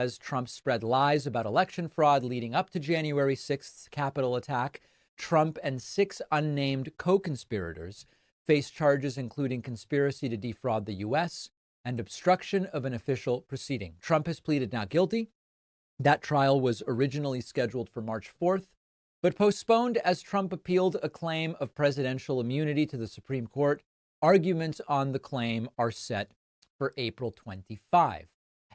As Trump spread lies about election fraud leading up to January 6th's Capitol attack, Trump and 6 unnamed co-conspirators face charges including conspiracy to defraud the U.S. and obstruction of an official proceeding. Trump has pleaded not guilty. That trial was originally scheduled for March 4th, but postponed as Trump appealed a claim of presidential immunity to the Supreme Court. Arguments on the claim are set for April 25.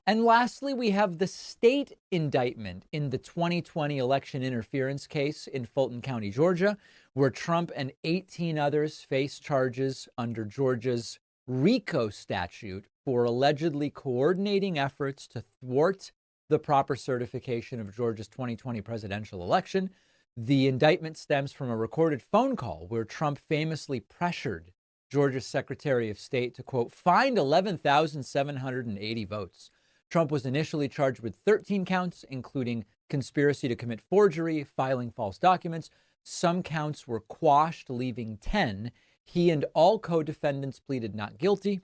And lastly, we have the state indictment in the 2020 election interference case in Fulton County, Georgia, where Trump and 18 others face charges under Georgia's RICO statute for allegedly coordinating efforts to thwart the proper certification of Georgia's 2020 presidential election. The indictment stems from a recorded phone call where Trump famously pressured Georgia's Secretary of State to, quote, find 11,780 votes. Trump was initially charged with 13 counts, including conspiracy to commit forgery, filing false documents. Some counts were quashed, leaving 10. He and all co-defendants pleaded not guilty.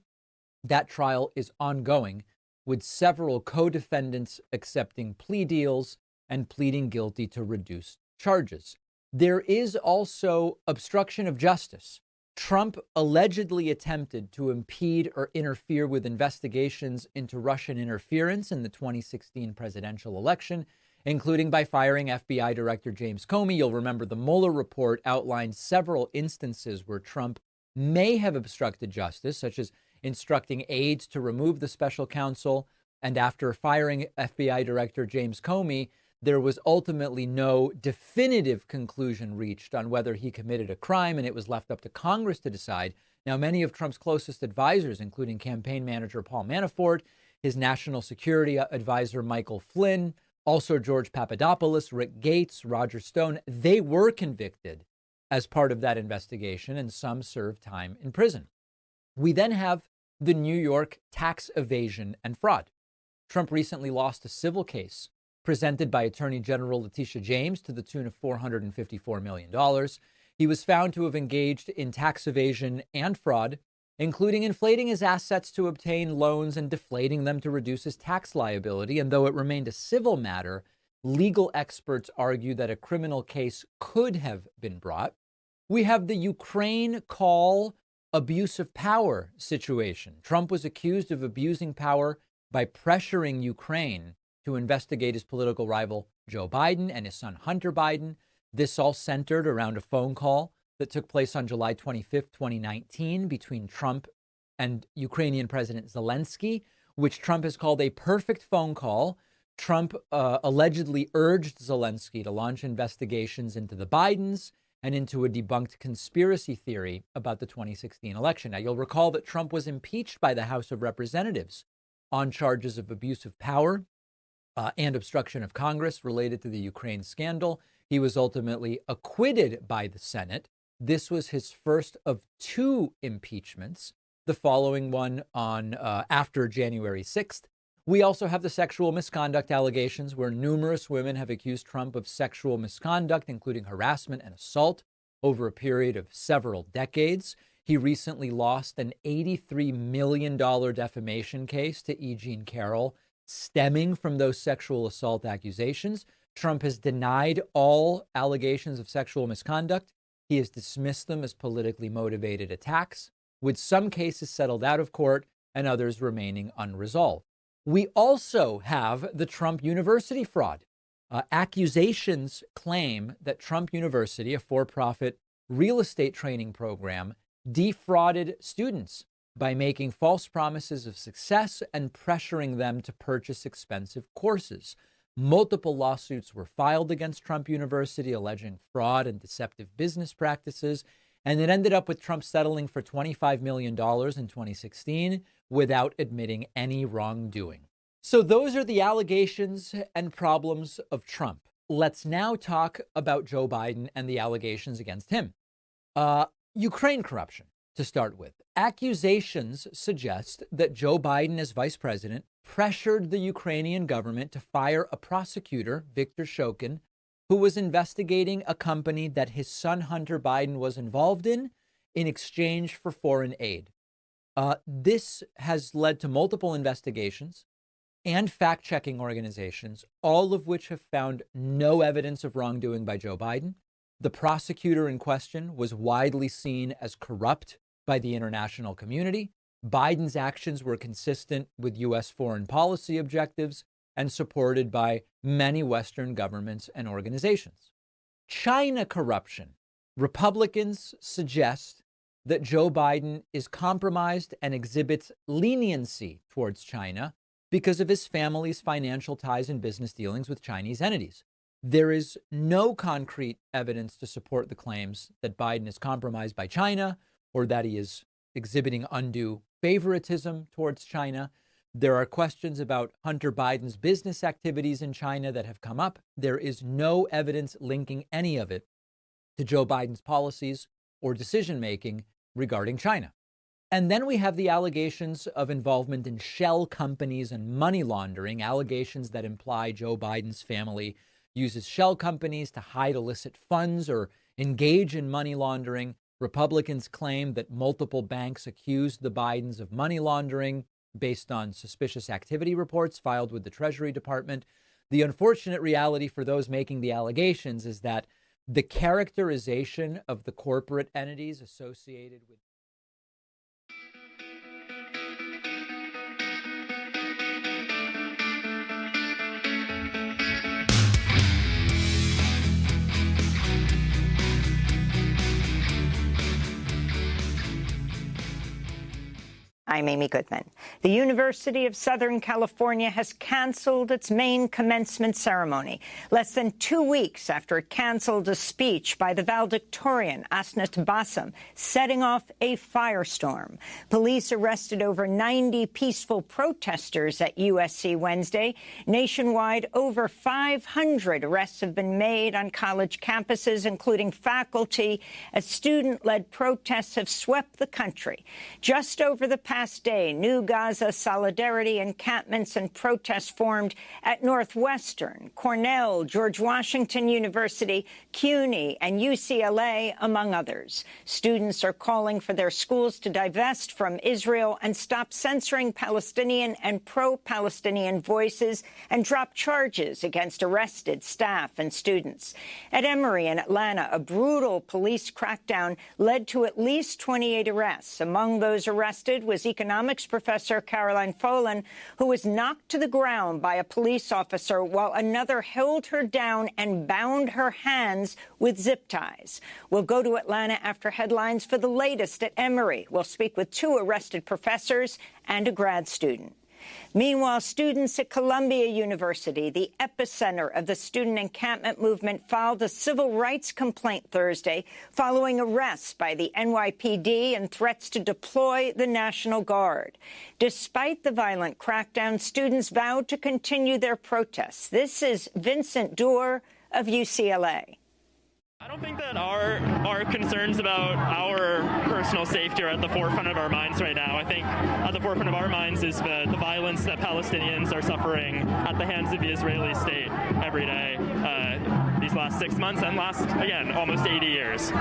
That trial is ongoing, with several co-defendants accepting plea deals and pleading guilty to reduced charges. There is also obstruction of justice. Trump allegedly attempted to impede or interfere with investigations into Russian interference in the 2016 presidential election, including by firing FBI Director James Comey. You'll remember the Mueller report outlined several instances where Trump may have obstructed justice, such as instructing aides to remove the special counsel. And after firing FBI Director James Comey, there was ultimately no definitive conclusion reached on whether he committed a crime, and it was left up to Congress to decide. Now, many of Trump's closest advisors, including campaign manager Paul Manafort, his national security advisor Michael Flynn, also George Papadopoulos, Rick Gates, Roger Stone, they were convicted as part of that investigation, and some served time in prison. We then have the New York tax evasion and fraud. Trump recently lost a civil case presented by Attorney General Letitia James to the tune of $454 million. He was found to have engaged in tax evasion and fraud, including inflating his assets to obtain loans and deflating them to reduce his tax liability. And though it remained a civil matter, legal experts argue that a criminal case could have been brought. We have the Ukraine call abuse of power situation. Trump was accused of abusing power by pressuring Ukraine to investigate his political rival, Joe Biden, and his son, Hunter Biden. This all centered around a phone call that took place on July 25th, 2019, between Trump and Ukrainian President Zelensky, which Trump has called a perfect phone call. Trump allegedly urged Zelensky to launch investigations into the Bidens and into a debunked conspiracy theory about the 2016 election. Now, you'll recall that Trump was impeached by the House of Representatives on charges of abuse of power and obstruction of Congress related to the Ukraine scandal. He was ultimately acquitted by the Senate. This was his first of 2 impeachments, the following one on after January 6th. We also have the sexual misconduct allegations, where numerous women have accused Trump of sexual misconduct, including harassment and assault, over a period of several decades. He recently lost an $83 million defamation case to E. Jean Carroll, stemming from those sexual assault accusations. Trump has denied all allegations of sexual misconduct. He has dismissed them as politically motivated attacks, with some cases settled out of court and others remaining unresolved. We also have the Trump University fraud. Accusations claim that Trump University, a for-profit real estate training program, defrauded students by making false promises of success and pressuring them to purchase expensive courses. Multiple lawsuits were filed against Trump University alleging fraud and deceptive business practices, and it ended up with Trump settling for $25 million in 2016 without admitting any wrongdoing. So those are the allegations and problems of Trump. Let's now talk about Joe Biden and the allegations against him. Ukraine corruption, to start with. Accusations suggest that Joe Biden, as vice president, pressured the Ukrainian government to fire a prosecutor, Viktor Shokin, who was investigating a company that his son Hunter Biden was involved in exchange for foreign aid. This has led to multiple investigations. and fact-checking organizations, all of which have found no evidence of wrongdoing by Joe Biden. The prosecutor in question was widely seen as corrupt by the international community. Biden's actions were consistent with U.S. foreign policy objectives and supported by many Western governments and organizations. China corruption. Republicans suggest that Joe Biden is compromised and exhibits leniency towards China because of his family's financial ties and business dealings with Chinese entities. There is no concrete evidence to support the claims that Biden is compromised by China or that he is exhibiting undue favoritism towards China. There are questions about Hunter Biden's business activities in China that have come up. There is no evidence linking any of it to Joe Biden's policies or decision-making regarding China. And then we have the allegations of involvement in shell companies and money laundering, allegations that imply Joe Biden's family uses shell companies to hide illicit funds or engage in money laundering. Republicans claim that multiple banks accused the Bidens of money laundering based on suspicious activity reports filed with the Treasury Department. The unfortunate reality for those making the allegations is that the characterization of the corporate entities associated with I'm Amy Goodman. The University of Southern California has canceled its main commencement ceremony, less than 2 weeks after it canceled a speech by the valedictorian Asnat Bassam, setting off a firestorm. Police arrested over 90 peaceful protesters at USC Wednesday. Nationwide, over 500 arrests have been made on college campuses, including faculty, as student-led protests have swept the country. Just over the past day, new Gaza solidarity encampments and protests formed at Northwestern, Cornell, George Washington University, CUNY, and UCLA, among others. Students are calling for their schools to divest from Israel and stop censoring Palestinian and pro-Palestinian voices and drop charges against arrested staff and students. At Emory in Atlanta, a brutal police crackdown led to at least 28 arrests. Among those arrested was economics professor Caroline Folan, who was knocked to the ground by a police officer while another held her down and bound her hands with zip ties. We'll go to Atlanta after headlines for the latest at Emory. We'll speak with 2 arrested professors and a grad student. Meanwhile, students at Columbia University, the epicenter of the student encampment movement, filed a civil rights complaint Thursday following arrests by the NYPD and threats to deploy the National Guard. Despite the violent crackdown, students vowed to continue their protests. This is Vincent Doerr of UCLA. I don't think that our concerns about our personal safety are at the forefront of our minds right now. I think at the forefront of our minds is the violence that Palestinians are suffering at the hands of the Israeli state every day, these last 6 months and last, again, almost 80 years.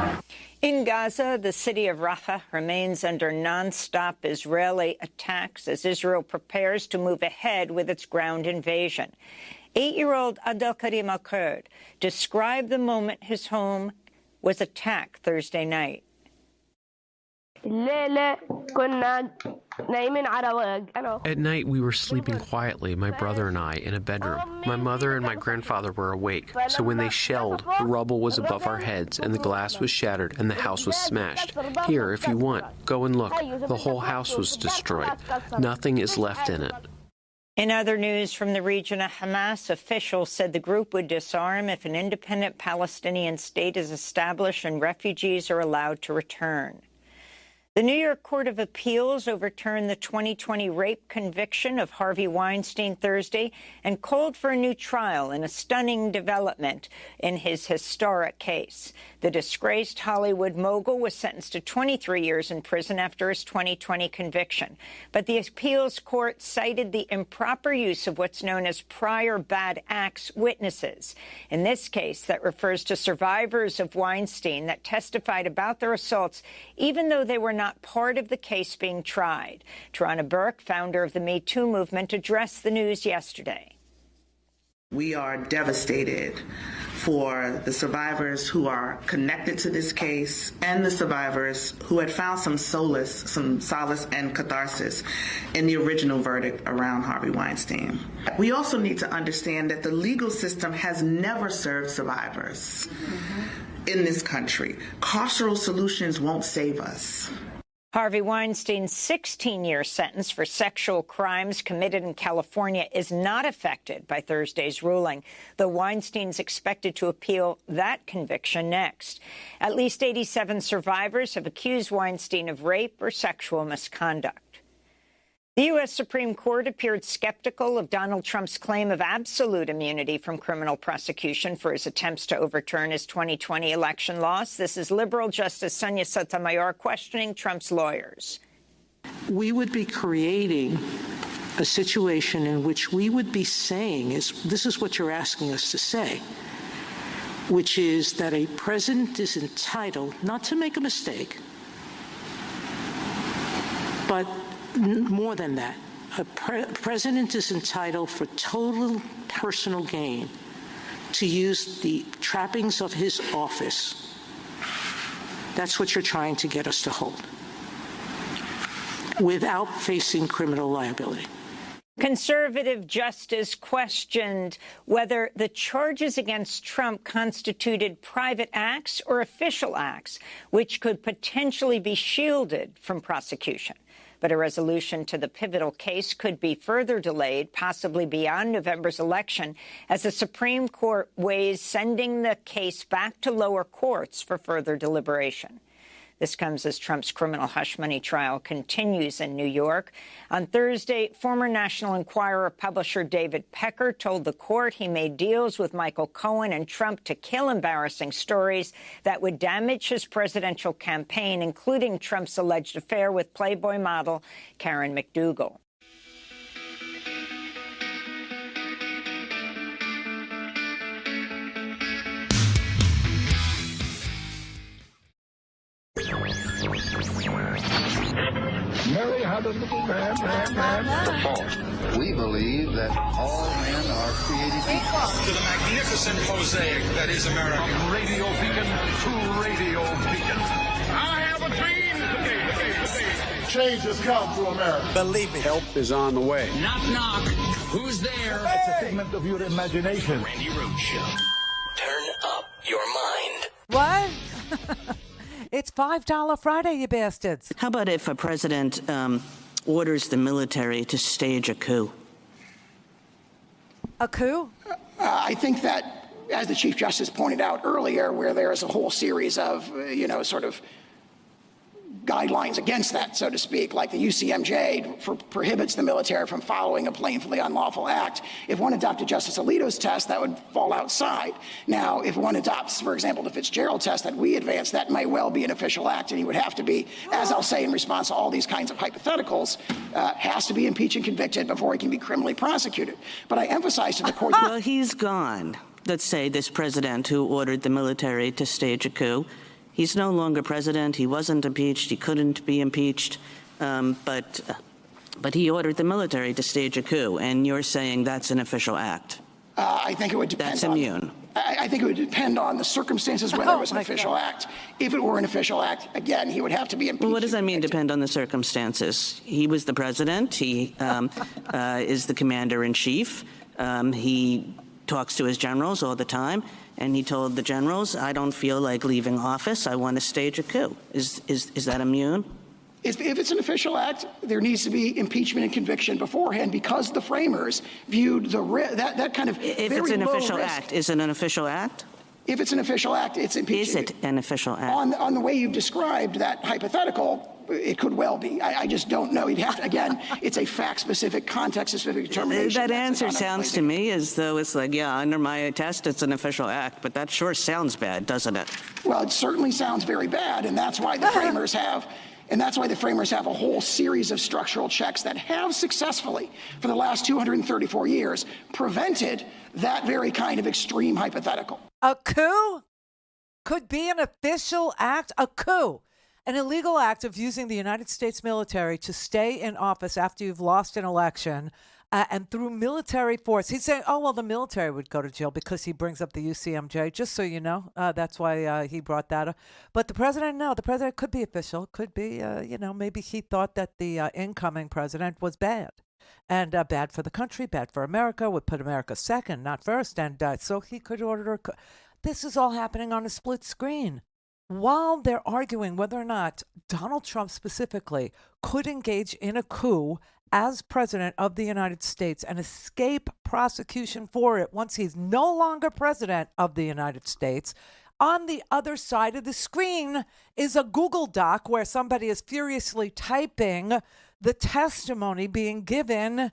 In Gaza, the city of Rafah remains under nonstop Israeli attacks as Israel prepares to move ahead with its ground invasion. 8-year-old Abdelkarim Al-Kurd described the moment his home was attacked Thursday night. At night, we were sleeping quietly, my brother and I, in a bedroom. My mother and my grandfather were awake, so when they shelled, the rubble was above our heads, and the glass was shattered, and the house was smashed. Here, if you want, go and look. The whole house was destroyed. Nothing is left in it. In other news from the region, a Hamas official said the group would disarm if an independent Palestinian state is established and refugees are allowed to return. The New York Court of Appeals overturned the 2020 rape conviction of Harvey Weinstein Thursday and called for a new trial in a stunning development in his historic case. The disgraced Hollywood mogul was sentenced to 23 years in prison after his 2020 conviction. But the appeals court cited the improper use of what's known as prior bad acts witnesses. In this case, that refers to survivors of Weinstein that testified about their assaults, even though they were not part of the case being tried. Tarana Burke, founder of the Me Too movement, addressed the news yesterday. We are devastated for the survivors who are connected to this case and the survivors who had found some solace and catharsis in the original verdict around Harvey Weinstein. We also need to understand that the legal system has never served survivors in this country. Carceral solutions won't save us. Harvey Weinstein's 16-year sentence for sexual crimes committed in California is not affected by Thursday's ruling, though Weinstein's expected to appeal that conviction next. At least 87 survivors have accused Weinstein of rape or sexual misconduct. The U.S. Supreme Court appeared skeptical of Donald Trump's claim of absolute immunity from criminal prosecution for his attempts to overturn his 2020 election loss. This is liberal Justice Sonia Sotomayor questioning Trump's lawyers. We would be creating a situation in which we would be saying, this is what you're asking us to say, which is that a president is entitled not to make a mistake, but more than that, a president is entitled for total personal gain to use the trappings of his office. That's what you're trying to get us to hold, without facing criminal liability. Conservative justice questioned whether the charges against Trump constituted private acts or official acts, which could potentially be shielded from prosecution. But a resolution to the pivotal case could be further delayed, possibly beyond November's election, as the Supreme Court weighs sending the case back to lower courts for further deliberation. This comes as Trump's criminal hush money trial continues in New York. On Thursday, former National Enquirer publisher David Pecker told the court he made deals with Michael Cohen and Trump to kill embarrassing stories that would damage his presidential campaign, including Trump's alleged affair with Playboy model Karen McDougal. Mary had a little man. The fourth. We believe that all men are created equal. To the magnificent mosaic that is America. From radio beacon to radio beacon. I have a dream today. Change has come to America. Believe me. Help is on the way. Knock, knock. Who's there? It's a figment of your imagination. Randi Rhodes Show. Turn up your mind. What? It's $5 Friday, you bastards. How about if a president orders the military to stage a coup? A coup? I think that, as the Chief Justice pointed out earlier, where there is a whole series of, sort of guidelines against that, so to speak, like the UCMJ prohibits the military from following a plainly unlawful act. If one adopted Justice Alito's test, that would fall outside. Now, if one adopts, for example, the Fitzgerald test that we advanced, that may well be an official act, and he would have to be, as I'll say in response to all these kinds of hypotheticals, has to be impeached and convicted before he can be criminally prosecuted. But I emphasize to the court— Well, he's gone. Let's say this president who ordered the military to stage a coup. He's no longer president. He wasn't impeached. He couldn't be impeached. But he ordered the military to stage a coup, and you're saying that's an official act. I think it would depend. That's immune. I think it would depend on the circumstances whether it was an official act. If it were an official act, again, he would have to be impeached. Well, what does that mean, depend on the circumstances? He was the president. He is the commander-in-chief. He talks to his generals all the time. And he told the generals, I don't feel like leaving office. I want to stage a coup. Is that immune? If it's an official act, there needs to be impeachment and conviction beforehand, because the framers viewed that kind of If it's an official act, is it an official act? If it's an official act, it's impeachment. Is it an official act? On the way you've described that hypothetical, it could well be. I just don't know. You'd have to, again, it's a fact-specific, context-specific determination. That answer sounds to me as though it's like, yeah, under my test, it's an official act, but that sure sounds bad, doesn't it? Well, it certainly sounds very bad, and that's why the framers have a whole series of structural checks that have successfully, for the last 234 years, prevented that very kind of extreme hypothetical. A coup could be an official act? A coup. an illegal act of using the United States military to stay in office after you've lost an election and through military force. He's saying, oh, well, the military would go to jail because he brings up the UCMJ, just so you know. That's why he brought that up. But the president, no, the president could be official, could be, maybe he thought that the incoming president was bad. And bad for the country, bad for America, would put America second, not first. And so he could order. This is all happening on a split screen. While they're arguing whether or not Donald Trump specifically could engage in a coup as president of the United States and escape prosecution for it once he's no longer president of the United States, on the other side of the screen is a Google Doc where somebody is furiously typing the testimony being given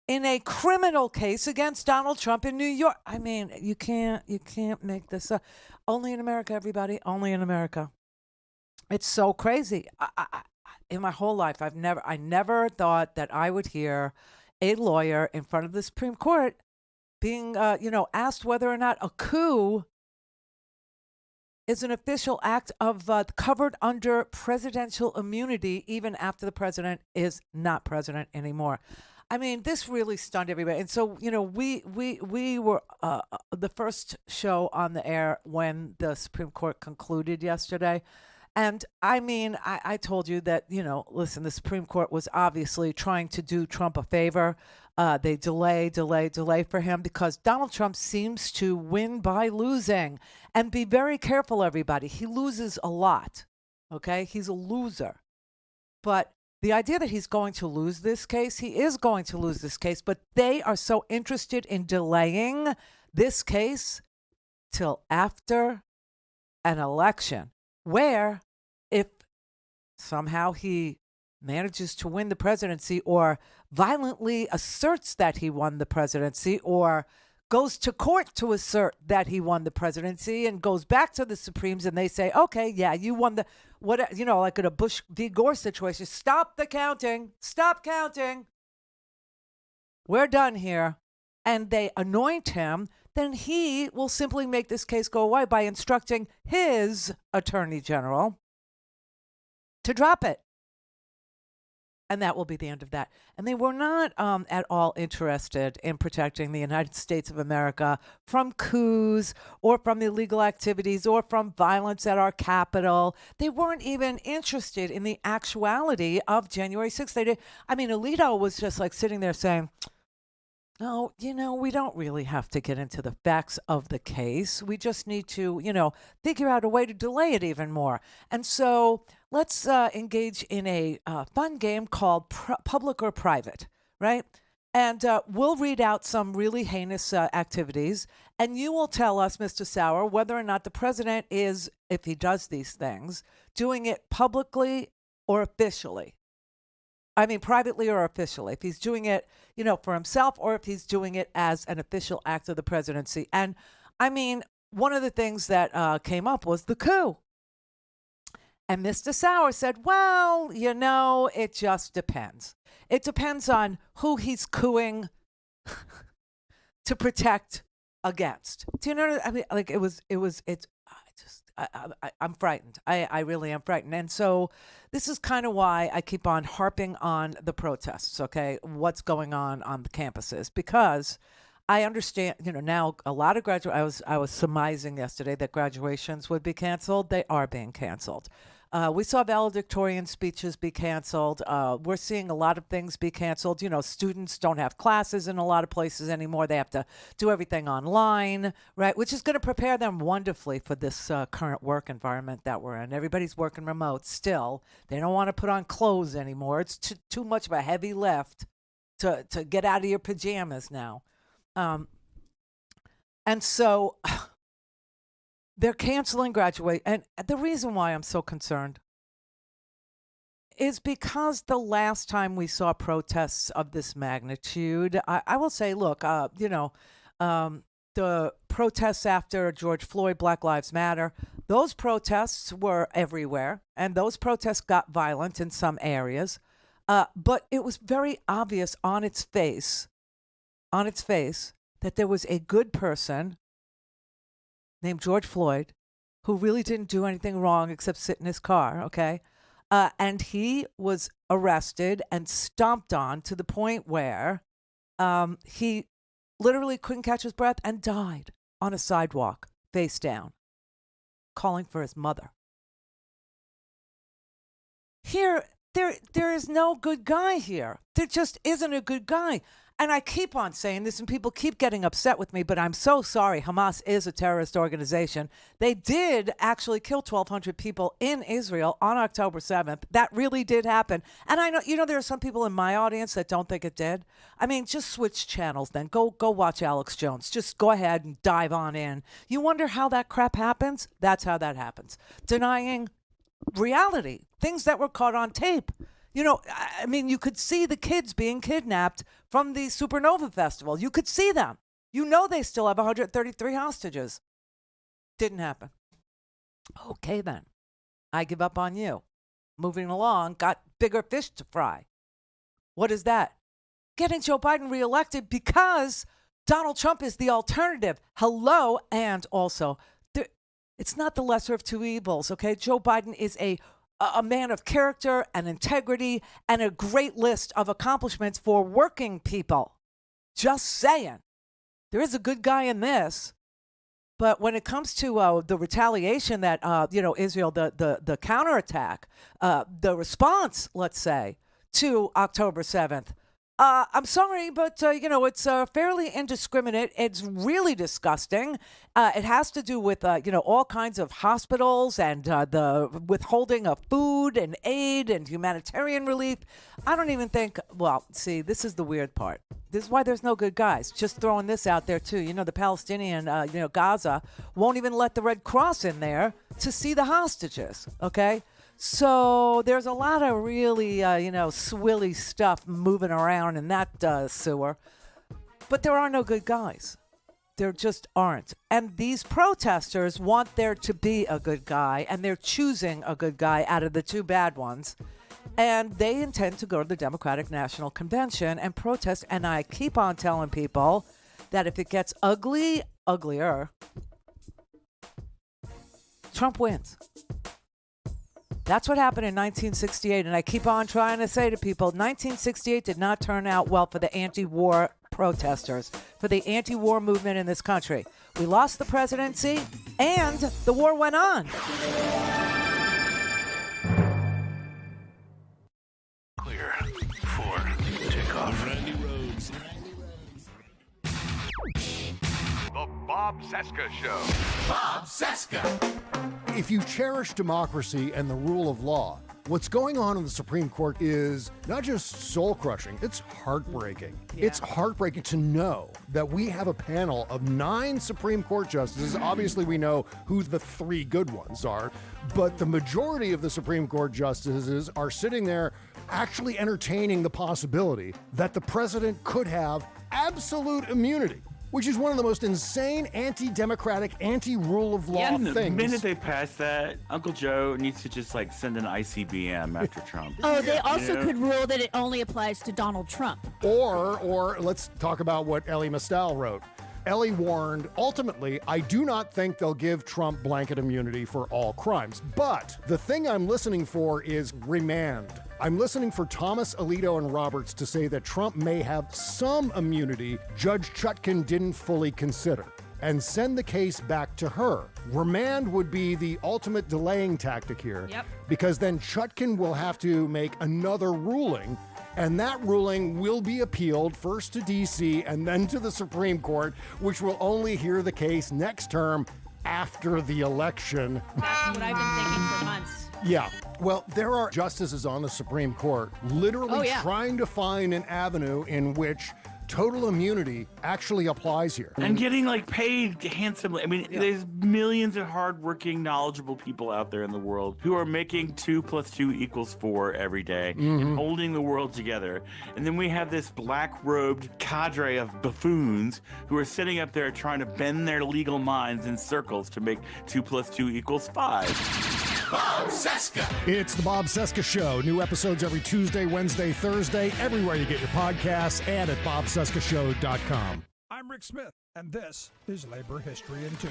in a criminal case against Donald Trump in New York. I mean, you can't make this up. Only in America, everybody. Only in America. It's so crazy. In my whole life, I never thought that I would hear a lawyer in front of the Supreme Court being, asked whether or not a coup is an official act of covered under presidential immunity, even after the president is not president anymore. I mean, this really stunned everybody. And so, we were the first show on the air when the Supreme Court concluded yesterday. And I mean, I told you that, listen, the Supreme Court was obviously trying to do Trump a favor. They delay for him because Donald Trump seems to win by losing. And be very careful, everybody. He loses a lot. Okay? He's a loser. But the idea that he's going to lose this case, he is going to lose this case, but they are so interested in delaying this case till after an election, where if somehow he manages to win the presidency or violently asserts that he won the presidency or goes to court to assert that he won the presidency and goes back to the Supremes and they say, okay, yeah, you won the, like in a Bush v. Gore situation, stop the counting, stop counting. We're done here. And they anoint him, then he will simply make this case go away by instructing his attorney general to drop it. And that will be the end of that. And they were not at all interested in protecting the United States of America from coups or from illegal activities or from violence at our Capitol. They weren't even interested in the actuality of January 6th. They did. I mean, Alito was just like sitting there saying, oh, we don't really have to get into the facts of the case. We just need to, figure out a way to delay it even more. And so let's engage in a fun game called Public or Private, right? And we'll read out some really heinous activities, and you will tell us, Mr. Sauer, whether or not the president is, if he does these things, doing it publicly or officially. I mean, privately or officially, if he's doing it, for himself or if he's doing it as an official act of the presidency. And I mean, one of the things that came up was the coup. And Mr. Sauer said, well, it just depends. It depends on who he's cooing to protect against. Do you know what I mean? Like I'm frightened. I really am frightened. And so this is kind of why I keep on harping on the protests, okay? What's going on the campuses, because I understand, now a lot of I was surmising yesterday that graduations would be canceled. They are being canceled. We saw valedictorian speeches be canceled. We're seeing a lot of things be canceled. Students don't have classes in a lot of places anymore. They have to do everything online, right? Which is going to prepare them wonderfully for this current work environment that we're in. Everybody's working remote still. They don't want to put on clothes anymore. It's too much of a heavy lift to get out of your pajamas now. And so they're canceling graduate. And the reason why I'm so concerned is because the last time we saw protests of this magnitude, I will say, look, the protests after George Floyd, Black Lives Matter, those protests were everywhere. And those protests got violent in some areas. But it was very obvious on its face, that there was a good person named George Floyd who really didn't do anything wrong except sit in his car, okay? And he was arrested and stomped on to the point where he literally couldn't catch his breath and died on a sidewalk, face down, calling for his mother. Here, there is no good guy here. There just isn't a good guy. And I keep on saying this, and people keep getting upset with me, but I'm so sorry. Hamas is a terrorist organization. They did actually kill 1,200 people in Israel on October 7th. That really did happen. And I know, there are some people in my audience that don't think it did. I mean, just switch channels then. Go watch Alex Jones. Just go ahead and dive on in. You wonder how that crap happens? That's how that happens. Denying reality, things that were caught on tape. I mean, you could see the kids being kidnapped from the Supernova Festival. You could see them. They still have 133 hostages. Didn't happen. Okay, then. I give up on you. Moving along, got bigger fish to fry. What is that? Getting Joe Biden reelected because Donald Trump is the alternative. Hello. And also, it's not the lesser of two evils, okay? Joe Biden is a man of character and integrity and a great list of accomplishments for working people. Just saying. There is a good guy in this. But when it comes to the retaliation that, Israel, the counterattack, the response, let's say, to October 7th, I'm sorry, but, it's fairly indiscriminate. It's really disgusting. It has to do with, all kinds of hospitals and the withholding of food and aid and humanitarian relief. I don't even think, see, this is the weird part. This is why there's no good guys. Just throwing this out there, too. The Palestinian, Gaza won't even let the Red Cross in there to see the hostages, okay? So there's a lot of really, swilly stuff moving around in that sewer. But there are no good guys. There just aren't. And these protesters want there to be a good guy, and they're choosing a good guy out of the two bad ones. And they intend to go to the Democratic National Convention and protest. And I keep on telling people that if it gets uglier, Trump wins. That's what happened in 1968, and I keep on trying to say to people, 1968 did not turn out well for the anti-war protesters, for the anti-war movement in this country. We lost the presidency, and the war went on. Clear for takeoff. Randi Rhodes. The Bob Cesca Show. Bob Cesca. If you cherish democracy and the rule of law, what's going on in the Supreme Court is not just soul-crushing, it's heartbreaking. Yeah. It's heartbreaking to know that we have a panel of 9 Supreme Court justices. Obviously, we know who the 3 good ones are, but the majority of the Supreme Court justices are sitting there actually entertaining the possibility that the president could have absolute immunity, which is one of the most insane anti-democratic, anti-rule of law things. The minute they pass that, Uncle Joe needs to just send an ICBM after Trump. Oh, they also could rule that it only applies to Donald Trump. Or let's talk about what Elie Mystal wrote. Elie warned, ultimately, I do not think they'll give Trump blanket immunity for all crimes. But the thing I'm listening for is remand. I'm listening for Thomas, Alito, and Roberts to say that Trump may have some immunity Judge Chutkan didn't fully consider, and send the case back to her. Remand would be the ultimate delaying tactic here, because then Chutkan will have to make another ruling, and that ruling will be appealed first to D.C. and then to the Supreme Court, which will only hear the case next term after the election. That's what I've been thinking for months. Yeah. Well, there are justices on the Supreme Court literally trying to find an avenue in which total immunity actually applies here. And getting paid handsomely. I mean, there's millions of hardworking, knowledgeable people out there in the world who are making 2 + 2 = 4 every day and holding the world together. And then we have this black-robed cadre of buffoons who are sitting up there trying to bend their legal minds in circles to make 2 + 2 = 5. Bob Cesca. It's the Bob Cesca Show. New episodes every Tuesday, Wednesday, Thursday, everywhere you get your podcasts, and at bobcescashow.com. I'm Rick Smith. And this is Labor History in 2.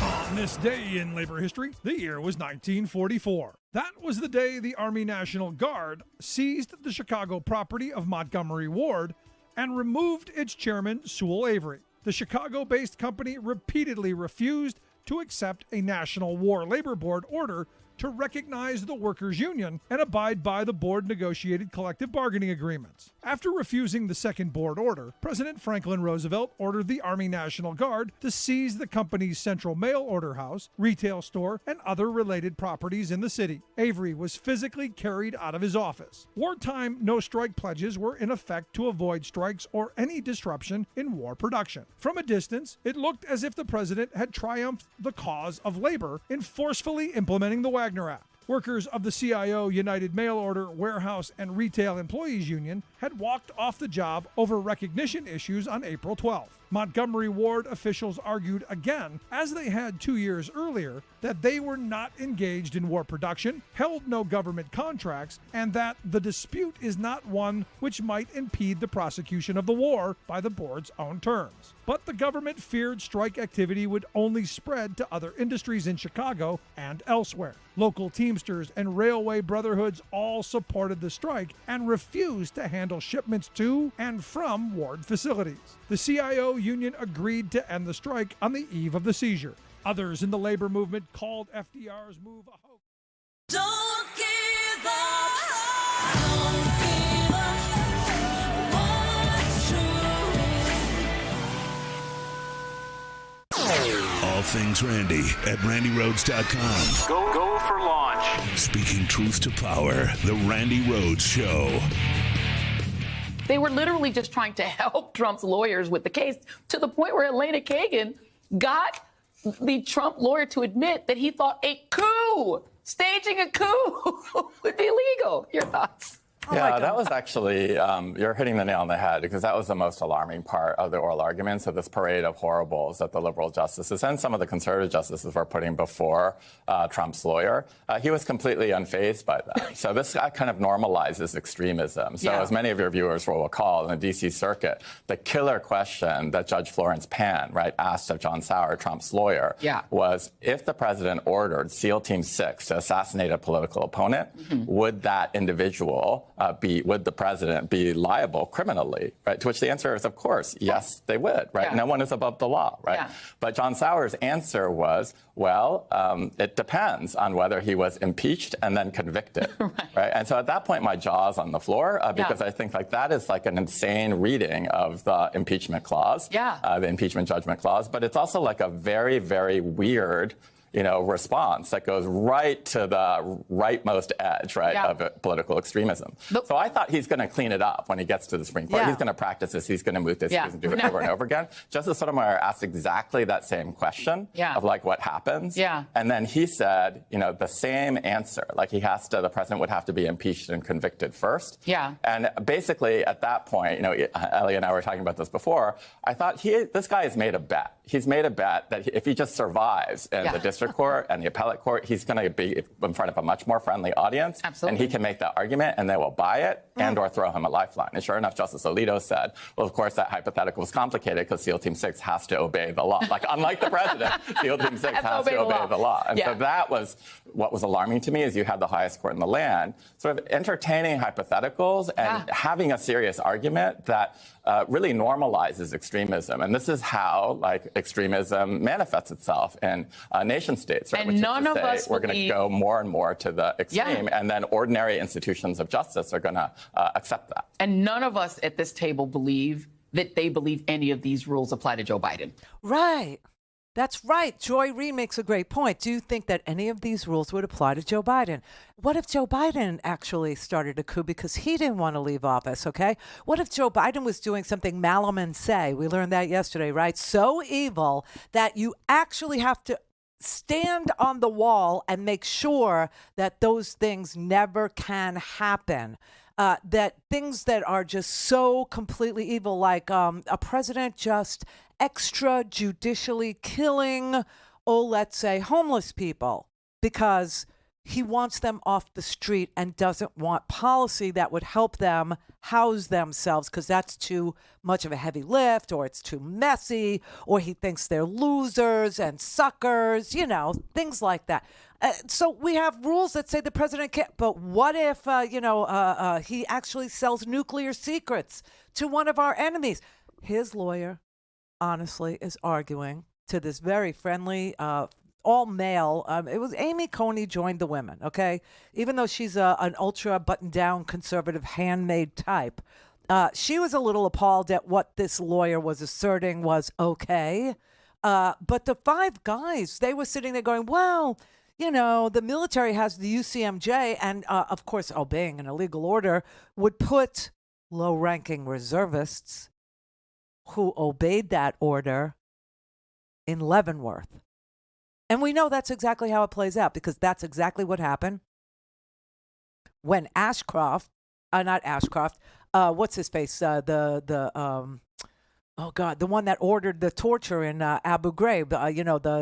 On this day in labor history, the year was 1944. That was the day the Army National Guard seized the Chicago property of Montgomery Ward and removed its chairman, Sewell Avery. The Chicago-based company repeatedly refused to accept a National War Labor Board order to recognize the workers' union and abide by the board-negotiated collective bargaining agreements. After refusing the second board order, President Franklin Roosevelt ordered the Army National Guard to seize the company's central mail order house, retail store, and other related properties in the city. Avery was physically carried out of his office. Wartime no-strike pledges were in effect to avoid strikes or any disruption in war production. From a distance, it looked as if the president had triumphed the cause of labor in forcefully implementing the Wagner Act. Workers of the CIO United Mail Order, Warehouse, and Retail Employees Union had walked off the job over recognition issues on April 12th. Montgomery Ward officials argued again, as they had 2 years earlier, that they were not engaged in war production, held no government contracts, and that the dispute is not one which might impede the prosecution of the war by the board's own terms. But the government feared strike activity would only spread to other industries in Chicago and elsewhere. Local Teamsters and railway brotherhoods all supported the strike and refused to handle shipments to and from Ward facilities. The CIO union agreed to end the strike on the eve of the seizure. Others in the labor movement called FDR's move a hoax. Don't give up. Don't give up. What's true? All things Randy at RandyRhodes.com. Go for launch. Speaking truth to power, the Randi Rhodes Show. They were literally just trying to help Trump's lawyers with the case to the point where Elena Kagan got the Trump lawyer to admit that he thought a coup, staging a coup, would be legal. Your thoughts? Yeah, that was actually, you're hitting the nail on the head, because that was the most alarming part of the oral arguments of this parade of horribles that the liberal justices and some of the conservative justices were putting before Trump's lawyer. He was completely unfazed by that. So this kind of normalizes extremism. So as many of your viewers will recall, in the D.C. Circuit, the killer question that Judge Florence Pan, asked of John Sauer, Trump's lawyer, was if the president ordered SEAL Team 6 to assassinate a political opponent, would that individual would the president be liable criminally, To which the answer is, of course, yes, they would, No one is above the law, But John Sauer's answer was, well, it depends on whether he was impeached and then convicted, And so at that point, my jaw's on the floor because I think that is an insane reading of the impeachment clause, the impeachment judgment clause. But it's also a very, very weird response that goes right to the rightmost edge, of political extremism. So I thought he's going to clean it up when he gets to the Supreme Court. He's going to practice this. He's going to move this. He's going to do it over and over again. Justice Sotomayor asked exactly that same question of what happens. And then he said, the same answer. The president would have to be impeached and convicted first. And basically at that point, Ellie and I were talking about this before, I thought this guy has made a bet. He's made a bet that if he just survives in the district court and the appellate court, he's going to be in front of a much more friendly audience. And he can make that argument and they will buy it and or throw him a lifeline. And sure enough, Justice Alito said, well, of course, that hypothetical was complicated because SEAL Team 6 has to obey the law. Unlike the president, SEAL Team 6 has to obey the law. And so that was what was alarming to me, is you had the highest court in the land sort of entertaining hypotheticals and having a serious argument that really normalizes extremism. And this is how extremism manifests itself in nation states, and which none is to of say us we're going to go more and more to the extreme, and then ordinary institutions of justice are going to accept that. And none of us at this table believe that they believe any of these rules apply to Joe Biden. Right. That's right. Joy Reid makes a great point. Do you think that any of these rules would apply to Joe Biden? What if Joe Biden actually started a coup because he didn't want to leave office, okay? What if Joe Biden was doing something Malum and say? We learned that yesterday, right? So evil that you actually have to stand on the wall and make sure that those things never can happen. That things that are just so completely evil, like a president just extrajudicially killing, let's say, homeless people because He wants them off the street and doesn't want policy that would help them house themselves because that's too much of a heavy lift, or it's too messy, or he thinks they're losers and suckers, things like that. So we have rules that say the president can't. But what if, he actually sells nuclear secrets to one of our enemies? His lawyer, honestly, is arguing to this very friendly all male. It was Amy Coney joined the women, okay? Even though she's an ultra button-down conservative handmade type, she was a little appalled at what this lawyer was asserting was okay. But the five guys, they were sitting there going, well, the military has the UCMJ, and of course, obeying an illegal order would put low-ranking reservists who obeyed that order in Leavenworth. And we know that's exactly how it plays out, because that's exactly what happened when what's his face? The one that ordered the torture in Abu Ghraib,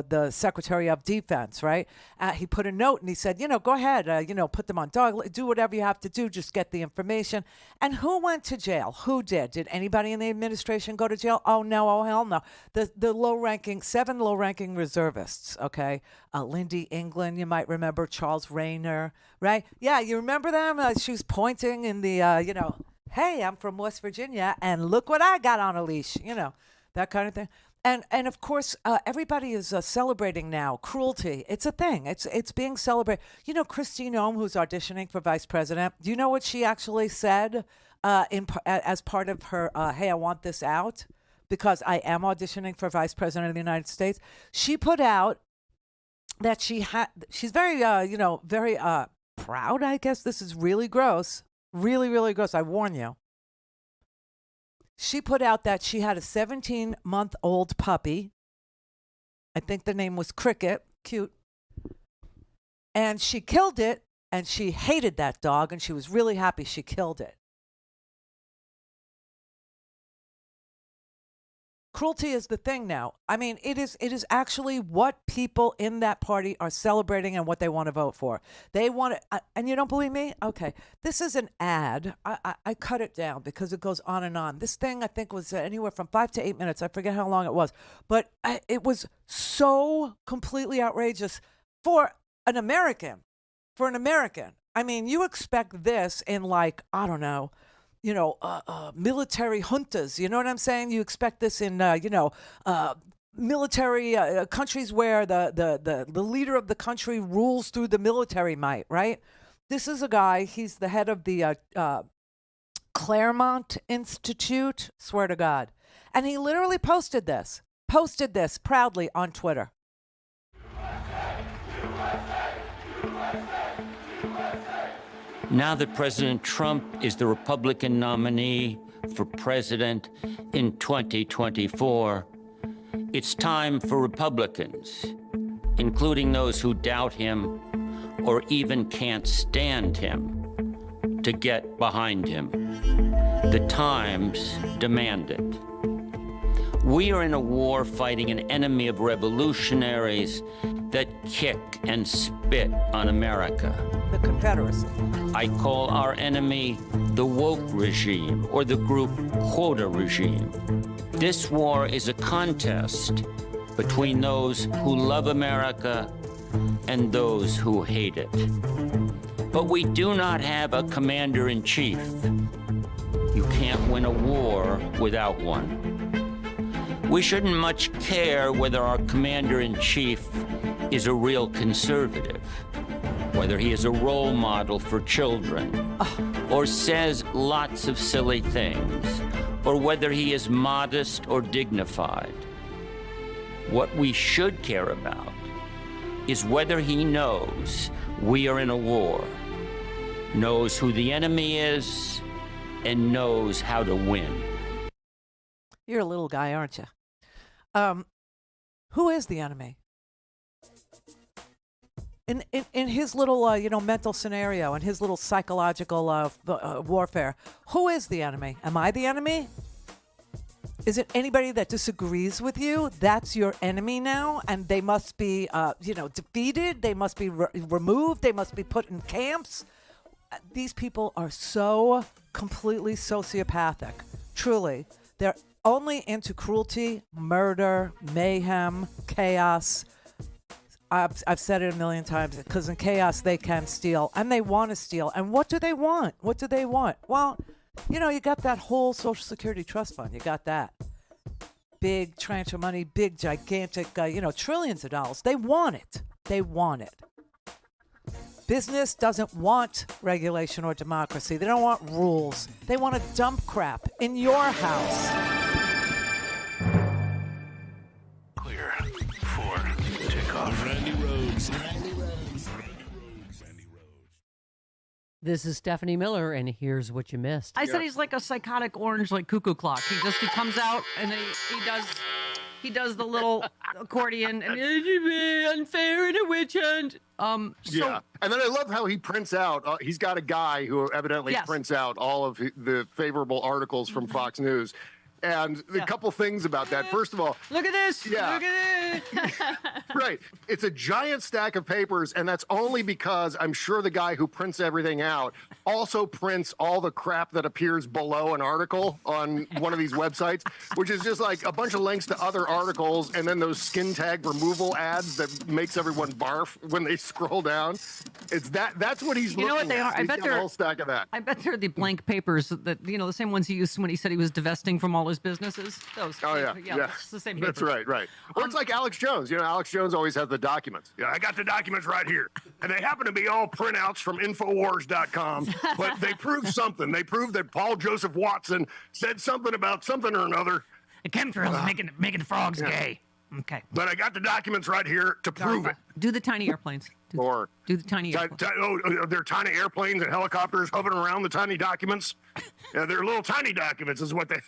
the Secretary of Defense, right? He put a note and he said, go ahead, put them on dog, do whatever you have to do, just get the information. And who went to jail? Who did? Did anybody in the administration go to jail? Oh, no, oh, hell no. The seven low-ranking reservists, okay? Lindy England, you might remember, Charles Rayner, right? Yeah, you remember them? She was pointing in the, hey, I'm from West Virginia, and look what I got on a leash, that kind of thing. And of course, everybody is celebrating now cruelty. It's a thing. It's being celebrated. Christine Ohm, who's auditioning for vice president, do you know what she actually said as part of her, hey, I want this out because I am auditioning for vice president of the United States? She put out that she's very, very proud, I guess. This is really gross. Really, really gross. I warn you. She put out that she had a 17-month-old puppy. I think the name was Cricket. Cute. And she killed it, and she hated that dog, and she was really happy she killed it. Cruelty is the thing now. I mean, it is actually what people in that party are celebrating and what they want to vote for. They want to, and you don't believe me? Okay. This is an ad. I cut it down because it goes on and on. This thing, I think, was anywhere from 5 to 8 minutes. I forget how long it was. But it was so completely outrageous for an American. I mean, you expect this in military juntas. You know what I'm saying? You expect this in, military countries where the leader of the country rules through the military might, right? This is a guy, he's the head of the Claremont Institute, swear to God. And he literally posted this proudly on Twitter. Now that President Trump is the Republican nominee for president in 2024, it's time for Republicans, including those who doubt him or even can't stand him, to get behind him. The times demand it. We are in a war fighting an enemy of revolutionaries that kick and spit on America. The Confederacy. I call our enemy the woke regime or the group quota regime. This war is a contest between those who love America and those who hate it. But we do not have a commander-in-chief. You can't win a war without one. We shouldn't much care whether our commander-in-chief is a real conservative, whether he is a role model for children, or says lots of silly things, or whether he is modest or dignified. What we should care about is whether he knows we are in a war, knows who the enemy is, and knows how to win. You're a little guy, aren't you? Who is the enemy? In his little, mental scenario, in his little psychological warfare, who is the enemy? Am I the enemy? Is it anybody that disagrees with you? That's your enemy now, and they must be, defeated. They must be removed. They must be put in camps. These people are so completely sociopathic. Truly, they're only into cruelty, murder, mayhem, chaos. I've said it a million times, because in chaos they can steal, and they want to steal. And what do they want? What do they want? Well, you got that whole Social Security trust fund. You got that. Big tranche of money, big, gigantic, trillions of dollars. They want it. They want it. Business doesn't want regulation or democracy. They don't want rules. They want to dump crap in your house. Clear for takeoff. Randi Rhodes. This is Stephanie Miller, and here's what you missed. I said he's like a psychotic orange, like cuckoo clock. He comes out and then he does the little accordion and unfair and a witch hunt. Yeah, and then I love how he prints out. He's got a guy who evidently prints out all of the favorable articles from Fox News. And a couple things about that. First of all, look at this. Yeah. Look at it. Right. It's a giant stack of papers, and that's only because I'm sure the guy who prints everything out also prints all the crap that appears below an article on one of these websites, which is just like a bunch of links to other articles and then those skin tag removal ads that makes everyone barf when they scroll down. It's that's what he's looking at. You know what they are? I bet they're a whole stack of that. I bet they're the blank papers that the same ones he used when he said he was divesting from all his businesses. Those. Oh yeah. It's the same papers. That's right. Or it's like Alex Jones. Alex Jones always has the documents. Yeah, I got the documents right here, and they happen to be all printouts from Infowars.com. But they prove something. They prove that Paul Joseph Watson said something about something or another. The chemtrails making the frogs gay. Okay. But I got the documents right here to prove it. Do the tiny airplanes. Do the tiny airplanes. They're tiny airplanes and helicopters hovering around the tiny documents. Yeah, they're little tiny documents is what they...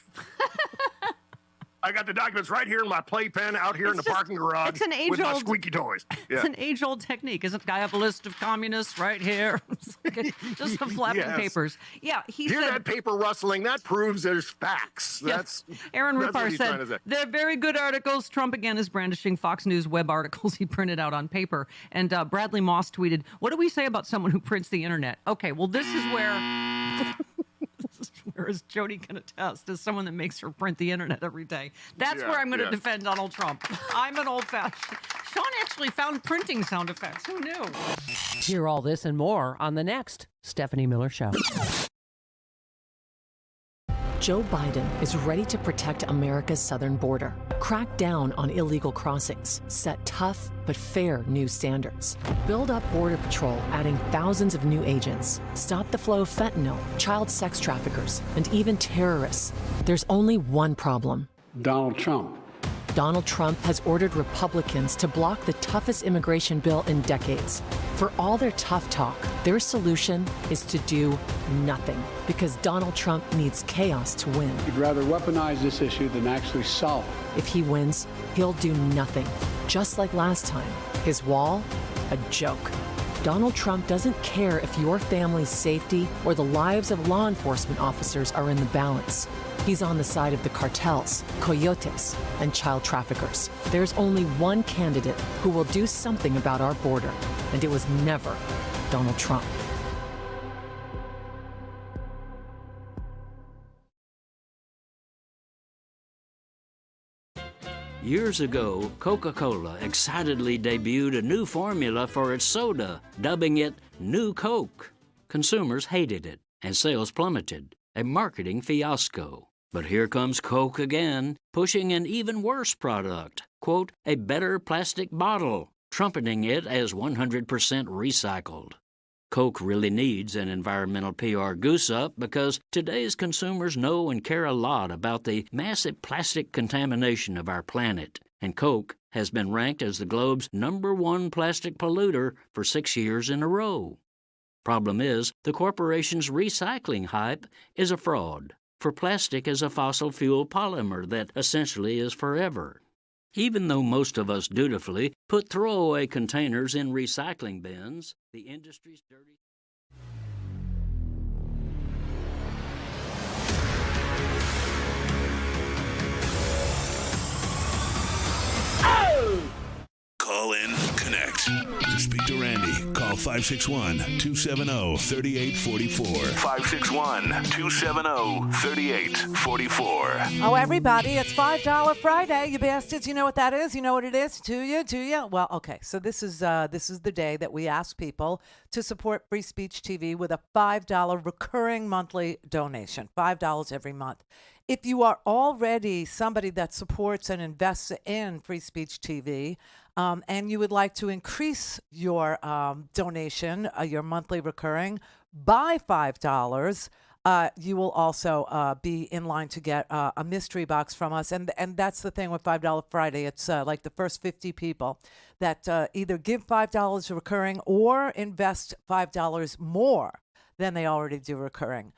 I got the documents right here in my playpen out here in the parking garage it's an with my age-old- squeaky toys. Yeah. It's an age-old technique, isn't it? I have a list of communists right here. Just some flapping Yes. papers. Yeah, he Hear said... that paper rustling? That proves there's facts. Yes. That's Aaron that's what Rupar he's trying to said, say. they're very good articles. Trump again is brandishing Fox News web articles he printed out on paper. And Bradley Moss tweeted, what do we say about someone who prints the internet? Okay, well, this is where... As Jody can attest, as someone that makes her print the internet every day. That's where I'm going to defend Donald Trump. I'm an old-fashioned... Sean actually found printing sound effects. Who knew? Hear all this and more on the next Stephanie Miller Show. Joe Biden is ready to protect America's southern border, crack down on illegal crossings, set tough but fair new standards, build up Border Patrol, adding thousands of new agents, stop the flow of fentanyl, child sex traffickers, and even terrorists. There's only one problem. Donald Trump. Donald Trump has ordered Republicans to block the toughest immigration bill in decades. For all their tough talk, their solution is to do nothing, because Donald Trump needs chaos to win. He'd rather weaponize this issue than actually solve it. If he wins, he'll do nothing, just like last time. His wall, a joke. Donald Trump doesn't care if your family's safety or the lives of law enforcement officers are in the balance. He's on the side of the cartels, coyotes, and child traffickers. There's only one candidate who will do something about our border, and it was never Donald Trump. Years ago, Coca-Cola excitedly debuted a new formula for its soda, dubbing it New Coke. Consumers hated it, and sales plummeted, a marketing fiasco. But here comes Coke again, pushing an even worse product, quote, a better plastic bottle, trumpeting it as 100% recycled. Coke really needs an environmental PR goose-up because today's consumers know and care a lot about the massive plastic contamination of our planet, and Coke has been ranked as the globe's #1 plastic polluter for 6 years in a row. Problem is, the corporation's recycling hype is a fraud, for plastic is a fossil fuel polymer that essentially is forever. Even though most of us dutifully put throwaway containers in recycling bins, the industry's dirty... Call 561-270-3844. 561-270-3844. Oh, everybody, it's $5 Friday, you bastards. You know what that is? You know what it is? Do you? Do you? Well, okay. So this is the day that we ask people to support Free Speech TV with a $5 recurring monthly donation. $5 every month. If you are already somebody that supports and invests in Free Speech TV, and you would like to increase your donation, your monthly recurring, by $5, you will also be in line to get a mystery box from us. And that's the thing with $5 Friday. It's like the first 50 people that either give $5 recurring or invest $5 more than they already do recurring.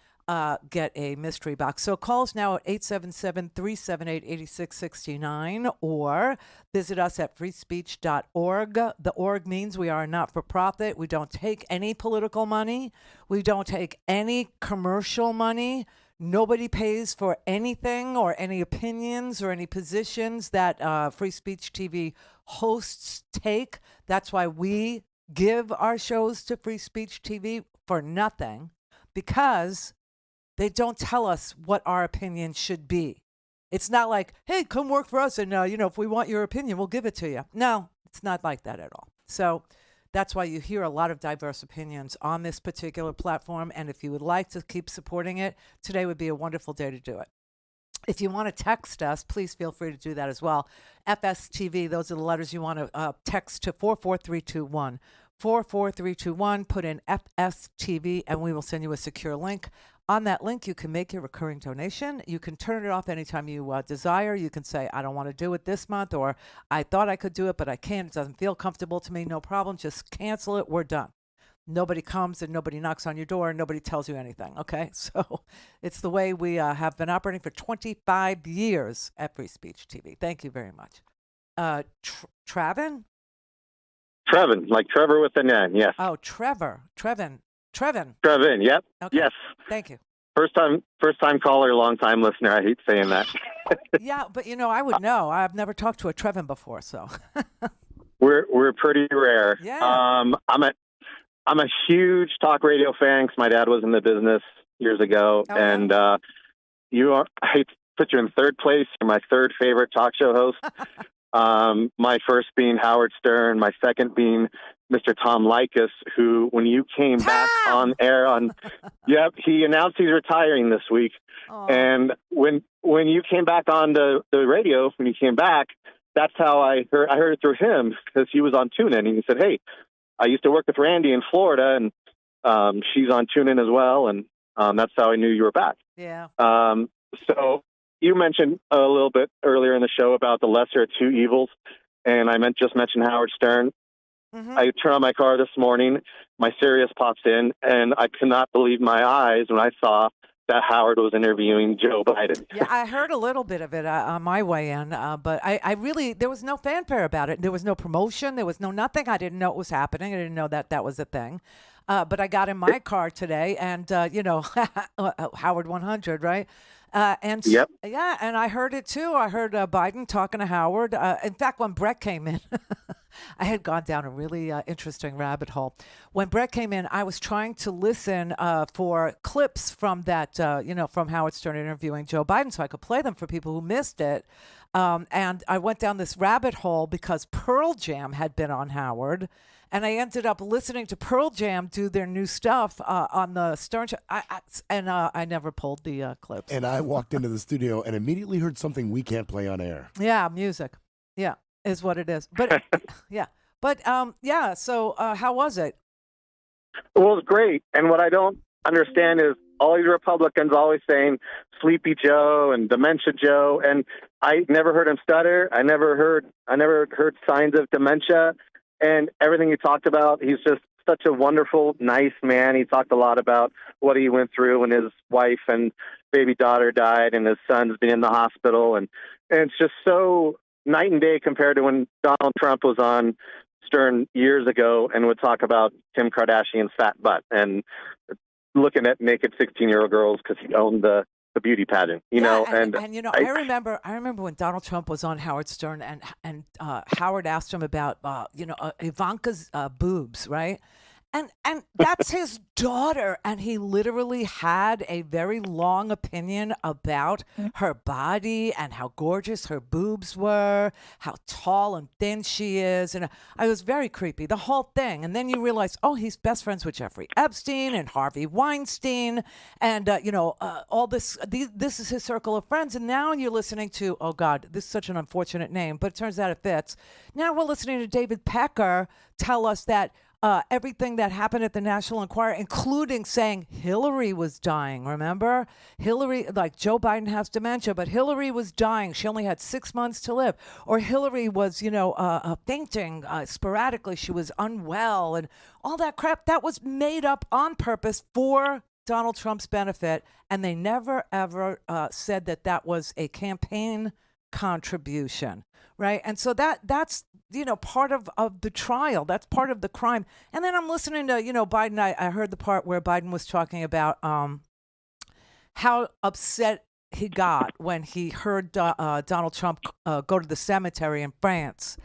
Get a mystery box. So call us now at 877-378-8669 or visit us at freespeech.org. The org means we are a not-for-profit. We don't take any political money. We don't take any commercial money. Nobody pays for anything or any opinions or any positions that Free Speech TV hosts take. That's why we give our shows to Free Speech TV for nothing, because they don't tell us what our opinion should be. It's not like, hey, come work for us and, if we want your opinion, we'll give it to you. No, it's not like that at all. So that's why you hear a lot of diverse opinions on this particular platform. And if you would like to keep supporting it, today would be a wonderful day to do it. If you want to text us, please feel free to do that as well. FSTV, those are the letters you want to text to 44321. 44321, put in FSTV, and we will send you a secure link. On that link, you can make your recurring donation. You can turn it off anytime you desire. You can say, I don't want to do it this month, or I thought I could do it, but I can't. It doesn't feel comfortable to me. No problem. Just cancel it. We're done. Nobody comes and nobody knocks on your door and nobody tells you anything, okay? So it's the way we have been operating for 25 years at Free Speech TV. Thank you very much. Travin? Trevin, like Trevor with an N, yes. Oh, Trevin, yep. Okay. Yes. Thank you. First time caller, long time listener. I hate saying that. Yeah, but I would know. I've never talked to a Trevin before, so. We're pretty rare. Yeah. I'm a huge talk radio fan 'cause my dad was in the business years ago, and I hate to put you in third place. You're my third favorite talk show host. My first being Howard Stern, my second being Mr. Tom Likas, who, when you came back on air he announced he's retiring this week. Aww. And when you came back on the radio, when you came back, that's how I heard it through him, because he was on TuneIn, and he said, hey, I used to work with Randi in Florida, and she's on TuneIn as well, and that's how I knew you were back. Yeah. So you mentioned a little bit earlier in the show about the lesser of two evils, and I just mentioned Howard Stern. Mm-hmm. I turned on my car this morning, my Sirius pops in, and I could not believe my eyes when I saw that Howard was interviewing Joe Biden. Yeah, I heard a little bit of it on my way in, but I really, there was no fanfare about it. There was no promotion. There was no nothing. I didn't know it was happening. I didn't know that was a thing. But I got in my car today, and, Howard 100, right? Yep. Yeah, and I heard it too. I heard Biden talking to Howard. In fact, when Brett came in, I had gone down a really interesting rabbit hole. When Brett came in, I was trying to listen for clips from that, from Howard Stern interviewing Joe Biden, so I could play them for people who missed it. And I went down this rabbit hole because Pearl Jam had been on Howard. And I ended up listening to Pearl Jam do their new stuff on the Stern Show. I never pulled the clips. And I walked into the studio and immediately heard something we can't play on air. Yeah, music. Yeah, is what it is. But yeah. But so how was it? Well, it was great. And what I don't understand is all these Republicans always saying Sleepy Joe and Dementia Joe. And I never heard him stutter. I never heard signs of dementia. And everything he talked about, he's just such a wonderful, nice man. He talked a lot about what he went through when his wife and baby daughter died and his son's been in the hospital. And it's just so night and day compared to when Donald Trump was on Stern years ago and would talk about Kim Kardashian's fat butt and looking at naked 16-year-old girls because he owned the beauty pageant, I remember when Donald Trump was on Howard Stern and Howard asked him about Ivanka's boobs, right? And that's his daughter, and he literally had a very long opinion about her body and how gorgeous her boobs were, how tall and thin she is, and I was very creepy, the whole thing. And then you realize, oh, he's best friends with Jeffrey Epstein and Harvey Weinstein, and all this. This is his circle of friends. And now you're listening to, oh God, this is such an unfortunate name, but it turns out it fits. Now we're listening to David Pecker tell us that. Everything that happened at the National Enquirer, including saying Hillary was dying. Remember? Hillary, like Joe Biden has dementia, but Hillary was dying. She only had 6 months to live. Or Hillary was, fainting sporadically. She was unwell and all that crap. That was made up on purpose for Donald Trump's benefit. And they never, ever said that that was a campaign contribution. Right. And so that's, part of the trial. That's part of the crime. And then I'm listening to, Biden. I heard the part where Biden was talking about how upset he got when he heard Donald Trump go to the cemetery in France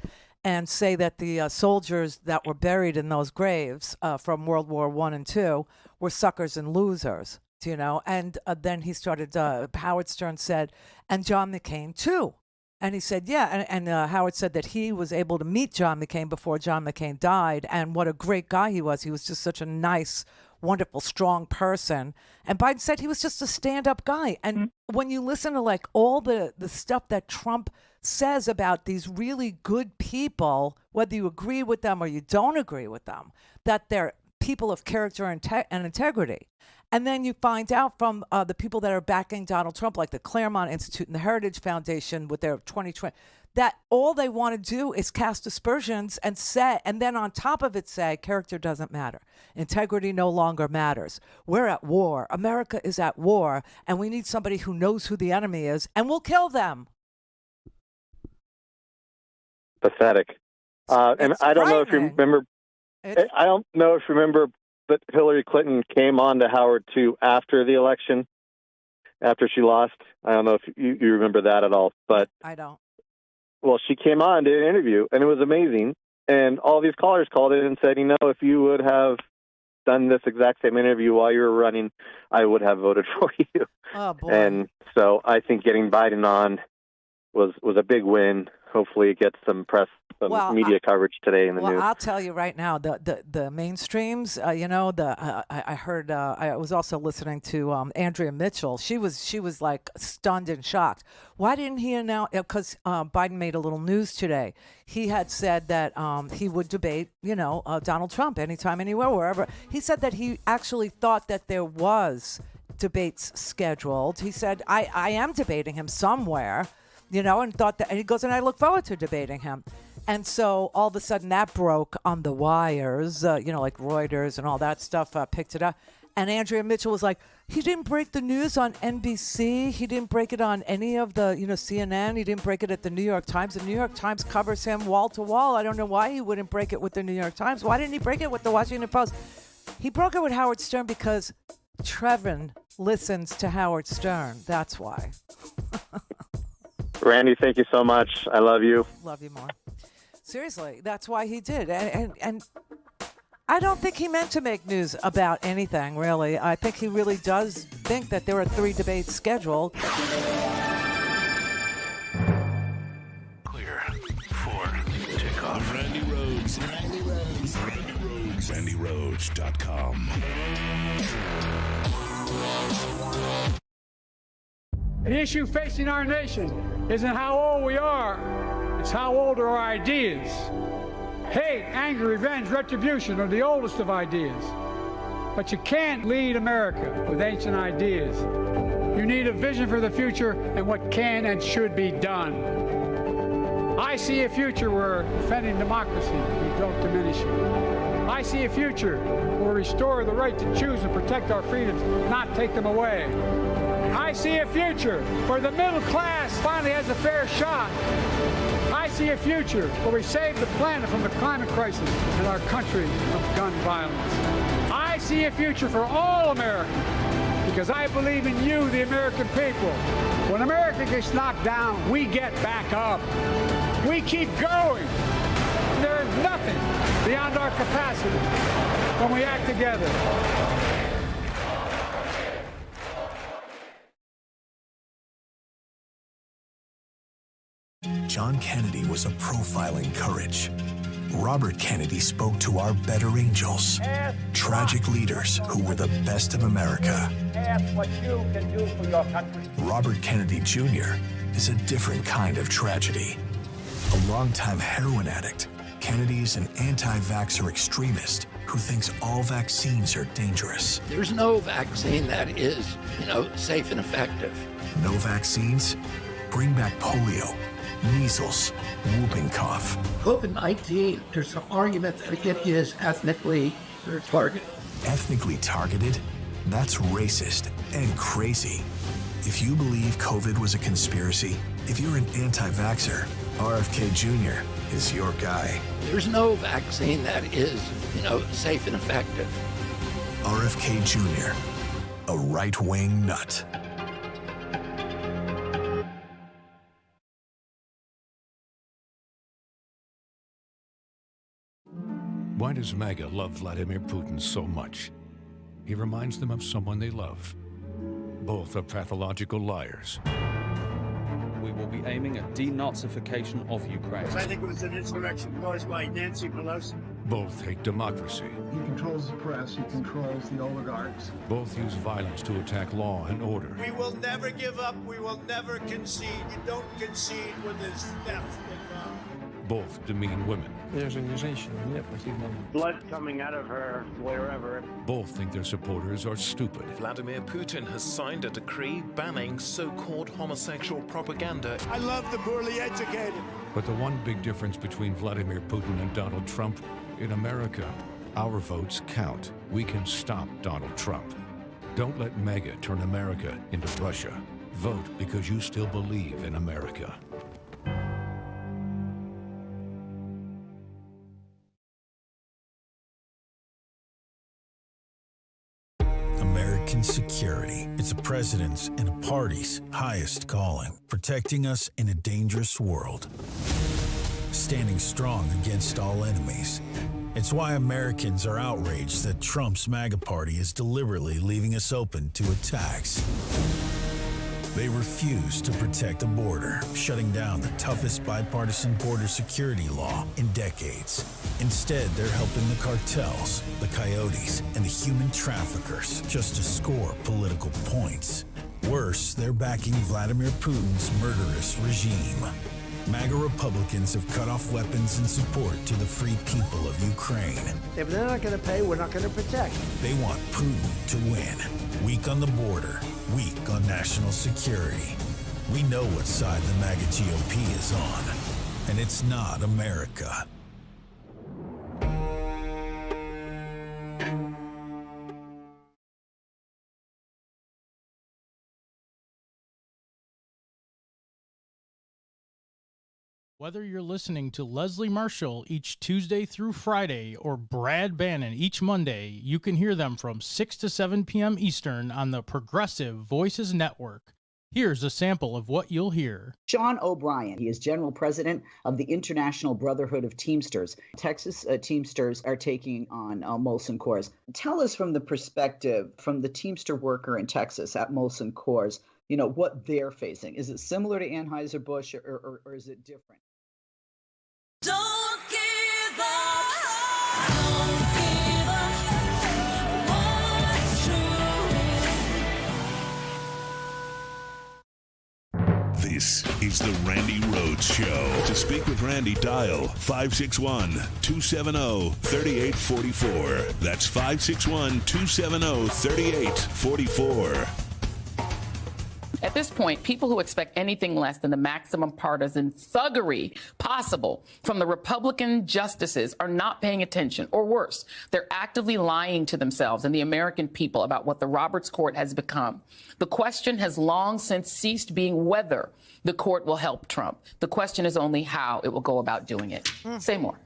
and say that the soldiers that were buried in those graves from World War I and II were suckers and losers, And then he started, Howard Stern said, and John McCain too. And he said, yeah, and Howard said that he was able to meet John McCain before John McCain died, and what a great guy he was. He was just such a nice, wonderful, strong person. And Biden said he was just a stand-up guy. And when you listen to like all the stuff that Trump says about these really good people, whether you agree with them or you don't agree with them, that they're people of character and integrity. And then you find out from the people that are backing Donald Trump, like the Claremont Institute and the Heritage Foundation with their 2020, that all they want to do is cast aspersions and then on top of it say, character doesn't matter. Integrity no longer matters. We're at war. America is at war. And we need somebody who knows who the enemy is and will kill them. Pathetic. And I don't know if you remember. I don't know if you remember, but Hillary Clinton came on to Howard too after the election, after she lost. I don't know if you remember that at all, but I don't. Well, she came on, did an interview, and it was amazing. And all these callers called in and said, if you would have done this exact same interview while you were running, I would have voted for you. Oh boy! And so I think getting Biden on was a big win. Hopefully, it gets some press, media coverage today in the news. Well, I'll tell you right now, the mainstreams. I heard. I was also listening to Andrea Mitchell. She was like stunned and shocked. Why didn't he announce? Because Biden made a little news today. He had said that he would debate, Donald Trump anytime, anywhere, wherever. He said that he actually thought that there was debates scheduled. He said, I am debating him somewhere. And thought that, and he goes, and I look forward to debating him. And so all of a sudden that broke on the wires, like Reuters and all that stuff picked it up. And Andrea Mitchell was like, he didn't break the news on NBC. He didn't break it on any of the, CNN. He didn't break it at the New York Times. The New York Times covers him wall to wall. I don't know why he wouldn't break it with the New York Times. Why didn't he break it with the Washington Post? He broke it with Howard Stern because Trevin listens to Howard Stern. That's why. Randy, thank you so much. I love you. Love you more. Seriously, that's why he did. And I don't think he meant to make news about anything, really. I think he really does think that there are 3 debates scheduled. Clear for takeoff. Randi Rhodes. Randi Rhodes. Randi Rhodes. RandiRhodes.com. The issue facing our nation isn't how old we are, it's how old are our ideas. Hate, anger, revenge, retribution are the oldest of ideas. But you can't lead America with ancient ideas. You need a vision for the future and what can and should be done. I see a future where defending democracy, we don't diminish it. I see a future where we restore the right to choose and protect our freedoms, not take them away. I see a future where the middle class finally has a fair shot. I see a future where we save the planet from the climate crisis and our country from gun violence. I see a future for all Americans because I believe in you, the American people. When America gets knocked down, we get back up. We keep going. There is nothing beyond our capacity. when we act together. John Kennedy was a profile in courage. Robert Kennedy spoke to our better angels, tragic leaders who were the best of America. Ask what you can do for your country. Robert Kennedy Jr. is a different kind of tragedy. A longtime heroin addict, Kennedy is an anti-vaxxer extremist who thinks all vaccines are dangerous. There's no vaccine that is, safe and effective. No vaccines? Bring back polio, measles, whooping cough. COVID-19, there's some argument that it is ethnically targeted. Ethnically targeted? That's racist and crazy. If you believe COVID was a conspiracy, if you're an anti-vaxxer, RFK Jr. is your guy. There's no vaccine that is, safe and effective. RFK Jr., a right-wing nut. Why does MAGA love Vladimir Putin so much? He reminds them of someone they love. Both are pathological liars. We will be aiming at denazification of Ukraine. I think it was an insurrection caused by Nancy Pelosi. Both hate democracy. He controls the press, he controls the oligarchs. Both use violence to attack law and order. We will never give up, we will never concede. You don't concede when there's theft involved. Both demean women. Blood coming out of her wherever. Both think their supporters are stupid. Vladimir Putin has signed a decree banning so-called homosexual propaganda. I love the poorly educated. But the one big difference between Vladimir Putin and Donald Trump, in America, our votes count. We can stop Donald Trump. Don't let MAGA turn America into Russia. Vote because you still believe in America. American security. It's a president's and a party's highest calling, protecting us in a dangerous world. Standing strong against all enemies. It's why Americans are outraged that Trump's MAGA party is deliberately leaving us open to attacks. They refuse to protect the border, shutting down the toughest bipartisan border security law in decades. Instead, they're helping the cartels, the coyotes, and the human traffickers just to score political points. Worse, they're backing Vladimir Putin's murderous regime. MAGA Republicans have cut off weapons and support to the free people of Ukraine. If they're not going to pay, we're not going to protect. They want Putin to win. Weak on the border, weak on national security. We know what side the MAGA GOP is on, and it's not America. Whether you're listening to Leslie Marshall each Tuesday through Friday or Brad Bannon each Monday, you can hear them from 6 to 7 p.m. Eastern on the Progressive Voices Network. Here's a sample of what you'll hear. Sean O'Brien, he is General President of the International Brotherhood of Teamsters. Texas Teamsters are taking on Molson Coors. Tell us from the perspective, from the Teamster worker in Texas at Molson Coors, what they're facing. Is it similar to Anheuser-Busch or is it different? Don't give up. Don't give up. What's true? This is the Randi Rhodes Show. To speak with Randi, dial 561-270-3844. That's 561-270-3844. At this point, people who expect anything less than the maximum partisan thuggery possible from the Republican justices are not paying attention, or worse, they're actively lying to themselves and the American people about what the Roberts Court has become. The question has long since ceased being whether the court will help Trump. The question is only how it will go about doing it. Say more.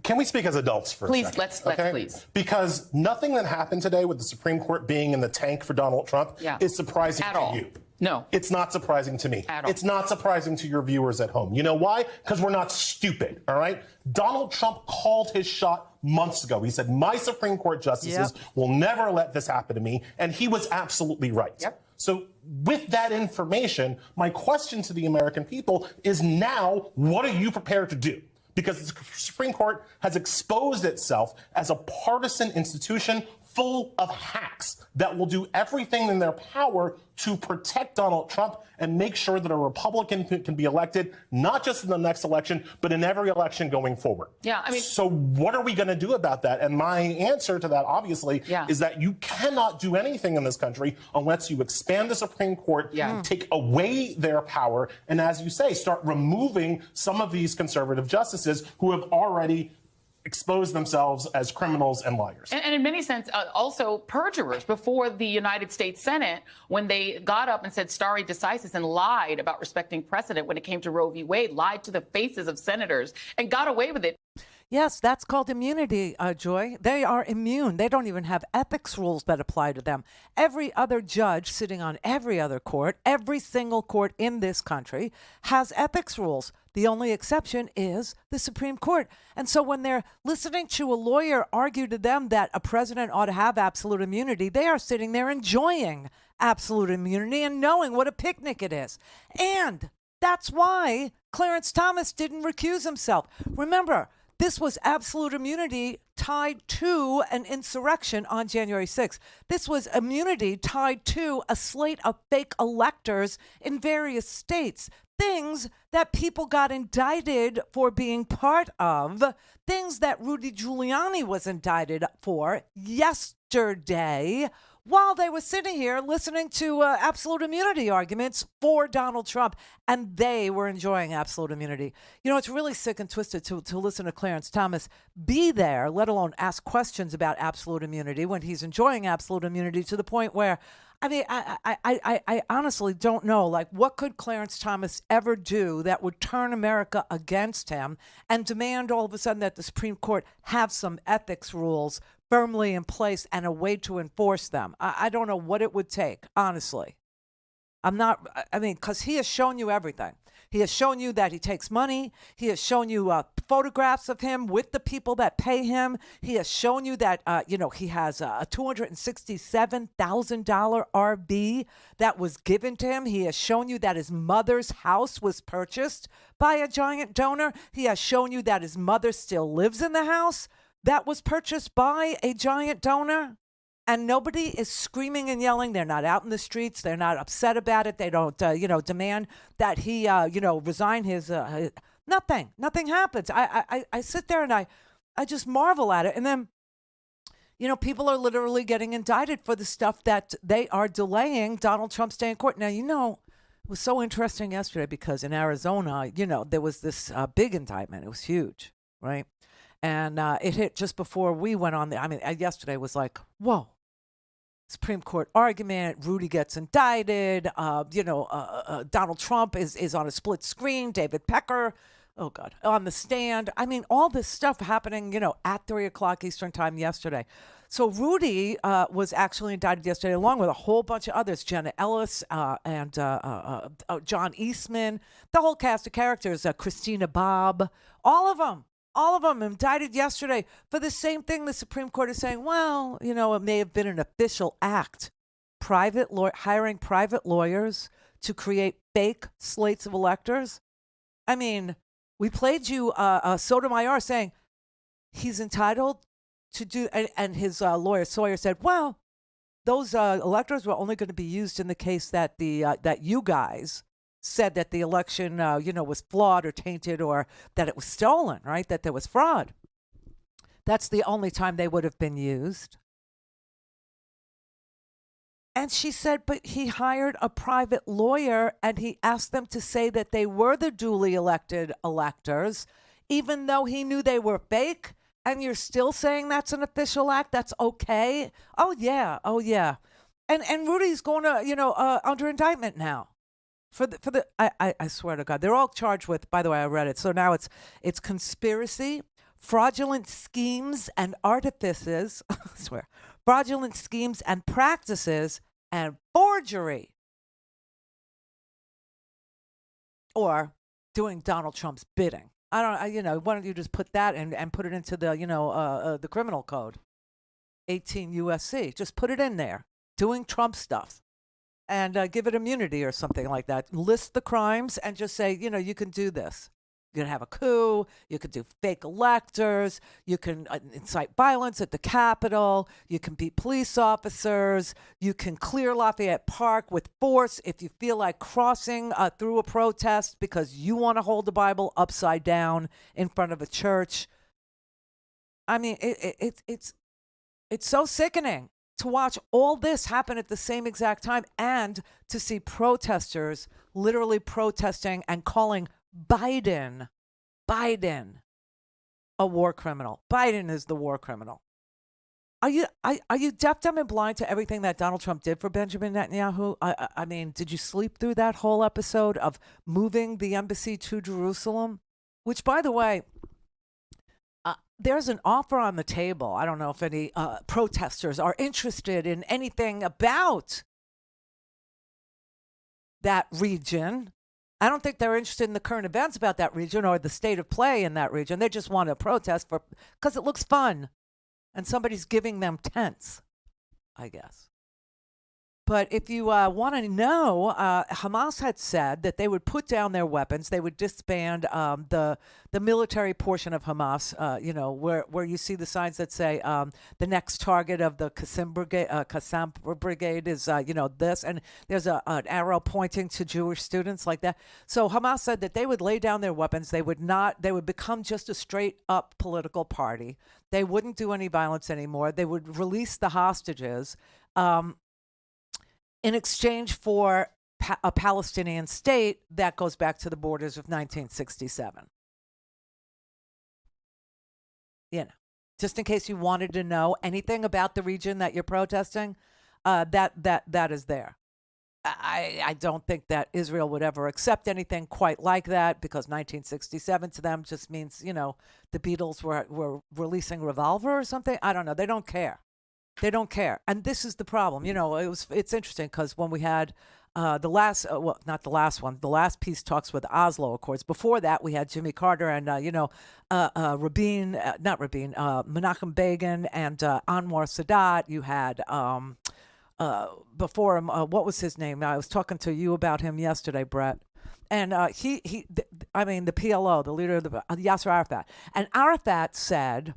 Can we speak as adults for a second? Let's please. Because nothing that happened today with the Supreme Court being in the tank for Donald Trump is surprising to you. No. It's not surprising to me. At all. It's not surprising to your viewers at home. You know why? Because we're not stupid, all right? Donald Trump called his shot months ago. He said, my Supreme Court justices will never let this happen to me. And he was absolutely right. So with that information, my question to the American people is now, what are you prepared to do? Because the Supreme Court has exposed itself as a partisan institution full of hacks that will do everything in their power to protect Donald Trump and make sure that a Republican can be elected, not just in the next election, but in every election going forward. So what are we going to do about that? And my answer to that, obviously, is that you cannot do anything in this country unless you expand the Supreme Court, take away their power, and as you say, start removing some of these conservative justices who have already expose themselves as criminals and liars. And in many sense, also perjurers before the United States Senate when they got up and said stare decisis and lied about respecting precedent when it came to Roe v. Wade, lied to the faces of senators and got away with it. Yes, that's called immunity, Joy. They are immune. They don't even have ethics rules that apply to them. Every other judge sitting on every other court, every single court in this country has ethics rules. The only exception is the Supreme Court. And so when they're listening to a lawyer argue to them that a president ought to have absolute immunity, they are sitting there enjoying absolute immunity and knowing what a picnic it is. And that's why Clarence Thomas didn't recuse himself. Remember, this was absolute immunity tied to an insurrection on January 6th. This was immunity tied to a slate of fake electors in various states. Things that people got indicted for being part of, things that Rudy Giuliani was indicted for yesterday while they were sitting here listening to absolute immunity arguments for Donald Trump, and they were enjoying absolute immunity. You know, it's really sick and twisted to listen to Clarence Thomas be there, let alone ask questions about absolute immunity when he's enjoying absolute immunity to the point where, I mean, I honestly don't know, like, what could Clarence Thomas ever do that would turn America against him and demand all of a sudden that the Supreme Court have some ethics rules firmly in place and a way to enforce them? I don't know what it would take, honestly. Because he has shown you everything. He has shown you that he takes money. He has shown you photographs of him with the people that pay him. He has shown you that, he has a $267,000 RV that was given to him. He has shown you that his mother's house was purchased by a giant donor. He has shown you that his mother still lives in the house that was purchased by a giant donor. And nobody is screaming and yelling. They're not out in the streets. They're not upset about it. They don't, demand that he, resign his. Nothing happens. I sit there and I just marvel at it. And then, people are literally getting indicted for the stuff that they are delaying Donald Trump's day in court. Now, it was so interesting yesterday because in Arizona, there was this big indictment. It was huge, right? And it hit just before we went on there. I mean, yesterday was like, whoa. Supreme Court argument, Rudy gets indicted, Donald Trump is on a split screen, David Pecker, oh God, on the stand. I mean, all this stuff happening, at 3 o'clock Eastern time yesterday. So Rudy was actually indicted yesterday along with a whole bunch of others, Jenna Ellis and John Eastman, the whole cast of characters, Christina Bobb, all of them indicted yesterday for the same thing. The Supreme Court is saying, well, it may have been an official act. Hiring private lawyers to create fake slates of electors. I mean, we played you Sotomayor saying he's entitled to do, and his lawyer Sawyer said, well, those electors were only going to be used in the case that that you guys said that the election, was flawed or tainted or that it was stolen, right? That there was fraud. That's the only time they would have been used. And she said, but he hired a private lawyer and he asked them to say that they were the duly elected electors, even though he knew they were fake. And you're still saying that's an official act? That's okay? Oh, yeah. And Rudy's going to, under indictment now. I swear to God, they're all charged with, by the way, I read it. So now it's conspiracy, fraudulent schemes and artifices, I swear, fraudulent schemes and practices, and forgery. Or doing Donald Trump's bidding. Why don't you just put that and put it into the criminal code, 18 USC. Just put it in there, doing Trump stuff, and give it immunity or something like that. List the crimes and just say, you can do this. You can have a coup. You can do fake electors. You can incite violence at the Capitol. You can beat police officers. You can clear Lafayette Park with force if you feel like crossing through a protest because you want to hold the Bible upside down in front of a church. I mean, it's so sickening to watch all this happen at the same exact time and to see protesters literally protesting and calling Biden a war criminal. Biden is the war criminal. Are you deaf, dumb, and blind to everything that Donald Trump did for Benjamin Netanyahu? I mean, did you sleep through that whole episode of moving the embassy to Jerusalem? Which, by the way, there's an offer on the table. I don't know if any protesters are interested in anything about that region. I don't think they're interested in the current events about that region or the state of play in that region. They just want to protest because it looks fun and somebody's giving them tents, I guess. But if you want to know, Hamas had said that they would put down their weapons. They would disband the military portion of Hamas, where you see the signs that say the next target of the Qassam Brigade is, this. And there's an arrow pointing to Jewish students like that. So Hamas said that they would lay down their weapons. They would become just a straight up political party. They wouldn't do any violence anymore. They would release the hostages. In exchange for a Palestinian state that goes back to the borders of 1967. Just in case you wanted to know anything about the region that you're protesting, that is there. I don't think that Israel would ever accept anything quite like that because 1967 to them just means, the Beatles were releasing Revolver or something. I don't know. They don't care. They don't care. And this is the problem. It's interesting because when we had the last peace talks with Oslo Accords, before that we had Jimmy Carter and, Menachem Begin and Anwar Sadat. You had before him, what was his name? I was talking to you about him yesterday, Brett. And the PLO, the leader of Yasser Arafat. And Arafat said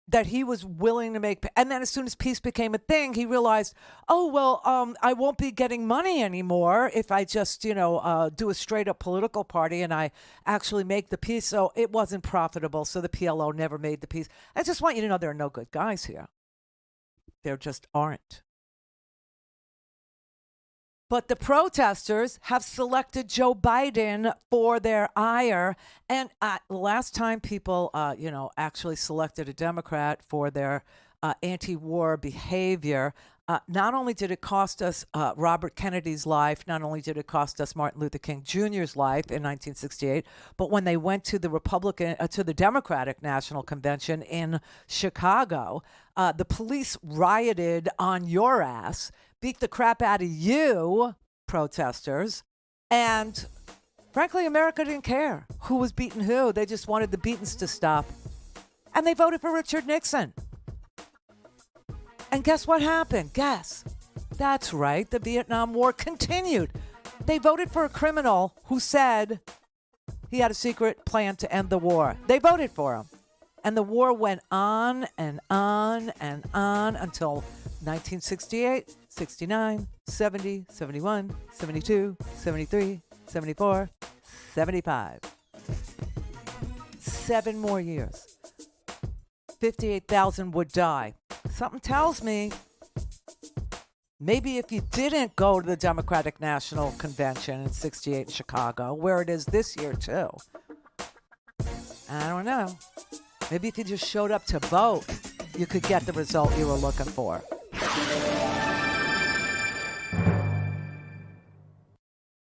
that he was willing to make, and then as soon as peace became a thing, he realized, I won't be getting money anymore if I just, do a straight up political party and I actually make the peace. So it wasn't profitable. So the PLO never made the peace. I just want you to know there are no good guys here. There just aren't. But the protesters have selected Joe Biden for their ire. And last time people, actually selected a Democrat for their anti-war behavior, not only did it cost us Robert Kennedy's life, not only did it cost us Martin Luther King Jr.'s life in 1968, but when they went to the Democratic National Convention in Chicago, the police rioted on your ass, beat the crap out of you, protesters, and frankly, America didn't care who was beating who. They just wanted the beatings to stop. And they voted for Richard Nixon. And guess what happened? Guess. That's right. The Vietnam War continued. They voted for a criminal who said he had a secret plan to end the war. They voted for him. And the war went on and on and on until 1968, 69, 70, 71, 72, 73, 74, 75. 7 more years. 58,000 would die. Something tells me maybe if you didn't go to the Democratic National Convention in 68 in Chicago, where it is this year too, I don't know. Maybe if you just showed up to vote, you could get the result you were looking for.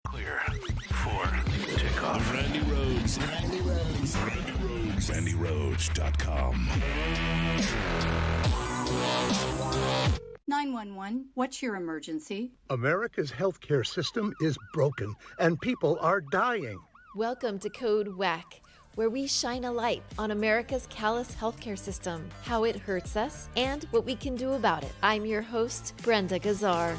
Clear for takeoff. Randi Rhodes. Randi Rhodes. Randi Rhodes. RandiRhodes.com. 911, what's your emergency? America's healthcare system is broken, and people are dying. Welcome to Code WACK, where we shine a light on America's callous healthcare system, how it hurts us, and what we can do about it. I'm your host, Brenda Gazzar.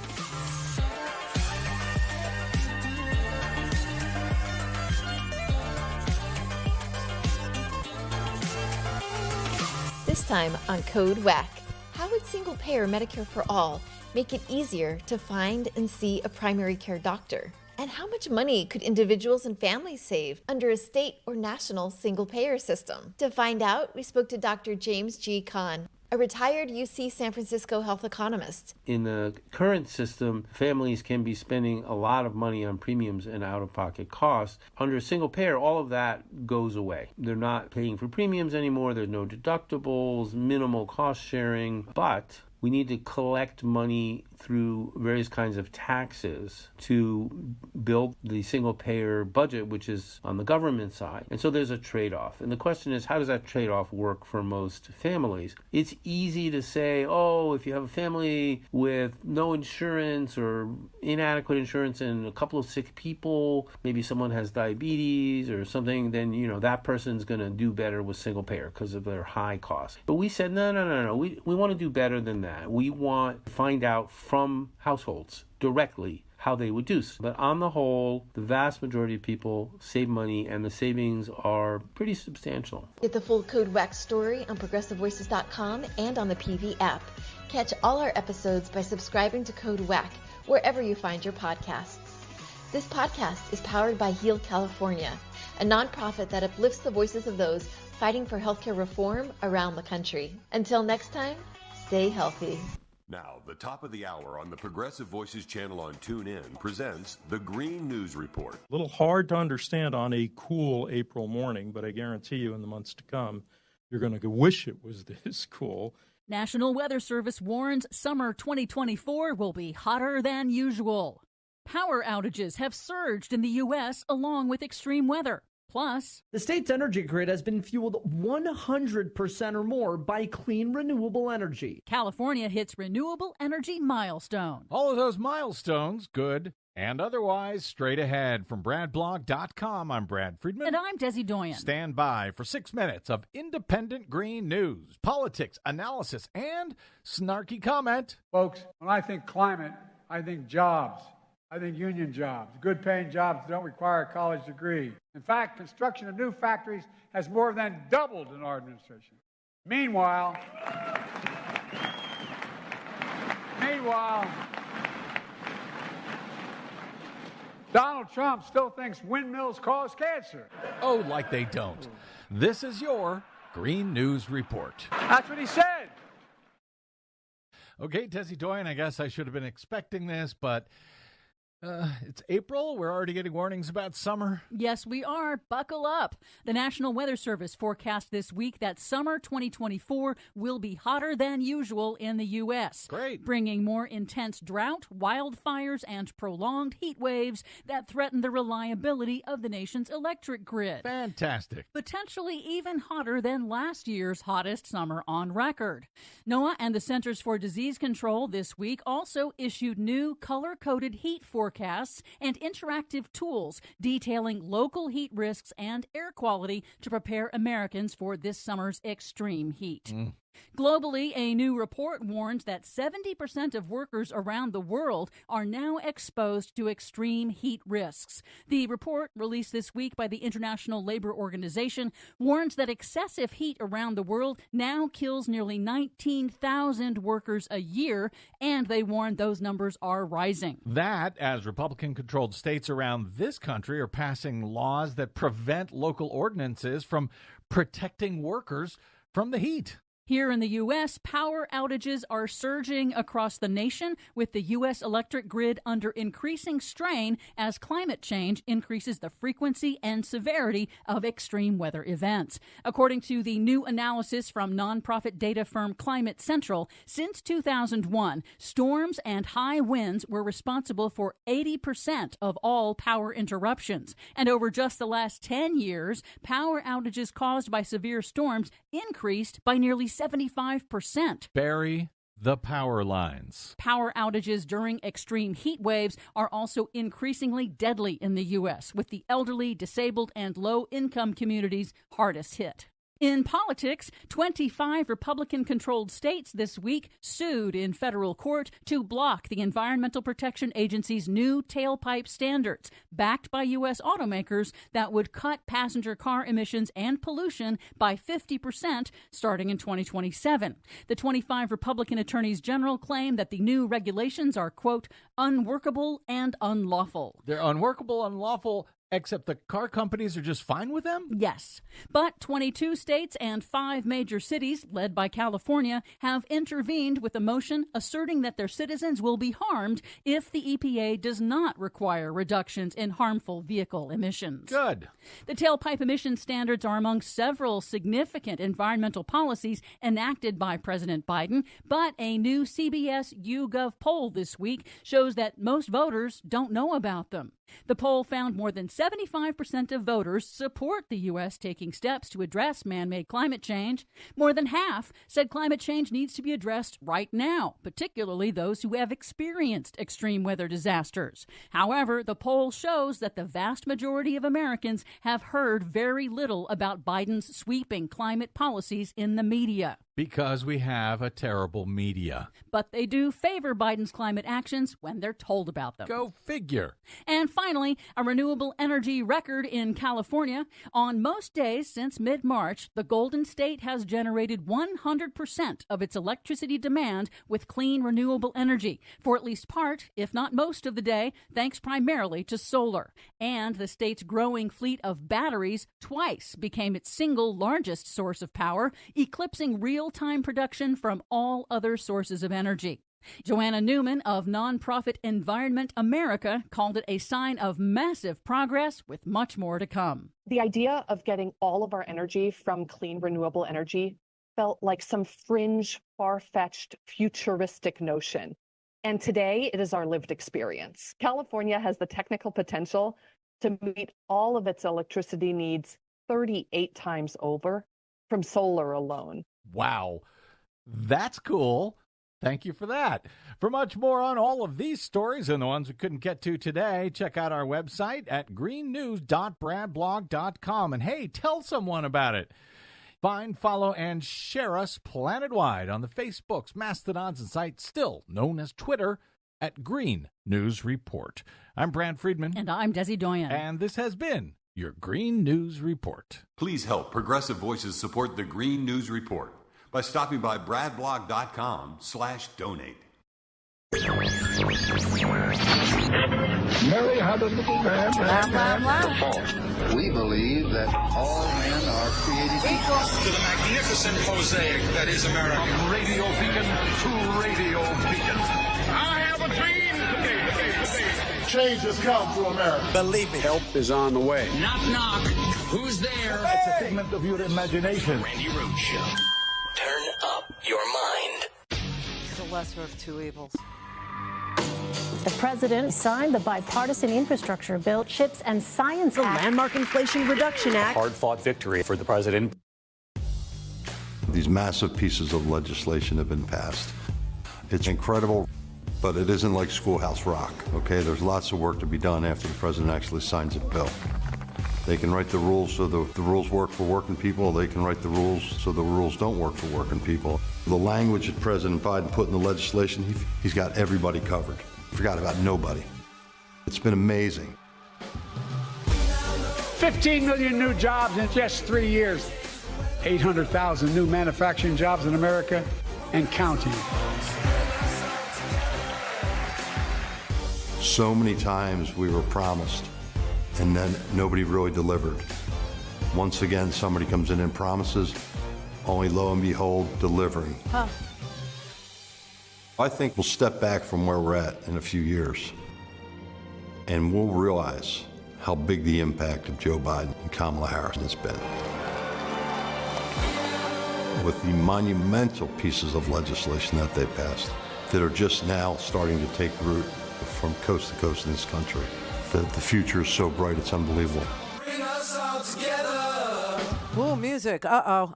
This time on Code WACK, how would single-payer Medicare for All make it easier to find and see a primary care doctor? And how much money could individuals and families save under a state or national single-payer system? To find out, we spoke to Dr. James G. Kahn, a retired UC San Francisco health economist. In the current system, families can be spending a lot of money on premiums and out-of-pocket costs. Under single payer, all of that goes away. They're not paying for premiums anymore. There's no deductibles, minimal cost sharing, but we need to collect money through various kinds of taxes to build the single-payer budget, which is on the government side. And so there's a trade-off. And the question is, how does that trade-off work for most families? It's easy to say, oh, if you have a family with no insurance or inadequate insurance and a couple of sick people, maybe someone has diabetes or something, then, that person's going to do better with single-payer because of their high costs. But we said, no. We want to do better than that. We want to find out from households directly how they would do. But on the whole, the vast majority of people save money, and the savings are pretty substantial. Get the full Code WACK story on ProgressiveVoices.com and on the PV app. Catch all our episodes by subscribing to Code WACK wherever you find your podcasts. This podcast is powered by Heal California, a nonprofit that uplifts the voices of those fighting for healthcare reform around the country. Until next time, stay healthy. Now, the top of the hour on the Progressive Voices channel on TuneIn presents the Green News Report. A little hard to understand on a cool April morning, but I guarantee you in the months to come, you're going to wish it was this cool. National Weather Service warns summer 2024 will be hotter than usual. Power outages have surged in the U.S. along with extreme weather. Plus, the state's energy grid has been fueled 100% or more by clean, renewable energy. California hits renewable energy milestone. All of those milestones, good and otherwise, straight ahead. From BradBlog.com, I'm Brad Friedman. And I'm Desi Doyen. Stand by for 6 minutes of independent green news, politics, analysis, and snarky comment. Folks, when I think climate, I think jobs. I think union jobs, good-paying jobs that don't require a college degree. In fact, construction of new factories has more than doubled in our administration. Meanwhile, Donald Trump still thinks windmills cause cancer. Oh, like they don't. This is your Green News Report. That's what he said. Okay, Desi Doyen, I guess I should have been expecting this, but it's April. We're already getting warnings about summer. Yes, we are. Buckle up. The National Weather Service forecast this week that summer 2024 will be hotter than usual in the U.S. Great. Bringing more intense drought, wildfires, and prolonged heat waves that threaten the reliability of the nation's electric grid. Fantastic. Potentially even hotter than last year's hottest summer on record. NOAA and the Centers for Disease Control this week also issued new color-coded heat forecasts and interactive tools detailing local heat risks and air quality to prepare Americans for this summer's extreme heat. Globally, a new report warns that 70% of workers around the world are now exposed to extreme heat risks. The report, released this week by the International Labor Organization, warns that excessive heat around the world now kills nearly 19,000 workers a year, and they warn those numbers are rising. That, as Republican-controlled states around this country are passing laws that prevent local ordinances from protecting workers from the heat. Here in the U.S., power outages are surging across the nation, with the U.S. electric grid under increasing strain as climate change increases the frequency and severity of extreme weather events. According to the new analysis from nonprofit data firm Climate Central, since 2001, storms and high winds were responsible for 80% of all power interruptions. And over just the last 10 years, power outages caused by severe storms increased by nearly 75%. Barry, The power lines. Power outages during extreme heat waves are also increasingly deadly in the U.S., with the elderly, disabled, and low-income communities hardest hit. In politics, 25 Republican-controlled states this week sued in federal court to block the Environmental Protection Agency's new tailpipe standards, backed by U.S. automakers, that would cut passenger car emissions and pollution by 50% starting in 2027. The 25 Republican attorneys general claim that the new regulations are, quote, unworkable and unlawful. They're unworkable, unlawful, except the car companies are just fine with them? Yes. But 22 states and 5 major cities, led by California, have intervened with a motion asserting that their citizens will be harmed if the EPA does not require reductions in harmful vehicle emissions. Good. The tailpipe emission standards are among several significant environmental policies enacted by President Biden, but a new CBS YouGov poll this week shows that most voters don't know about them. The poll found more than 75% of voters support the U.S. taking steps to address man-made climate change. More than half said climate change needs to be addressed right now, particularly those who have experienced extreme weather disasters. However, the poll shows that the vast majority of Americans have heard very little about Biden's sweeping climate policies in the media. Because we have a terrible media. But they do favor Biden's climate actions when they're told about them. Go figure. And finally, a renewable energy record in California. On most days since mid-March, the Golden State has generated 100% of its electricity demand with clean renewable energy for at least part, if not most of the day, thanks primarily to solar. And the state's growing fleet of batteries twice became its single largest source of power, eclipsing real-time production from all other sources of energy. Joanna Newman of nonprofit Environment America called it a sign of massive progress with much more to come. The idea of getting all of our energy from clean renewable energy felt like some fringe, far-fetched, futuristic notion. And today it is our lived experience. California has the technical potential to meet all of its electricity needs 38 times over from solar alone. Wow, that's cool. Thank you for that. For much more on all of these stories and the ones we couldn't get to today, check out our website at greennews.bradblog.com. And hey, tell someone about it. Find, follow, and share us planet-wide on the Facebooks, Mastodons, and sites still known as Twitter at Green News Report. I'm Brad Friedman. And I'm Desi Doyen. And this has been your Green News Report. Please help Progressive Voices support the Green News Report by stopping by bradblog.com/donate. Mary had a little man. We believe that all men are created equal. To the magnificent mosaic that is America. From radio beacon to radio beacon. I have a dream. Change has come to America. Believe me. Help is on the way. Knock, knock. Who's there? It's a figment of your imagination. Randi Rhodes Show. Turn up your mind. The lesser of two evils. The president signed the bipartisan infrastructure bill, CHIPS and Science Act, the landmark Inflation Reduction Act. Hard-fought victory for the president. These massive pieces of legislation have been passed. It's incredible, but it isn't like Schoolhouse Rock, okay? There's lots of work to be done after the president actually signs a bill. They can write the rules so the rules work for working people. They can write the rules so the rules don't work for working people. The language that President Biden put in the legislation, he's got everybody covered. Forgot about nobody. It's been amazing. 15 million new jobs in just 3 years. 800,000 new manufacturing jobs in America and counting. So many times we were promised, and then nobody really delivered. Once again, somebody comes in and promises, only lo and behold, delivering. Huh. I think we'll step back from where we're at in a few years, and we'll realize how big the impact of Joe Biden and Kamala Harris has been. With the monumental pieces of legislation that they passed that are just now starting to take root from coast to coast in this country. The future is so bright, it's unbelievable. Ooh, music. Uh-oh.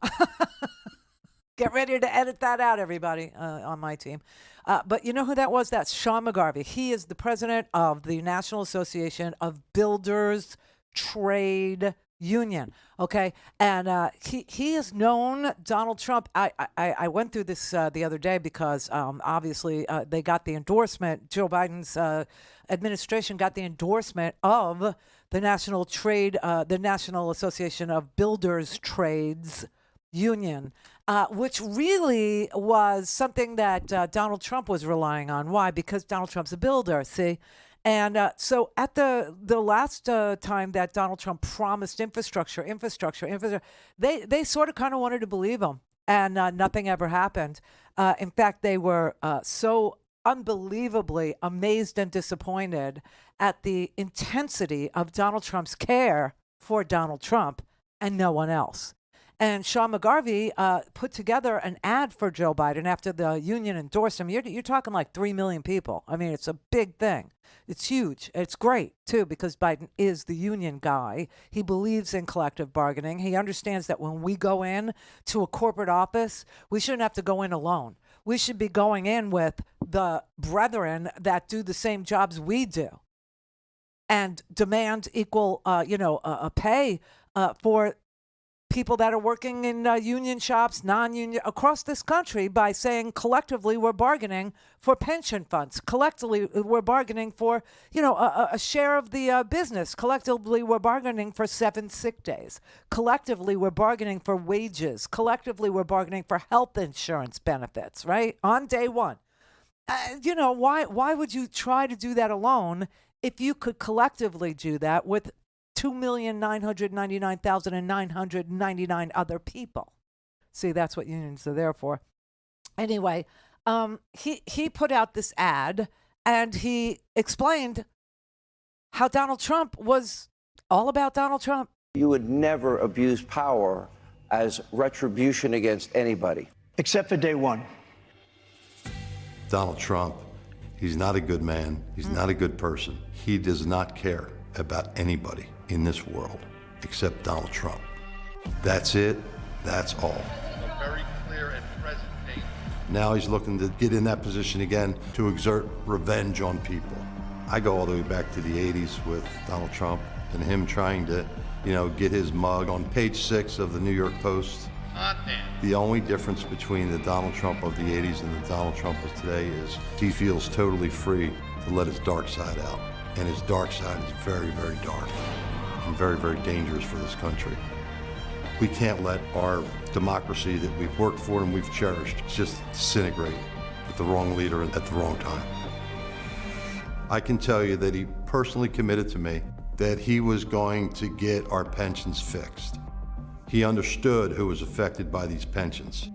Get ready to edit that out, everybody, on my team. But you know who that was? That's Sean McGarvey. He is the president of the National Association of Builders Trade Union. Okay, and he has known Donald Trump. I went through this the other day because obviously they got the endorsement. Joe Biden's administration got the endorsement of the National Association of Builders Trades Union, which really was something that Donald Trump was relying on. Why? Because Donald Trump's a builder. See. And so at the last time that Donald Trump promised infrastructure, they sort of kind of wanted to believe him, and nothing ever happened. In fact, they were so unbelievably amazed and disappointed at the intensity of Donald Trump's care for Donald Trump and no one else. And Sean McGarvey put together an ad for Joe Biden after the union endorsed him. You're talking like 3 million people. I mean, it's a big thing. It's huge. It's great, too, because Biden is the union guy. He believes in collective bargaining. He understands that when we go in to a corporate office, we shouldn't have to go in alone. We should be going in with the brethren that do the same jobs we do and demand equal, pay for people that are working in union shops, non-union, across this country by saying collectively we're bargaining for pension funds. Collectively we're bargaining for, a share of the business. Collectively we're bargaining for 7 sick days. Collectively we're bargaining for wages. Collectively we're bargaining for health insurance benefits, right? On day one. Why would you try to do that alone if you could collectively do that with 2,999,999 other people? See, that's what unions are there for. Anyway, he put out this ad and he explained how Donald Trump was all about Donald Trump. You would never abuse power as retribution against anybody. Except for day one. Donald Trump, he's not a good man. He's not a good person. He does not care about anybody in this world except Donald Trump. That's it. That's all. A very clear and present danger. Now he's looking to get in that position again to exert revenge on people. I go all the way back to the 80s with Donald Trump and him trying to, get his mug on page 6 of the New York Post. The only difference between the Donald Trump of the 80s and the Donald Trump of today is he feels totally free to let his dark side out. And his dark side is very, very dark and very, very dangerous for this country. We can't let our democracy that we've worked for and we've cherished just disintegrate with the wrong leader at the wrong time. I can tell you that he personally committed to me that he was going to get our pensions fixed. He understood who was affected by these pensions.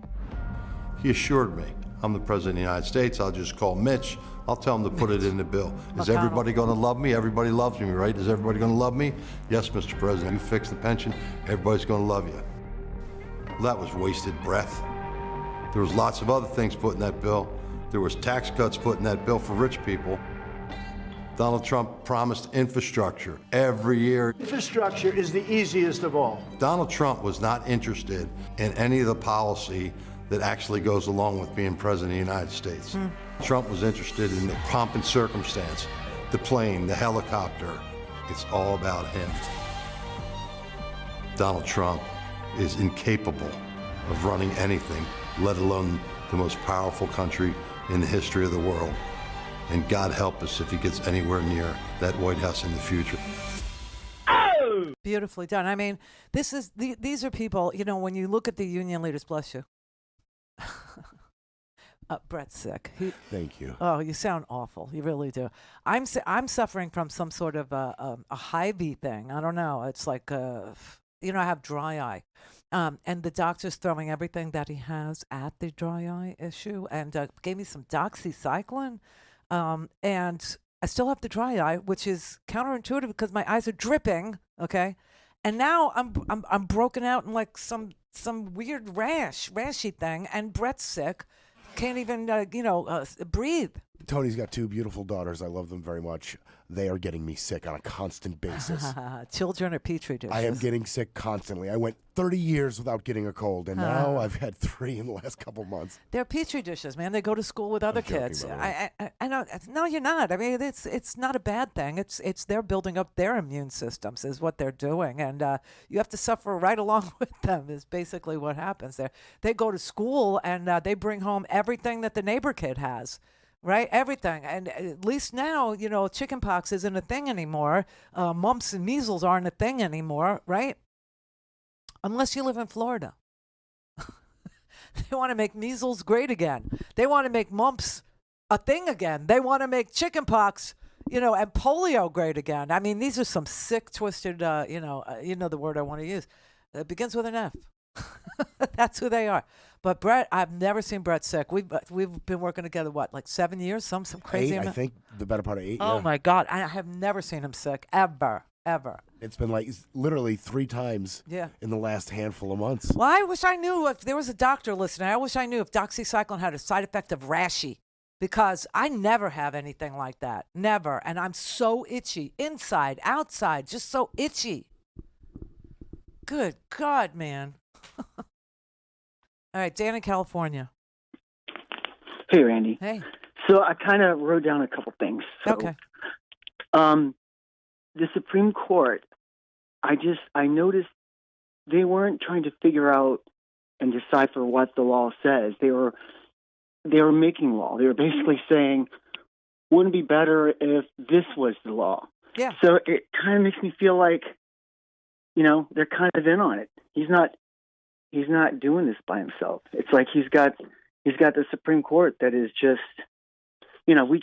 He assured me, I'm the President of the United States, I'll just call Mitch, I'll tell him to put it in the bill. Is everybody going to love me? Everybody loves me, right? Is everybody going to love me? Yes, Mr. President. You fix the pension, everybody's going to love you. Well, that was wasted breath. There was lots of other things put in that bill. There was tax cuts put in that bill for rich people. Donald Trump promised infrastructure every year. Infrastructure is the easiest of all. Donald Trump was not interested in any of the policy that actually goes along with being President of the United States. Trump was interested in the pomp and circumstance, the plane, the helicopter. It's all about him. Donald Trump is incapable of running anything, let alone the most powerful country in the history of the world. And God help us if he gets anywhere near that White House in the future. Beautifully done. I mean, these are people, when you look at the union leaders, bless you. Brett's sick. Thank you. Oh, you sound awful. You really do. I'm suffering from some sort of a high-V thing. I don't know. It's like, I have dry eye. And the doctor's throwing everything that he has at the dry eye issue and gave me some doxycycline. And I still have the dry eye, which is counterintuitive because my eyes are dripping. Okay. And now I'm broken out in like some rashy thing. And Brett's sick. Can't even, breathe. Tony's got 2 beautiful daughters. I love them very much. They are getting me sick on a constant basis. Children are petri dishes. I am getting sick constantly. I went 30 years without getting a cold, and now I've had 3 in the last couple months. They're petri dishes, man. They go to school with other kids. I know. No, you're not. I mean, it's not a bad thing. It's they're building up their immune systems is what they're doing, and you have to suffer right along with them. Is basically what happens there. They go to school and they bring home everything that the neighbor kid has. Right, everything, and at least now, chickenpox isn't a thing anymore. Mumps and measles aren't a thing anymore, right? Unless you live in Florida. They want to make measles great again. They want to make mumps a thing again. They want to make chickenpox, and polio great again. I mean, these are some sick, twisted, the word I want to use. It begins with an F. That's who they are. But Brett, I've never seen Brett sick. We've been working together, like 7 years? Some crazy 8, amount? I think the better part of 8. Oh, my God. I have never seen him sick, ever. It's been like literally 3 times in the last handful of months. Well, I wish I knew if there was a doctor listening. I wish I knew if doxycycline had a side effect of rashy, because I never have anything like that. Never. And I'm so itchy. Inside, outside, just so itchy. Good God, man. All right, Dan in California. Hey, Randy. Hey. So I kind of wrote down a couple things. So, okay. The Supreme Court, I noticed they weren't trying to figure out and decipher what the law says. They were making law. They were basically saying, wouldn't it be better if this was the law? Yeah. So it kind of makes me feel like, they're kind of in on it. He's not doing this by himself. It's like he's got the Supreme Court that is just, we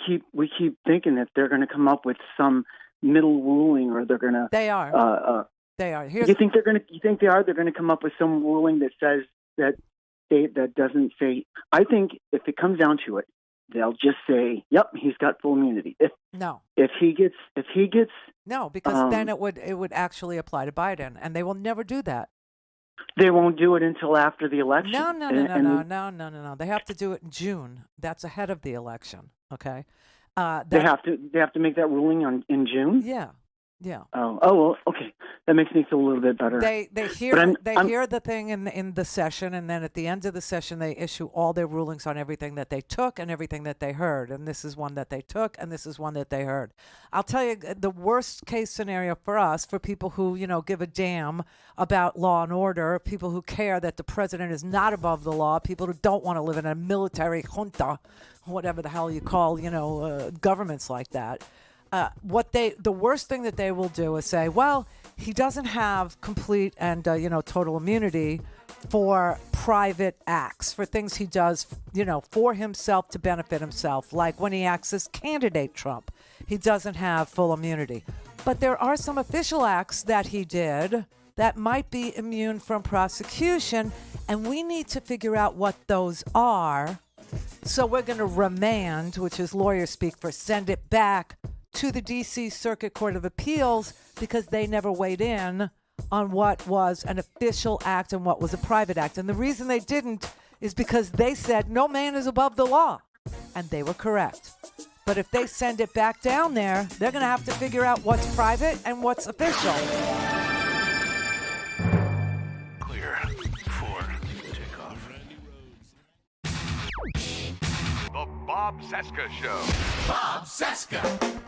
keep thinking that they're going to come up with some middle ruling, or they're going to. They are. They are. You think they're going to? You think they are? They're going to come up with some ruling that says that doesn't say. I think if it comes down to it, they'll just say, "Yep, he's got full immunity." If he gets. No, because then it would actually apply to Biden, and they will never do that. They won't do it until after the election. No. They have to do it in June. That's ahead of the election. Okay. They have to make that ruling in June. Yeah. Oh, well, okay. That makes me feel a little bit better. They hear hear the thing in the session, and then at the end of the session, they issue all their rulings on everything that they took and everything that they heard. And this is one that they took, and this is one that they heard. I'll tell you, the worst case scenario for us, for people who give a damn about law and order, people who care that the president is not above the law, people who don't want to live in a military junta, whatever the hell you call governments like that. The worst thing that they will do is say, well, he doesn't have complete and total immunity for private acts, for things he does for himself to benefit himself, like when he acts as candidate Trump. He doesn't have full immunity. But there are some official acts that he did that might be immune from prosecution, and we need to figure out what those are. So we're going to remand, which is lawyer speak for send it back to the D.C. Circuit Court of Appeals, because they never weighed in on what was an official act and what was a private act. And the reason they didn't is because they said no man is above the law. And they were correct. But if they send it back down there, they're going to have to figure out what's private and what's official. Clear for takeoff. The Bob Cesca Show. Bob Cesca.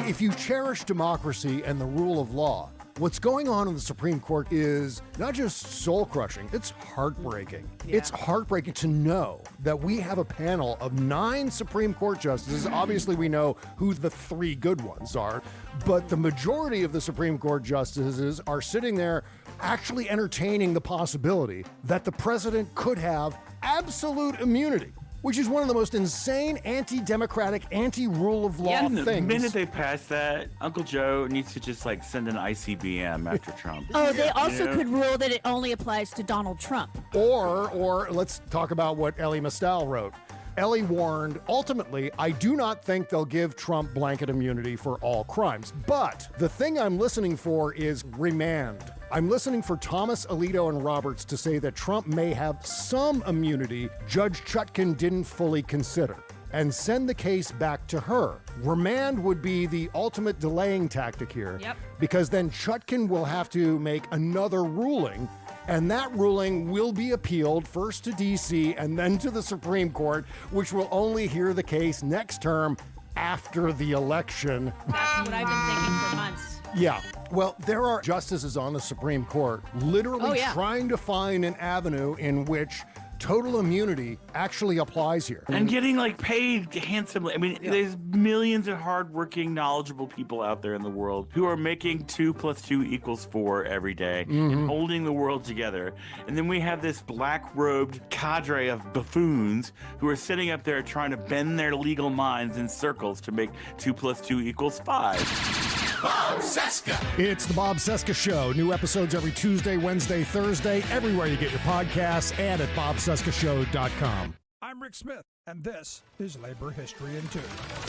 If you cherish democracy and the rule of law, what's going on in the Supreme Court is not just soul-crushing, it's heartbreaking. Yeah. It's heartbreaking to know that we have a panel of 9 Supreme Court justices. Obviously, we know who the 3 good ones are, but the majority of the Supreme Court justices are sitting there actually entertaining the possibility that the president could have absolute immunity, which is one of the most insane anti-democratic, anti-rule of law things. The minute they pass that, Uncle Joe needs to just send an ICBM after Trump. Oh, they also could rule that it only applies to Donald Trump. Or let's talk about what Elie Mystal wrote. Elie warned, ultimately, I do not think they'll give Trump blanket immunity for all crimes. But the thing I'm listening for is remand. I'm listening for Thomas, Alito, and Roberts to say that Trump may have some immunity Judge Chutkan didn't fully consider. and send the case back to her. Remand would be the ultimate delaying tactic here, because then Chutkan will have to make another ruling, and that ruling will be appealed first to D.C. and then to the Supreme Court, which will only hear the case next term after the election. That's what I've been thinking for months. Yeah. Well, there are justices on the Supreme Court literally trying to find an avenue in which total immunity actually applies here. And getting paid handsomely. I mean, there's millions of hardworking, knowledgeable people out there in the world who are making 2 + 2 = 4 every day and holding the world together. And then we have this black-robed cadre of buffoons who are sitting up there trying to bend their legal minds in circles to make 2 + 2 = 5. Bob Cesca. It's the Bob Cesca Show. New episodes every Tuesday, Wednesday, Thursday, everywhere you get your podcasts, and at bobcescashow.com. I'm Rick Smith, and this is Labor History in 2.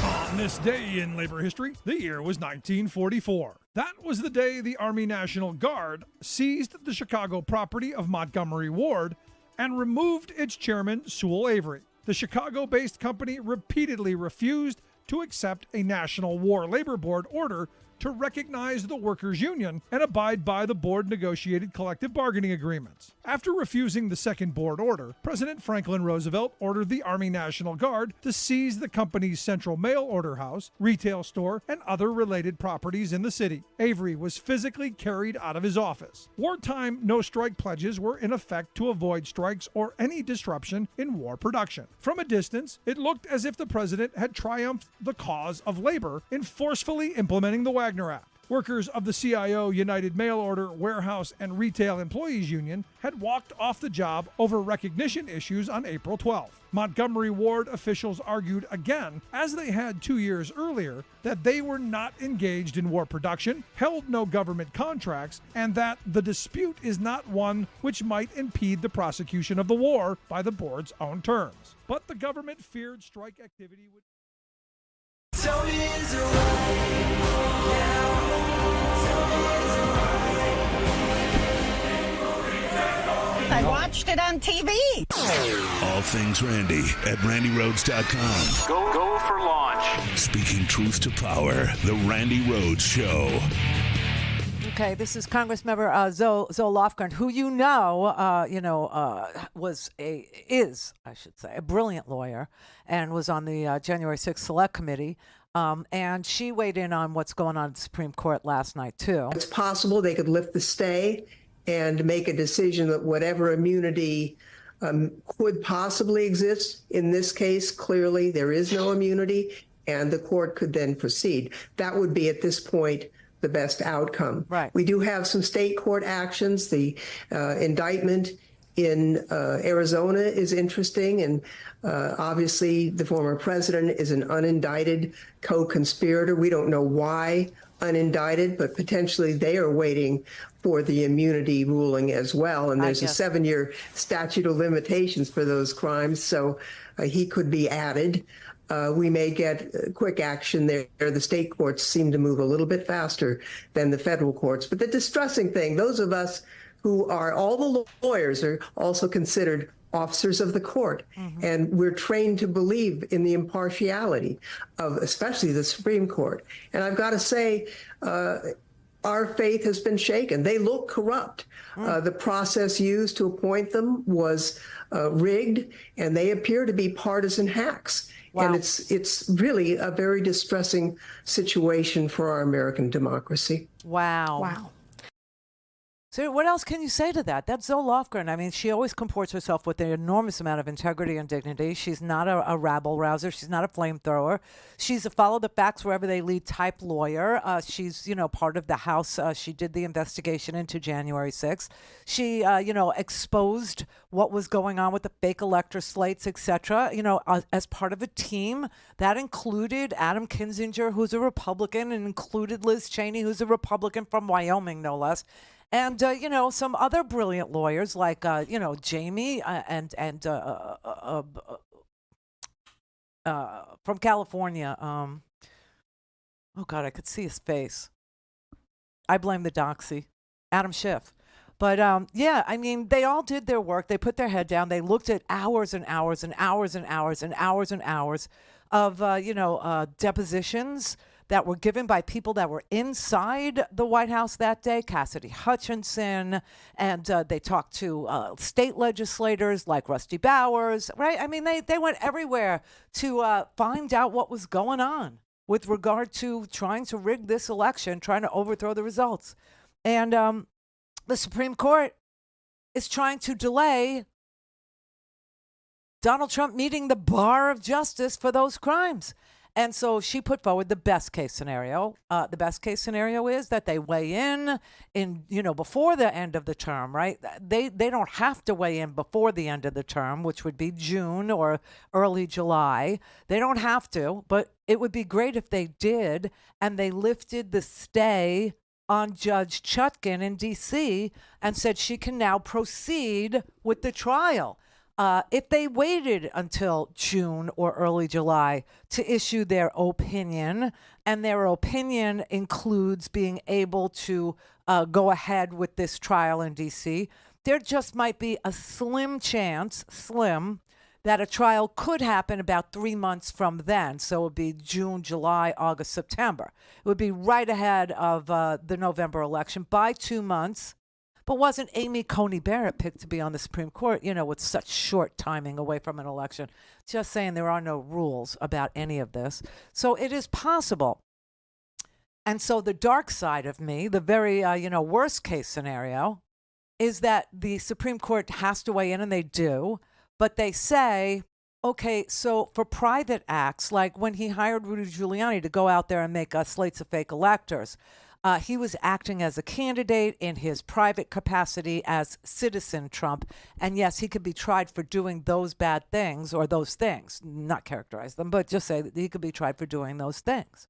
On this day in labor history, the year was 1944. That was the day the Army National Guard seized the Chicago property of Montgomery Ward and removed its chairman, Sewell Avery. The Chicago-based company repeatedly refused to accept a National War Labor Board order to recognize the workers' union and abide by the board-negotiated collective bargaining agreements. After refusing the second board order, President Franklin Roosevelt ordered the Army National Guard to seize the company's central mail order house, retail store, and other related properties in the city. Avery was physically carried out of his office. Wartime no-strike pledges were in effect to avoid strikes or any disruption in war production. From a distance, it looked as if the president had triumphed the cause of labor in forcefully implementing the Wagner Act. Workers of the CIO United Mail Order Warehouse and Retail Employees Union had walked off the job over recognition issues on April 12th. Montgomery Ward officials argued again, as they had 2 years earlier, that they were not engaged in war production, held no government contracts, and that the dispute is not one which might impede the prosecution of the war by the board's own terms. But the government feared strike activity would... I watched it on TV. All things Randy at RandyRhodes.com. Go for launch. Speaking truth to power, the Randi Rhodes Show. Okay, this is Congressmember Zoe Lofgren, who is a brilliant lawyer, and was on the January 6th Select Committee. And she weighed in on what's going on at the Supreme Court last night, too. It's possible they could lift the stay and make a decision that whatever immunity could possibly exist. In this case, clearly there is no immunity, and the court could then proceed. That would be, at this point, the best outcome. Right. We do have some state court actions. The indictment in Arizona is interesting, and obviously the former president is an unindicted co-conspirator. We don't know why unindicted, but potentially they are waiting for the immunity ruling as well. And there's a 7-year statute of limitations for those crimes, so he could be added. We may get quick action there. The state courts seem to move a little bit faster than the federal courts. But the distressing thing, those of us who are, all the lawyers are also considered officers of the court. And we're trained to believe in the impartiality of especially the Supreme Court. And I've got to say, our faith has been shaken. They look corrupt. The process used to appoint them was rigged, and they appear to be partisan hacks. Wow. And it's really a very distressing situation for our American democracy. Wow. So what else can you say to that? That's Zoe Lofgren. I mean, she always comports herself with an enormous amount of integrity and dignity. She's not a rabble-rouser. She's not a flamethrower. She's a follow-the-facts wherever they lead type lawyer. She's, part of the House. She did the investigation into January 6th. She, exposed what was going on with the fake elector slates, etc., as part of a team. That included Adam Kinzinger, who's a Republican, and included Liz Cheney, who's a Republican from Wyoming, no less. And, some other brilliant lawyers like, Jamie from California. Oh, God, I could see his face. I blame the doxy. Adam Schiff. But yeah, I mean, they all did their work. They put their head down. They looked at hours and hours and hours and hours and hours and hours of, depositions that were given by people that were inside the White House that day, Cassidy Hutchinson, and they talked to state legislators like Rusty Bowers, right? I mean, they went everywhere to find out what was going on with regard to trying to rig this election, trying to overthrow the results. And the Supreme Court is trying to delay Donald Trump meeting the bar of justice for those crimes. And so she put forward the best case scenario. The best case scenario is that they weigh in before the end of the term, right? They don't have to weigh in before the end of the term, which would be June or early July. They don't have to, but it would be great if they did, and they lifted the stay on Judge Chutkan in D.C. and said she can now proceed with the trial. If they waited until June or early July to issue their opinion, and their opinion includes being able to go ahead with this trial in D.C., there just might be a slim chance, that a trial could happen about 3 months from then. So it would be June, July, August, September. It would be right ahead of the November election by 2 months. But wasn't Amy Coney Barrett picked to be on the Supreme Court, with such short timing away from an election? Just saying, there are no rules about any of this. So it is possible. And so the dark side of me, the very, worst case scenario, is that the Supreme Court has to weigh in, and they do. But they say, okay, so for private acts, like when he hired Rudy Giuliani to go out there and make slates of fake electors, he was acting as a candidate in his private capacity as citizen Trump. And yes, he could be tried for doing those bad things or those things, not characterize them, but just say that he could be tried for doing those things.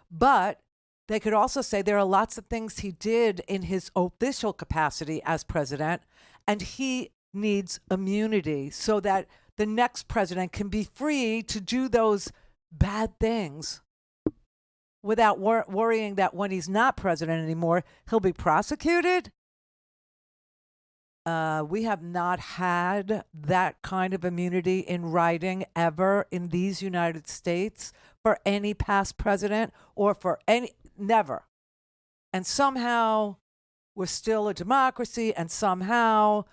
But they could also say there are lots of things he did in his official capacity as president, and he needs immunity so that the next president can be free to do those bad things without worrying that when he's not president anymore, he'll be prosecuted. We have not had that kind of immunity in writing ever in these United States for any past president or for never. And somehow we're still a democracy, and somehow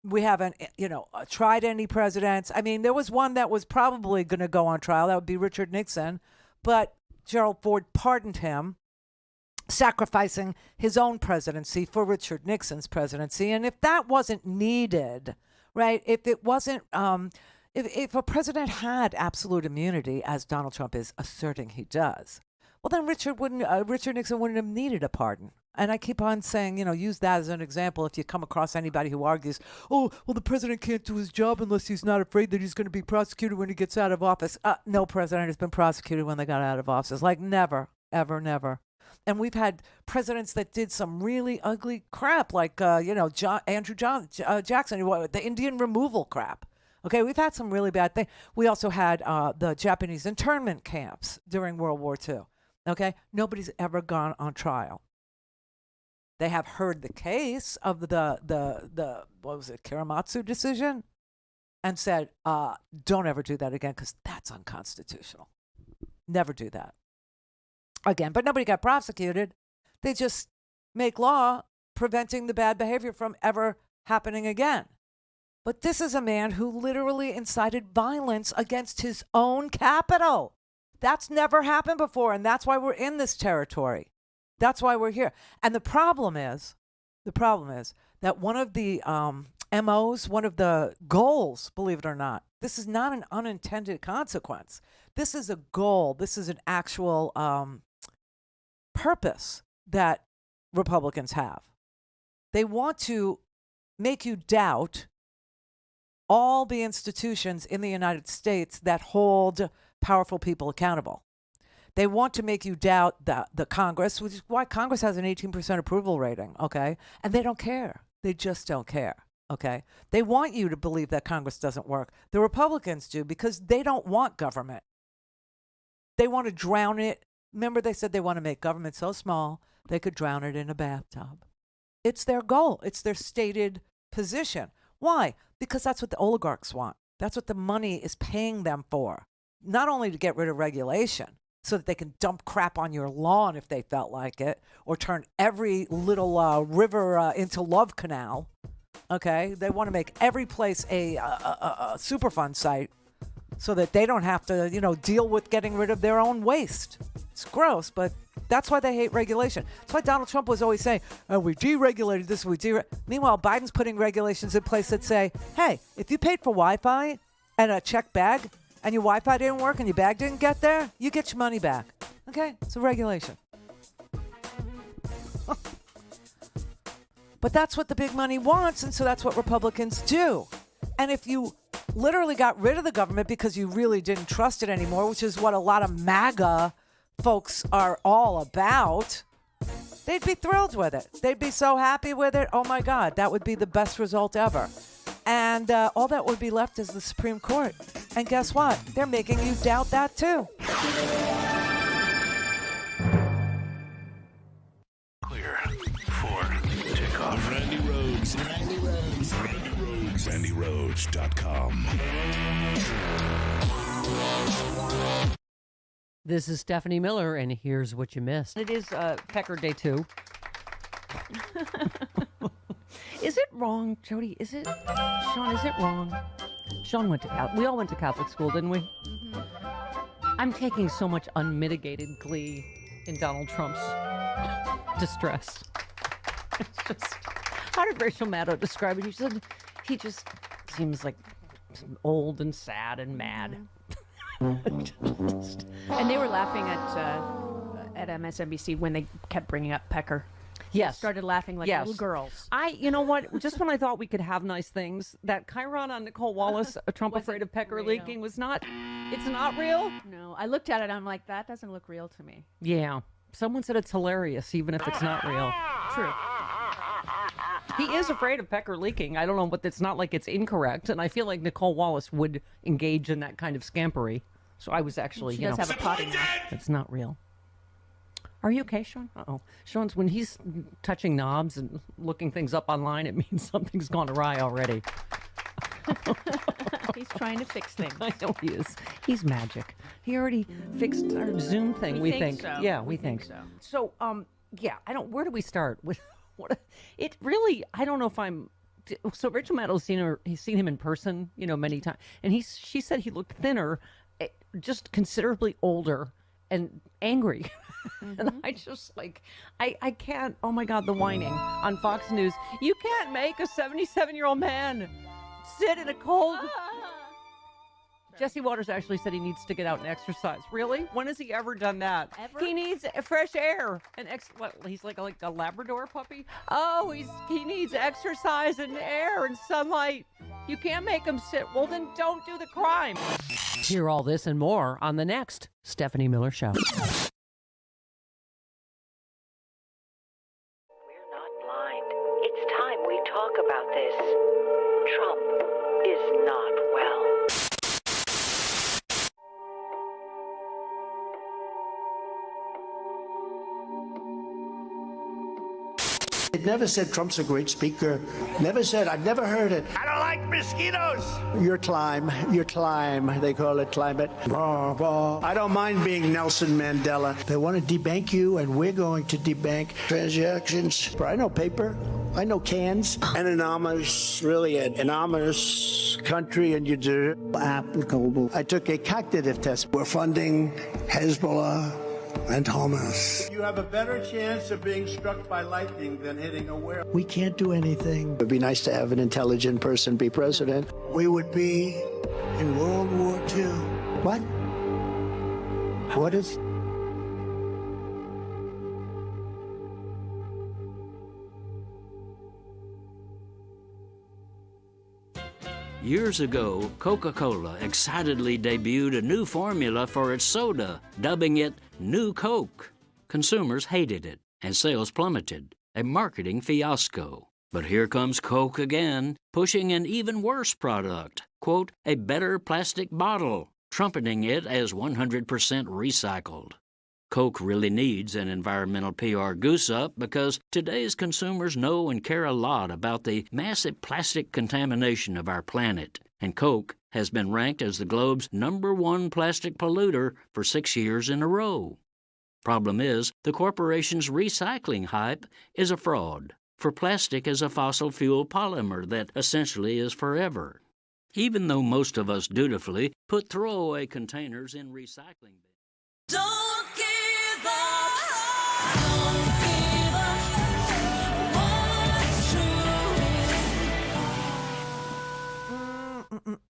we haven't, tried any presidents. I mean, there was one that was probably going to go on trial. That would be Richard Nixon. But Gerald Ford pardoned him, sacrificing his own presidency for Richard Nixon's presidency. And if that wasn't needed, right, if it wasn't, if a president had absolute immunity, as Donald Trump is asserting he does, well, then Richard Nixon wouldn't have needed a pardon. And I keep on saying, use that as an example if you come across anybody who argues, oh, well, the president can't do his job unless he's not afraid that he's going to be prosecuted when he gets out of office. No president has been prosecuted when they got out of office. Like never, ever, never. And we've had presidents that did some really ugly crap, like, Andrew Jackson, the Indian removal crap. Okay, we've had some really bad things. We also had the Japanese internment camps during World War II. Okay, nobody's ever gone on trial. They have heard the case of the what was it, Karamatsu decision, and said, don't ever do that again because that's unconstitutional. Never do that again. But nobody got prosecuted. They just make law preventing the bad behavior from ever happening again. But this is a man who literally incited violence against his own capital. That's never happened before, and that's why we're in this territory. That's why we're here. And the problem is that one of the MOs, one of the goals, believe it or not, this is not an unintended consequence. This is a goal. This is an actual purpose that Republicans have. They want to make you doubt all the institutions in the United States that hold powerful people accountable. They want to make you doubt the Congress, which is why Congress has an 18% approval rating, okay? And they don't care. They just don't care, okay? They want you to believe that Congress doesn't work. The Republicans do because they don't want government. They want to drown it. Remember, they said they want to make government so small they could drown it in a bathtub. It's their goal. It's their stated position. Why? Because that's what the oligarchs want. That's what the money is paying them for. Not only to get rid of regulation so that they can dump crap on your lawn if they felt like it, or turn every little river into Love Canal. Okay? They want to make every place a Superfund site so that they don't have to, deal with getting rid of their own waste. It's gross, but that's why they hate regulation. That's why Donald Trump was always saying, we deregulated this, Meanwhile, Biden's putting regulations in place that say, hey, if you paid for Wi-Fi and a checked bag and your Wi-Fi didn't work and your bag didn't get there, you get your money back. Okay? It's a regulation. But that's what the big money wants, and so that's what Republicans do. And if you literally got rid of the government because you really didn't trust it anymore, which is what a lot of MAGA folks are all about, they'd be thrilled with it. They'd be so happy with it. Oh, my God, that would be the best result ever. And all that would be left is the Supreme Court. And guess what? They're making you doubt that, too. Clear for takeoff. Randi Rhodes. Randi Rhodes. Randi Rhodes. RandiRhodes.com. This is Stephanie Miller, and here's what you missed. It is Pecker Day 2. Is it wrong, Jody? Is it, Sean, is it wrong? Sean went to Catholic. We all went to Catholic school, didn't we? Mm-hmm. I'm taking so much unmitigated glee in Donald Trump's distress. It's just, how did Rachel Maddow describe it? She said he just seems like old and sad and mad. And they were laughing at MSNBC when they kept bringing up Pecker. Yes. They started laughing like little girls. You know what? Just when I thought we could have nice things, that Chiron on Nicole Wallace, a Trump afraid of Pecker leaking, it's not real? No, I looked at it, I'm like, that doesn't look real to me. Yeah. Someone said it's hilarious, even if it's not real. True. He is afraid of Pecker leaking. I don't know, but it's not like it's incorrect. And I feel like Nicole Wallace would engage in that kind of scampery. So I was actually, she does have a potty mouth. It's not real. Are you okay, Sean? Uh-oh. Sean's, when he's touching knobs and looking things up online, it means something's gone awry already. He's trying to fix things. I know he is. He's magic. He already fixed our Zoom thing, we think. So. Yeah, we think so. So, yeah, where do we start? It really, I don't know if I'm, so Rachel Maddow's he's seen him in person, many times. And she said he looked thinner, just considerably older and angry. Mm-hmm. And I just I can't, oh my God, the whining on Fox News. You can't make a 77-year-old man sit in a cold. Jesse Waters actually said he needs to get out and exercise. Really? When has he ever done that? Ever? He needs fresh air. He's like a Labrador puppy? Oh, he needs exercise and air and sunlight. You can't make him sit. Well, then don't do the crime. Hear all this and more on the next Stephanie Miller Show. We're not blind. It's time we talk about this. Trump is not well. It never said Trump's a great speaker. Never said, I've never heard it. I don't like mosquitoes. Your climb, they call it climate. I don't mind being Nelson Mandela. They want to debank you, and we're going to debank transactions. But I know paper, I know cans. An anonymous, really an anonymous country, and you do applicable. I took a cognitive test. We're funding Hezbollah and Hamas. You have a better chance of being struck by lightning than hitting a whale. We can't do anything. It would be nice to have an intelligent person be president. We would be in World War II. What? What is... Years ago, Coca-Cola excitedly debuted a new formula for its soda, dubbing it New Coke. Consumers hated it, and sales plummeted, a marketing fiasco. But here comes Coke again, pushing an even worse product, quote, a better plastic bottle, trumpeting it as 100% recycled. Coke really needs an environmental PR goose-up because today's consumers know and care a lot about the massive plastic contamination of our planet, and Coke has been ranked as the globe's #1 plastic polluter for 6 years in a row. Problem is, the corporation's recycling hype is a fraud, for plastic is a fossil fuel polymer that essentially is forever. Even though most of us dutifully put throwaway containers in recycling bins. Don't give up. Don't give up. What's true?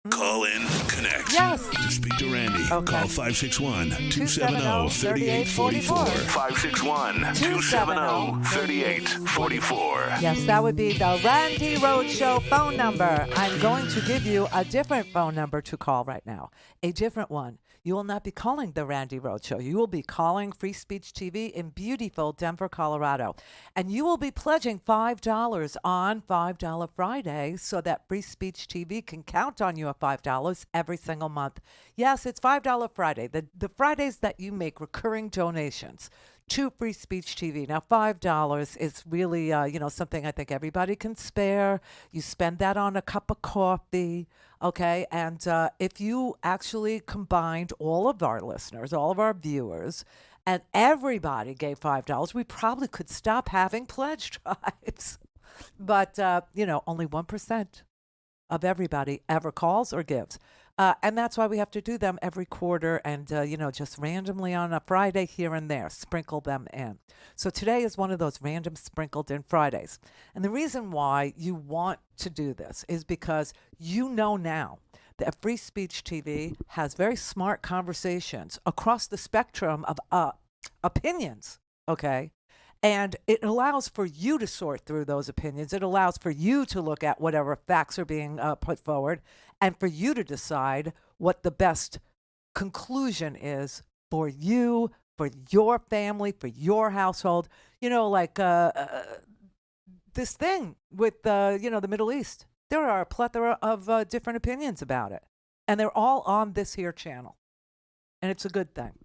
Call in, connect. Yes. To speak to Randi, Okay. call 561-270-3844. 561-270-3844. Yes, that would be the Randi Rhodes Show phone number. I'm going to give you a different phone number to call right now. A different one. You will not be calling the Randi Rhodes Show. You will be calling Free Speech TV in beautiful Denver, Colorado. And you will be pledging $5 on $5 Friday so that Free Speech TV can count on you at $5 every single month. Yes, it's $5 Friday. The Fridays that you make recurring donations to Free Speech TV. Now, $5 is really, something I think everybody can spare. You spend that on a cup of coffee, okay? And if you actually combined all of our listeners, all of our viewers, and everybody gave $5, we probably could stop having pledge drives. But, only 1% of everybody ever calls or gives. And that's why we have to do them every quarter and, just randomly on a Friday here and there, sprinkle them in. So today is one of those random sprinkled in Fridays. And the reason why you want to do this is because you know now that Free Speech TV has very smart conversations across the spectrum of opinions, okay? And it allows for you to sort through those opinions. It allows for you to look at whatever facts are being put forward and for you to decide what the best conclusion is for you, for your family, for your household. This thing with, the Middle East. There are a plethora of different opinions about it. And they're all on this here channel. And it's a good thing.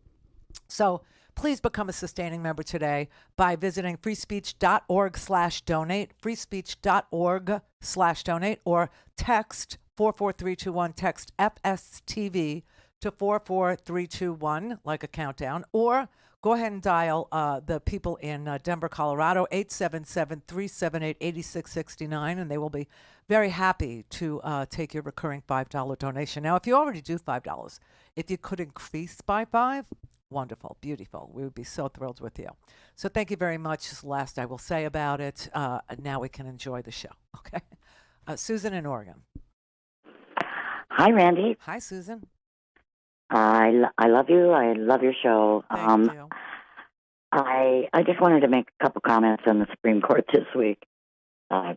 So please become a sustaining member today by visiting freespeech.org/donate, freespeech.org/donate, or text 44321, text FSTV to 44321, like a countdown, or go ahead and dial the people in Denver, Colorado, 877-378-8669, and they will be very happy to take your recurring $5 donation. Now, if you already do $5, if you could increase by $5, wonderful, beautiful. We would be so thrilled with you. So thank you very much. This last I will say about it. Now we can enjoy the show. Okay. Susan in Oregon. Hi, Randi. Hi, Susan. I love you. I love your show. Thank you. I just wanted to make a couple comments on the Supreme Court this week.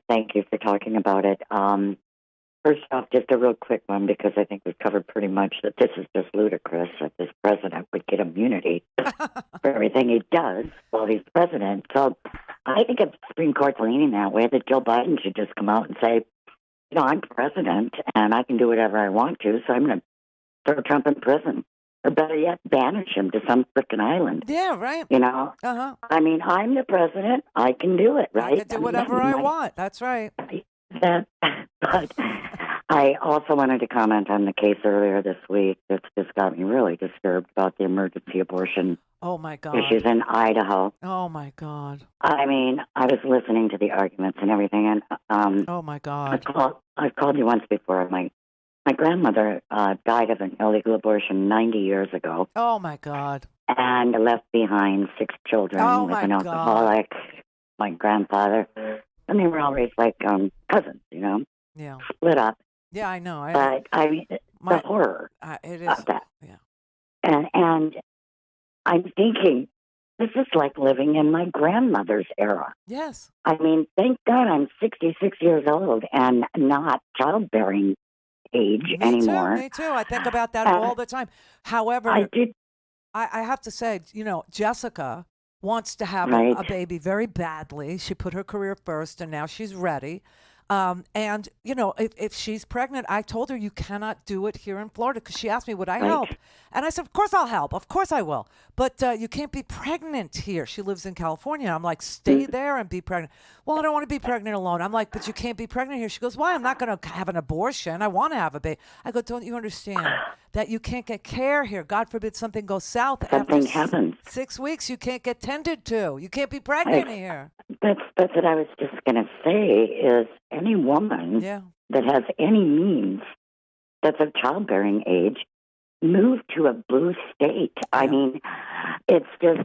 Thank you for talking about it. First off, just a real quick one, because I think we've covered pretty much that this is just ludicrous that this president would get immunity for everything he does while he's president. So I think if the Supreme Court's leaning that way, that Joe Biden should just come out and say, I'm president and I can do whatever I want to, so I'm going to throw Trump in prison. Or better yet, banish him to some frickin' island. Yeah, right. Uh-huh. I mean, I'm the president. I can do it, right? I can do whatever I want. That's right. But I also wanted to comment on the case earlier this week that's just got me really disturbed about the emergency abortion issues in Idaho. Oh, my God. I mean, I was listening to the arguments and everything, and oh, my God. I've called you once before. My grandmother died of an illegal abortion 90 years ago. Oh, my God. And left behind 6 children with an alcoholic, my grandfather. And they were all raised like cousins, Yeah. Split up. Yeah, I know. But I mean, the horror it is, of that. Yeah. And I'm thinking, this is like living in my grandmother's era. Yes. I mean, thank God I'm 66 years old and not childbearing age anymore. Me too. I think about that all the time. However, I have to say, Jessica wants to have a baby very badly. She put her career first, and now she's ready. And, if she's pregnant, I told her you cannot do it here in Florida because she asked me, would I help? And I said, of course I'll help. Of course I will. But you can't be pregnant here. She lives in California. I'm like, stay there and be pregnant. Well, I don't want to be pregnant alone. I'm like, but you can't be pregnant here. She goes, why? I'm not going to have an abortion. I want to have a baby. I go, don't you understand that you can't get care here? God forbid something goes south. Something happens. 6 weeks, you can't get tended to. You can't be pregnant here. That's what I was just going to say is any woman that has any means that's of childbearing age, move to a blue state. I mean, it's just...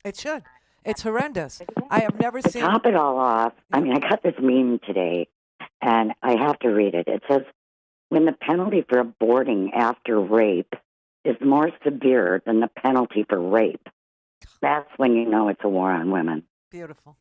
It should. It's horrendous. I have never seen... To top it all off, I mean, I got this meme today, and I have to read it. It says, when the penalty for aborting after rape is more severe than the penalty for rape, that's when you know it's a war on women. Beautiful.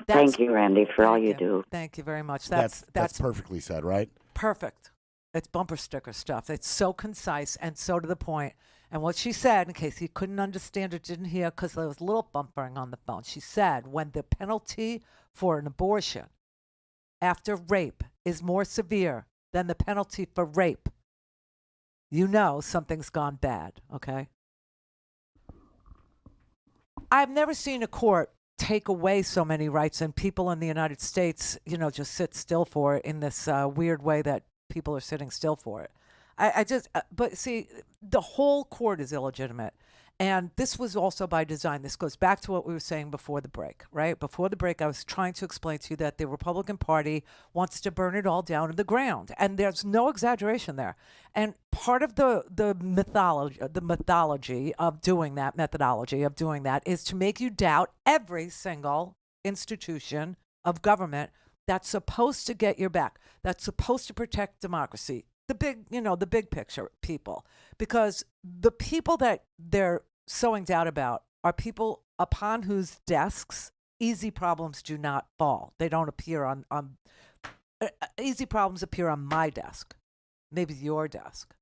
Thank you, Randi, for all you do. Thank you very much. That's perfectly said, right? Perfect. It's bumper sticker stuff. It's so concise and so to the point. And what she said, in case you couldn't understand or didn't hear, because there was a little bumpering on the phone, she said, when the penalty for an abortion after rape is more severe than the penalty for rape, you know something's gone bad, okay? I've never seen a court take away so many rights and people in the United States, just sit still for it in this weird way that people are sitting still for it. But see, the whole court is illegitimate. And this was also by design. This goes back to what we were saying before the break, right? Before the break, I was trying to explain to you that the Republican Party wants to burn it all down to the ground. And there's no exaggeration there. And part of the methodology of doing that is to make you doubt every single institution of government that's supposed to get your back, that's supposed to protect democracy. The big picture people, because the people that they're sowing doubt about are people upon whose desks easy problems do not fall. They don't appear on easy problems appear on my desk, maybe your desk,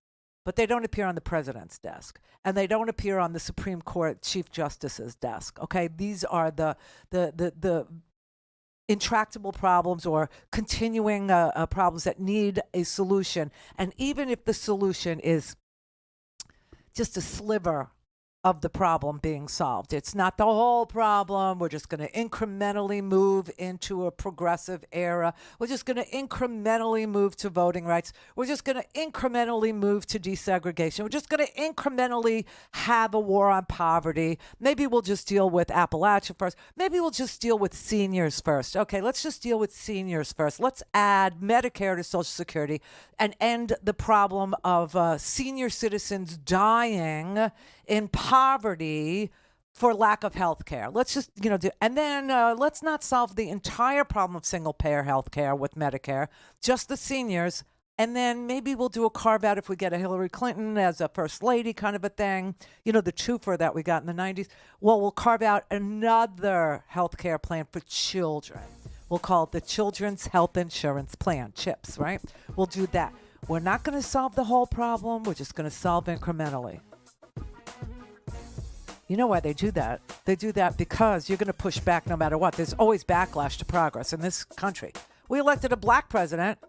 but they don't appear on the president's desk, and they don't appear on the Supreme Court Chief Justice's desk. Okay, these are the intractable problems or continuing problems that need a solution. And even if the solution is just a sliver of the problem being solved, it's not the whole problem. We're just going to incrementally move into a progressive era. We're just going to incrementally move to voting rights. We're just going to incrementally move to desegregation. We're just going to incrementally have a war on poverty. Maybe we'll just deal with Appalachia first. Maybe we'll just deal with seniors first. Okay, let's just deal with seniors first. Let's add Medicare to Social Security and end the problem of senior citizens dying in poverty for lack of health care. Let's just, and then let's not solve the entire problem of single-payer health care with Medicare, just the seniors, and then maybe we'll do a carve-out if we get a Hillary Clinton as a first lady kind of a thing, the twofer that we got in the 90s. Well, we'll carve out another health care plan for children. We'll call it the Children's Health Insurance Plan, CHIPS, right? We'll do that. We're not going to solve the whole problem. We're just going to solve incrementally. You know why they do that? They do that because you're going to push back no matter what. There's always backlash to progress in this country. We elected a black president,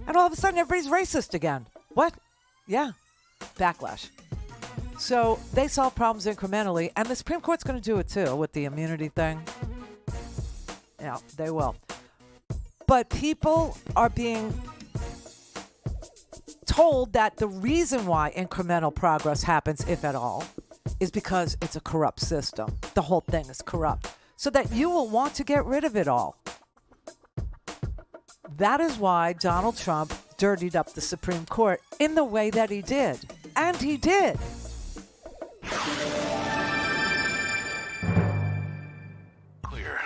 and all of a sudden everybody's racist again. What? Yeah, backlash. So they solve problems incrementally, and the Supreme Court's going to do it too with the immunity thing. Yeah, they will. But people are being told that the reason why incremental progress happens, if at all, is because it's a corrupt system. The whole thing is corrupt. So that you will want to get rid of it all. That is why Donald Trump dirtied up the Supreme Court in the way that he did. And he did. Clear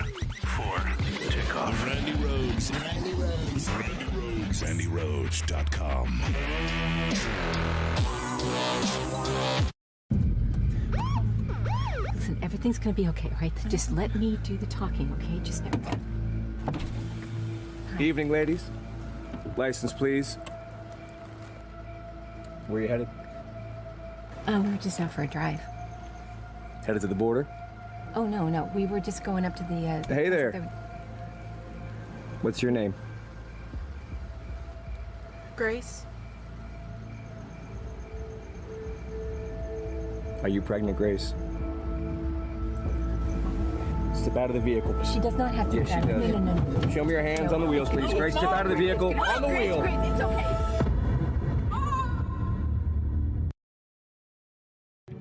for takeoff. Randi Rhodes. Randi Rhodes. Randi Rhodes. RandiRhodes.com. Listen, everything's gonna be okay, right? Just let me do the talking, okay? Just Evening, ladies. License, please. Where are you headed? we were just out for a drive. Headed to the border? Oh, no. We were just going up to the... Hey there. What's your name? Grace? Are you pregnant, Grace? Step out of the vehicle. She does not have to. Yes, she does. No. Show me your hands on the wheels, please. Grace, step out of the vehicle. On the wheel. It's okay.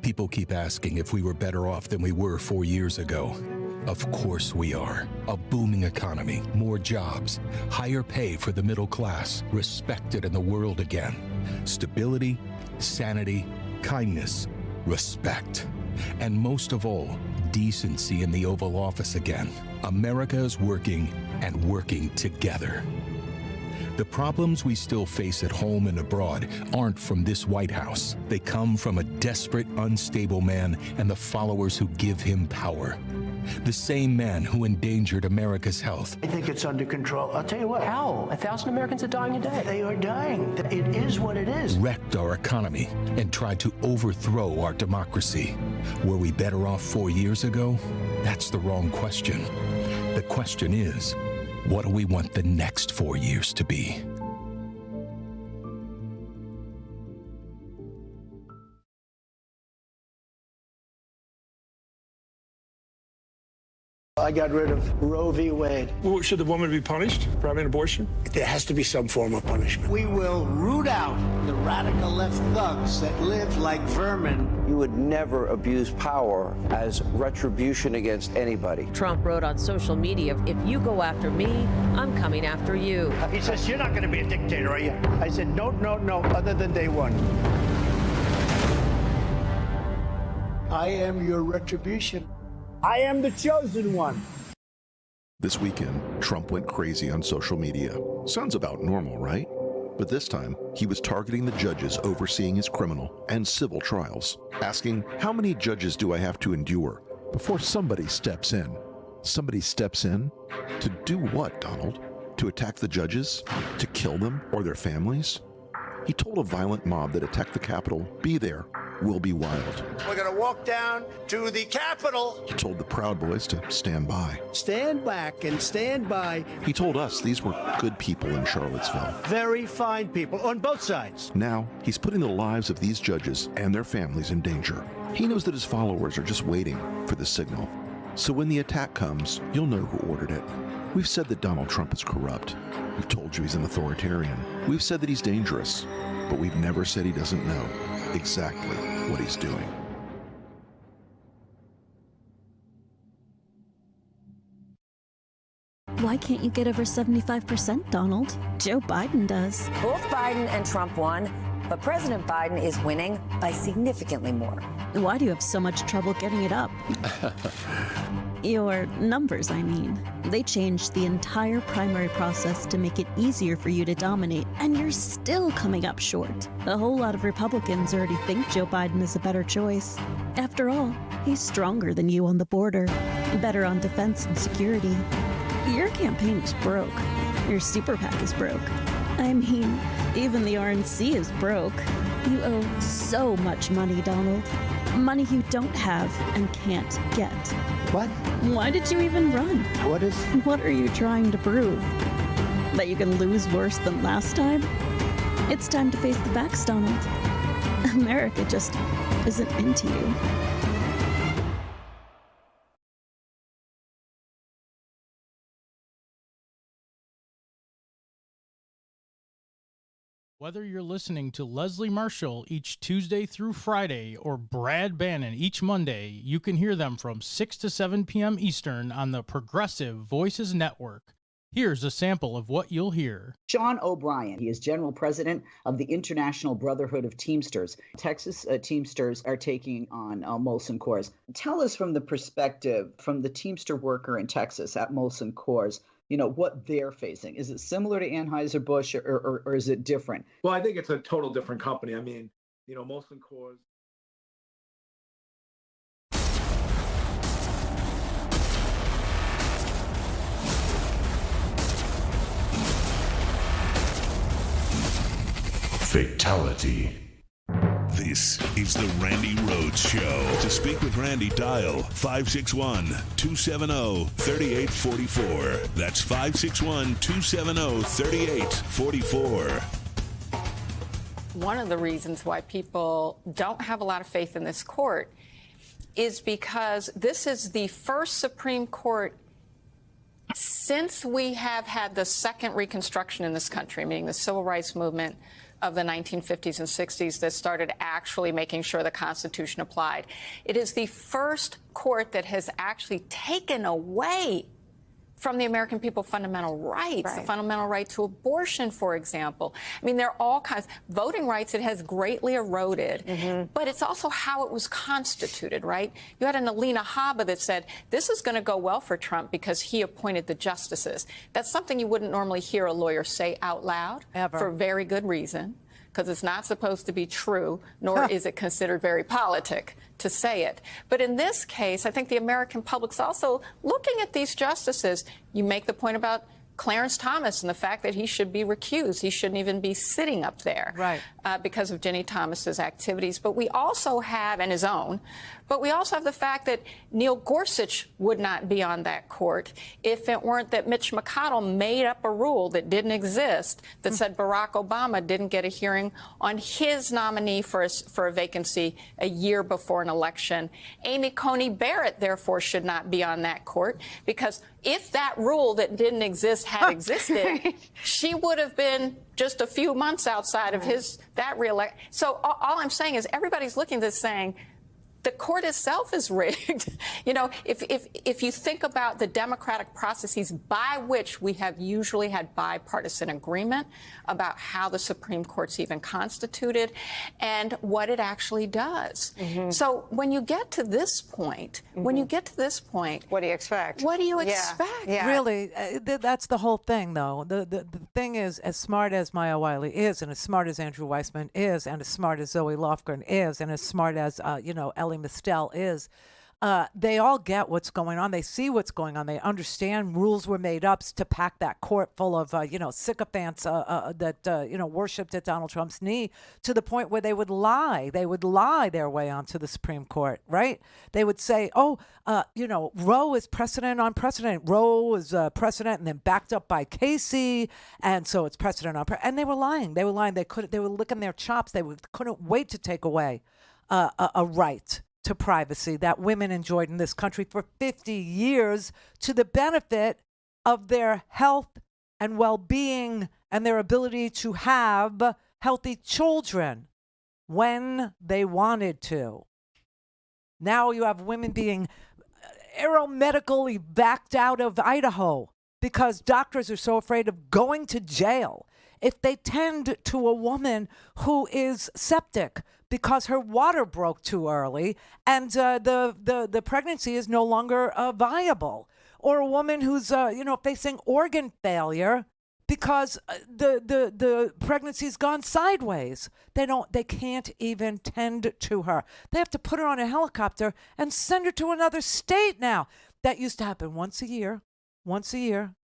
People keep asking if we were better off than we were 4 years ago. Of course we are. A booming economy, more jobs, higher pay for the middle class, respected in the world again. Stability, sanity, kindness, respect. And most of all, decency in the Oval Office again. America is working and working together. The problems we still face at home and abroad aren't from this White House. They come from a desperate, unstable man and the followers who give him power. The same man who endangered America's health. I think it's under control. I'll tell you what. How? 1,000 Americans are dying a day. They are dying. It is what it is. Wrecked our economy and tried to overthrow our democracy. Were we better off 4 years ago? That's the wrong question. The question is, what do we want the next 4 years to be? I got rid of Roe v. Wade. Well, should the woman be punished for having an abortion? There has to be some form of punishment. We will root out the radical left thugs that live like vermin. You would never abuse power as retribution against anybody. Trump wrote on social media, if you go after me, I'm coming after you. He says, you're not going to be a dictator, are you? I said, no, other than day one. I am your retribution. I am the chosen one. This weekend, Trump went crazy on social media. Sounds about normal, right? But this time, he was targeting the judges overseeing his criminal and civil trials, asking, how many judges do I have to endure before somebody steps in? Somebody steps in? To do what, Donald? To attack the judges? To kill them or their families? He told a violent mob that attacked the Capitol, be there. Will be wild. We're going to walk down to the Capitol. He told the Proud Boys to stand by. Stand back and stand by. He told us these were good people in Charlottesville. Very fine people on both sides. Now, he's putting the lives of these judges and their families in danger. He knows that his followers are just waiting for the signal. So when the attack comes, you'll know who ordered it. We've said that Donald Trump is corrupt. We've told you he's an authoritarian. We've said that he's dangerous. But we've never said he doesn't know exactly what he's doing. Why can't you get over 75%, Donald? Joe Biden does. Both Biden and Trump won, but President Biden is winning by significantly more. Why do you have so much trouble getting it up? Your numbers, I mean. They changed the entire primary process to make it easier for you to dominate, and you're still coming up short. A whole lot of Republicans already think Joe Biden is a better choice. After all, he's stronger than you on the border, better on defense and security. Your campaign is broke. Your super PAC is broke. I mean, even the RNC is broke. You owe so much money, Donald. Money you don't have and can't get. What? Why did you even run? What are you trying to prove? That you can lose worse than last time? It's time to face the facts, Donald. America just isn't into you. Whether you're listening to Leslie Marshall each Tuesday through Friday or Brad Bannon each Monday, you can hear them from 6 to 7 p.m. Eastern on the Progressive Voices Network. Here's a sample of what you'll hear. Sean O'Brien, he is General President of the International Brotherhood of Teamsters. Texas Teamsters are taking on Molson Coors. Tell us from the perspective, from the Teamster worker in Texas at Molson Coors, you know, what they're facing. Is it similar to Anheuser-Busch or is it different? Well, I think it's a total different company. I mean, you know, Molson Coors. Fatality. This is the Randi Rhodes Show. To speak with Randi, dial 561-270-3844. That's 561-270-3844. One of the reasons why people don't have a lot of faith in this court is because this is the first Supreme Court since we have had the second Reconstruction in this country, meaning the Civil Rights Movement of the 1950s and 60s, that started actually making sure the Constitution applied. It is the first court that has actually taken away from the American people fundamental rights, the fundamental right to abortion, for example. I mean, there are all kinds. Voting rights, it has greatly eroded, but it's also how it was constituted, right? You had an Alina Habba that said, this is going to go well for Trump because he appointed the justices. That's something you wouldn't normally hear a lawyer say out loud, for very good reason, because it's not supposed to be true, nor is it considered very politic to say it. But in this case, I think the American public's also looking at these justices. You make the point about Clarence Thomas and the fact that he should be recused. He shouldn't even be sitting up there because of Ginny Thomas's activities. But we also have, and his own, but we also have the fact that Neil Gorsuch would not be on that court if it weren't that Mitch McConnell made up a rule that didn't exist that said Barack Obama didn't get a hearing on his nominee for a vacancy a year before an election. Amy Coney Barrett, therefore, should not be on that court because if that rule that didn't exist had existed, she would have been just a few months outside of that reelection. So all I'm saying is everybody's looking at this saying, the court itself is rigged. You know, if you think about the democratic processes by which we have usually had bipartisan agreement about how the Supreme Court's even constituted and what it actually does. So when you get to this point, what do you expect? What do you expect? Really, that's the whole thing, though. The thing is, as smart as Maya Wiley is, and as smart as Andrew Weissman is, and as smart as Zoe Lofgren is, and as smart as, Ellie Mistel is, they all get what's going on. They see what's going on. They understand rules were made up to pack that court full of, sycophants that, worshipped at Donald Trump's knee to the point where they would lie. They would lie their way onto the Supreme Court, right? They would say, Roe is precedent on precedent. Roe is precedent and then backed up by Casey. And so it's precedent on precedent. And they were lying. They were lying. They were licking their chops. They couldn't wait to take away a right to privacy that women enjoyed in this country for 50 years to the benefit of their health and well-being and their ability to have healthy children when they wanted to. Now you have women being aeromedically backed out of Idaho because doctors are so afraid of going to jail if they tend to a woman who is septic because her water broke too early and the pregnancy is no longer viable, or a woman who's facing organ failure because the pregnancy's gone sideways. They can't even tend to her. They have to put her on a helicopter and send her to another state now. That used to happen once a year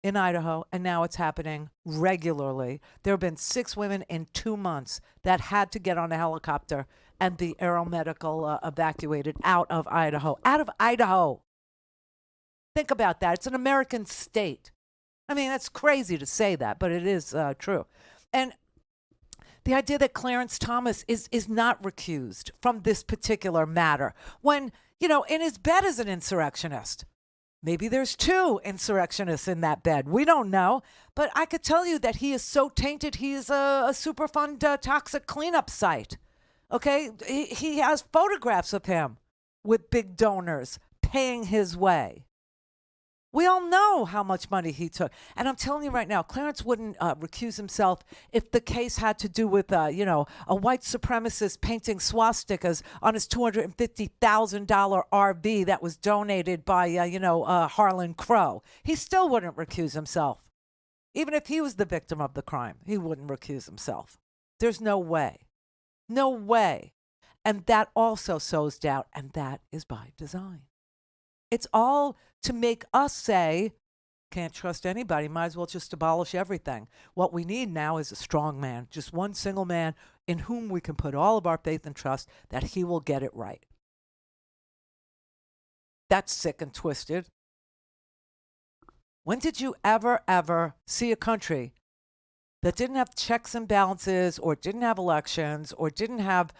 in Idaho, and now it's happening regularly. There have been 6 women in 2 months that had to get on a helicopter and be aeromedical evacuated out of Idaho. Out of Idaho. Think about that. It's an American state. I mean, that's crazy to say that, but it is true. And the idea that Clarence Thomas is not recused from this particular matter when, in his bed as an insurrectionist. Maybe there's 2 insurrectionists in that bed. We don't know. But I could tell you that he is so tainted, he is a Superfund toxic cleanup site. Okay? He has photographs of him with big donors paying his way. We all know how much money he took. And I'm telling you right now, Clarence wouldn't recuse himself if the case had to do with, a white supremacist painting swastikas on his $250,000 RV that was donated by, Harlan Crow. He still wouldn't recuse himself. Even if he was the victim of the crime, he wouldn't recuse himself. There's no way. No way. And that also sows doubt, and that is by design. It's all to make us say, can't trust anybody, might as well just abolish everything. What we need now is a strong man, just one single man in whom we can put all of our faith and trust that he will get it right. That's sick and twisted. When did you ever see a country that didn't have checks and balances, or didn't have elections, or didn't have,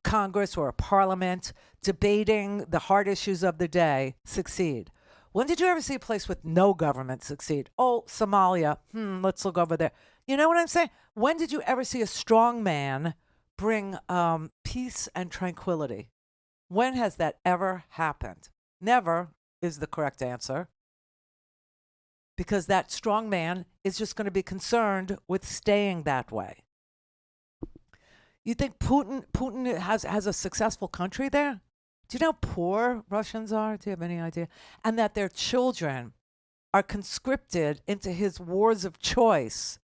Congress or a parliament debating the hard issues of the day succeed? When did you ever see a place with no government succeed? Oh, Somalia. Let's look over there. You know what I'm saying? When did you ever see a strong man bring peace and tranquility? When has that ever happened? Never is the correct answer. Because that strong man is just going to be concerned with staying that way. You think Putin has a successful country there? Do you know how poor Russians are? Do you have any idea? And that their children are conscripted into his wars of choice,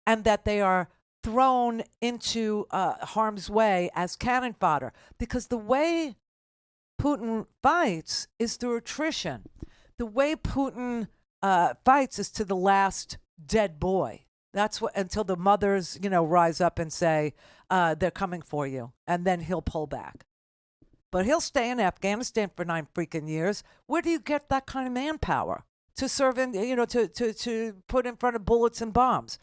and that they are thrown into harm's way as cannon fodder. Because the way Putin fights is through attrition. The way Putin fights is to the last dead boy. That's what, until the mothers, rise up and say, they're coming for you. And then he'll pull back. But he'll stay in Afghanistan for 9 freaking years. Where do you get that kind of manpower to serve in, to put in front of bullets and bombs?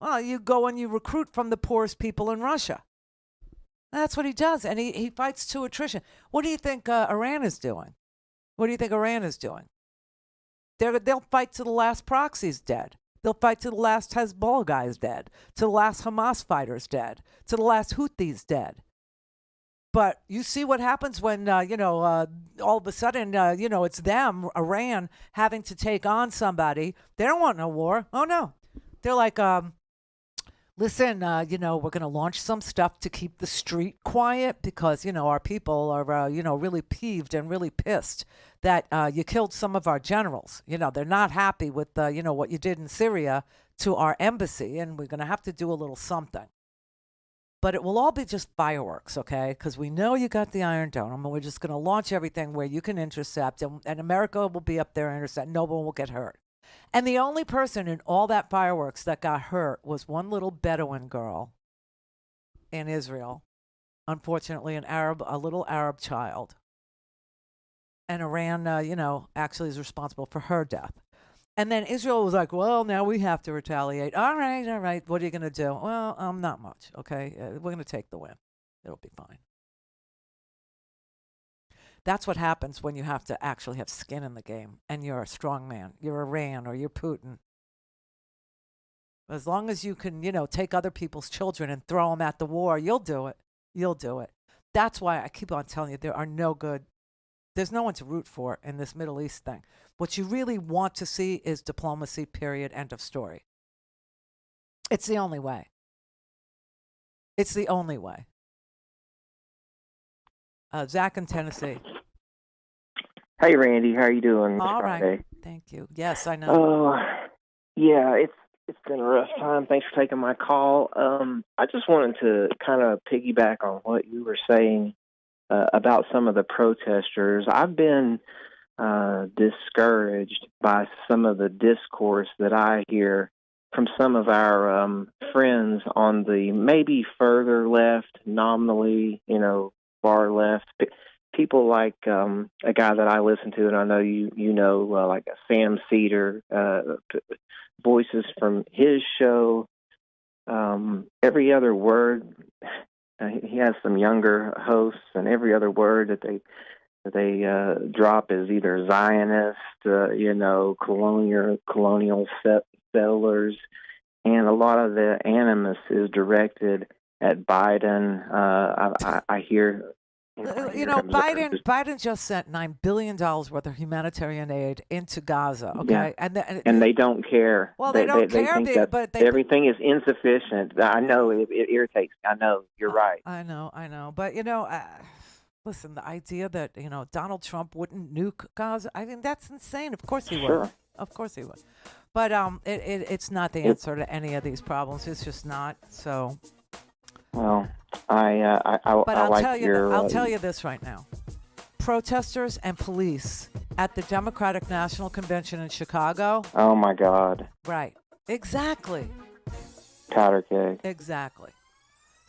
Well, you go and you recruit from the poorest people in Russia. That's what he does. And he fights to attrition. What do you think Iran is doing? What do you think Iran is doing? They'll fight to the last proxy's dead. They'll fight to the last Hezbollah guy's dead, to the last Hamas fighter's dead, to the last Houthis dead. But you see what happens when, all of a sudden, it's them, Iran, having to take on somebody. They don't want no war. Oh, no. They're like, listen, we're going to launch some stuff to keep the street quiet because, our people are, really peeved and really pissed that you killed some of our generals. They're not happy with, what you did in Syria to our embassy, and we're going to have to do a little something. But it will all be just fireworks, okay? Because we know you got the Iron Dome, and we're just going to launch everything where you can intercept, and America will be up there and intercept. No one will get hurt. And the only person in all that fireworks that got hurt was one little Bedouin girl in Israel. Unfortunately, a little Arab child. And Iran, actually is responsible for her death. And then Israel was like, well, now we have to retaliate. All right. What are you going to do? Well, not much, okay? We're going to take the win. It'll be fine. That's what happens when you have to actually have skin in the game and you're a strong man. You're Iran or you're Putin. As long as you can, take other people's children and throw them at the war, you'll do it. You'll do it. That's why I keep on telling you there's no one to root for in this Middle East thing. What you really want to see is diplomacy, period, end of story. It's the only way. It's the only way. Zach in Tennessee. Hey, Randy. How you doing? All Friday? right. Thank you. Yes, I know. Yeah, it's been a rough time. Thanks for taking my call. I just wanted to kind of piggyback on what you were saying about some of the protesters. I've been discouraged by some of the discourse that I hear from some of our friends on the maybe further left, nominally, far left. People like a guy that I listen to, and I know you know, like Sam Cedar, voices from his show. Every other word, he has some younger hosts, and every other word that they drop is either Zionist, colonial settlers, and a lot of the animus is directed at Biden. I hear. Biden just sent $9 billion worth of humanitarian aid into Gaza, okay? Yeah. And they don't care. Well, they don't care, but everything is insufficient. I know, it irritates me. I know, you're right. I know. But, listen, the idea that, Donald Trump wouldn't nuke Gaza, I mean, that's insane. Of course he would. Sure. Of course he would. But it's not the answer to any of these problems. It's just not, so... Well, I'll tell you this right now. Protesters and police at the Democratic National Convention in Chicago. Oh my God. Right. Exactly. Powder keg. Exactly.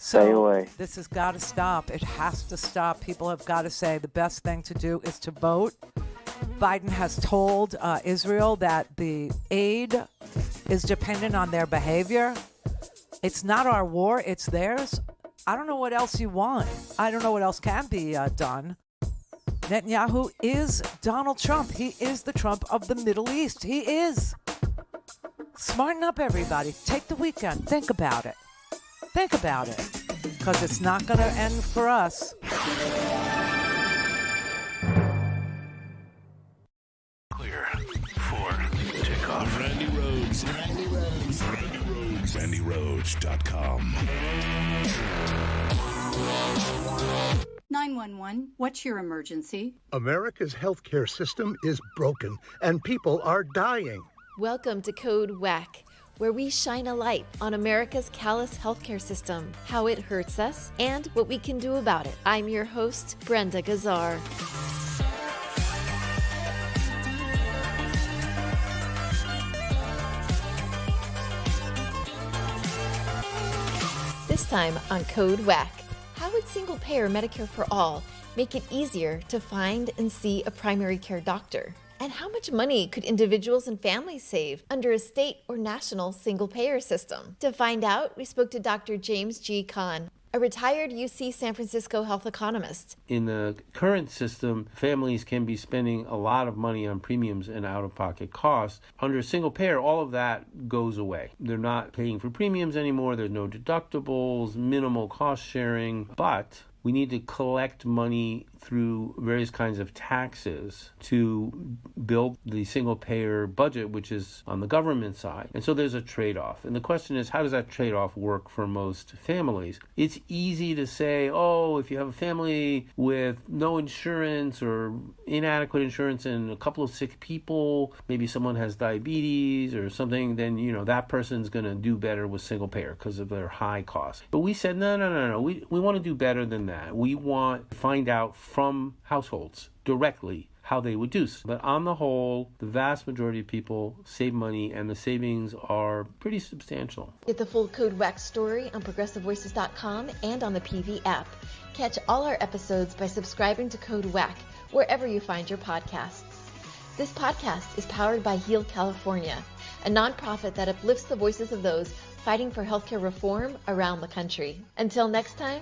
So Stay away. This has got to stop. It has to stop. People have got to say the best thing to do is to vote. Biden has told Israel that the aid is dependent on their behavior. It's not our war, it's theirs. I don't know what else you want. I don't know what else can be done. Netanyahu is Donald Trump. He is the Trump of the Middle East. He is. Smarten up, everybody. Take the weekend. Think about it. Think about it. Because it's not going to end for us. Clear for takeoff. Randi Rhodes. Randi Rhodes. Randi Rhodes. RandiRhodes.com. 911, what's your emergency? America's healthcare system is broken, and people are dying. Welcome to Code WACK, where we shine a light on America's callous healthcare system, how it hurts us, and what we can do about it. I'm your host, Brenda Gazzar. This time on Code WACK. How would single-payer Medicare for All make it easier to find and see a primary care doctor? And how much money could individuals and families save under a state or national single-payer system? To find out, we spoke to Dr. James G. Kahn, a retired UC San Francisco health economist. In the current system, families can be spending a lot of money on premiums and out-of-pocket costs. Under single payer, all of that goes away. They're not paying for premiums anymore. There's no deductibles, minimal cost sharing, but we need to collect money through various kinds of taxes to build the single-payer budget, which is on the government side. And so there's a trade-off. And the question is, how does that trade-off work for most families? It's easy to say, oh, if you have a family with no insurance or inadequate insurance and a couple of sick people, maybe someone has diabetes or something, then, that person's going to do better with single-payer because of their high costs. But we said, no. We want to do better than that. We want to find out from households directly how they would do. But on the whole, the vast majority of people save money, and the savings are pretty substantial. Get the full Code WACK story on ProgressiveVoices.com and on the PV app. Catch all our episodes by subscribing to Code WACK wherever you find your podcasts. This podcast is powered by Heal California, a nonprofit that uplifts the voices of those fighting for healthcare reform around the country. Until next time,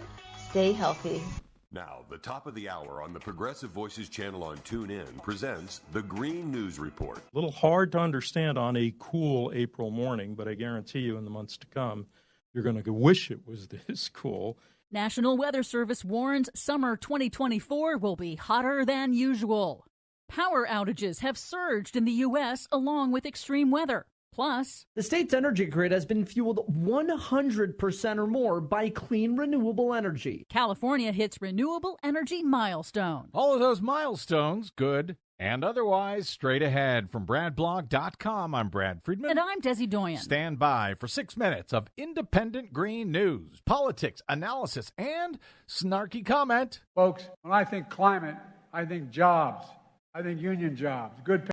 stay healthy. Now, the top of the hour on the Progressive Voices channel on TuneIn presents the Green News Report. A little hard to understand on a cool April morning, but I guarantee you in the months to come, you're going to wish it was this cool. National Weather Service warns summer 2024 will be hotter than usual. Power outages have surged in the U.S. along with extreme weather. Plus, the state's energy grid has been fueled 100% or more by clean, renewable energy. California hits renewable energy milestone. All of those milestones, good and otherwise, straight ahead. From BradBlog.com, I'm Brad Friedman. And I'm Desi Doyen. Stand by for 6 minutes of independent green news, politics, analysis, and snarky comment. Folks, when I think climate, I think jobs. I think union jobs. Good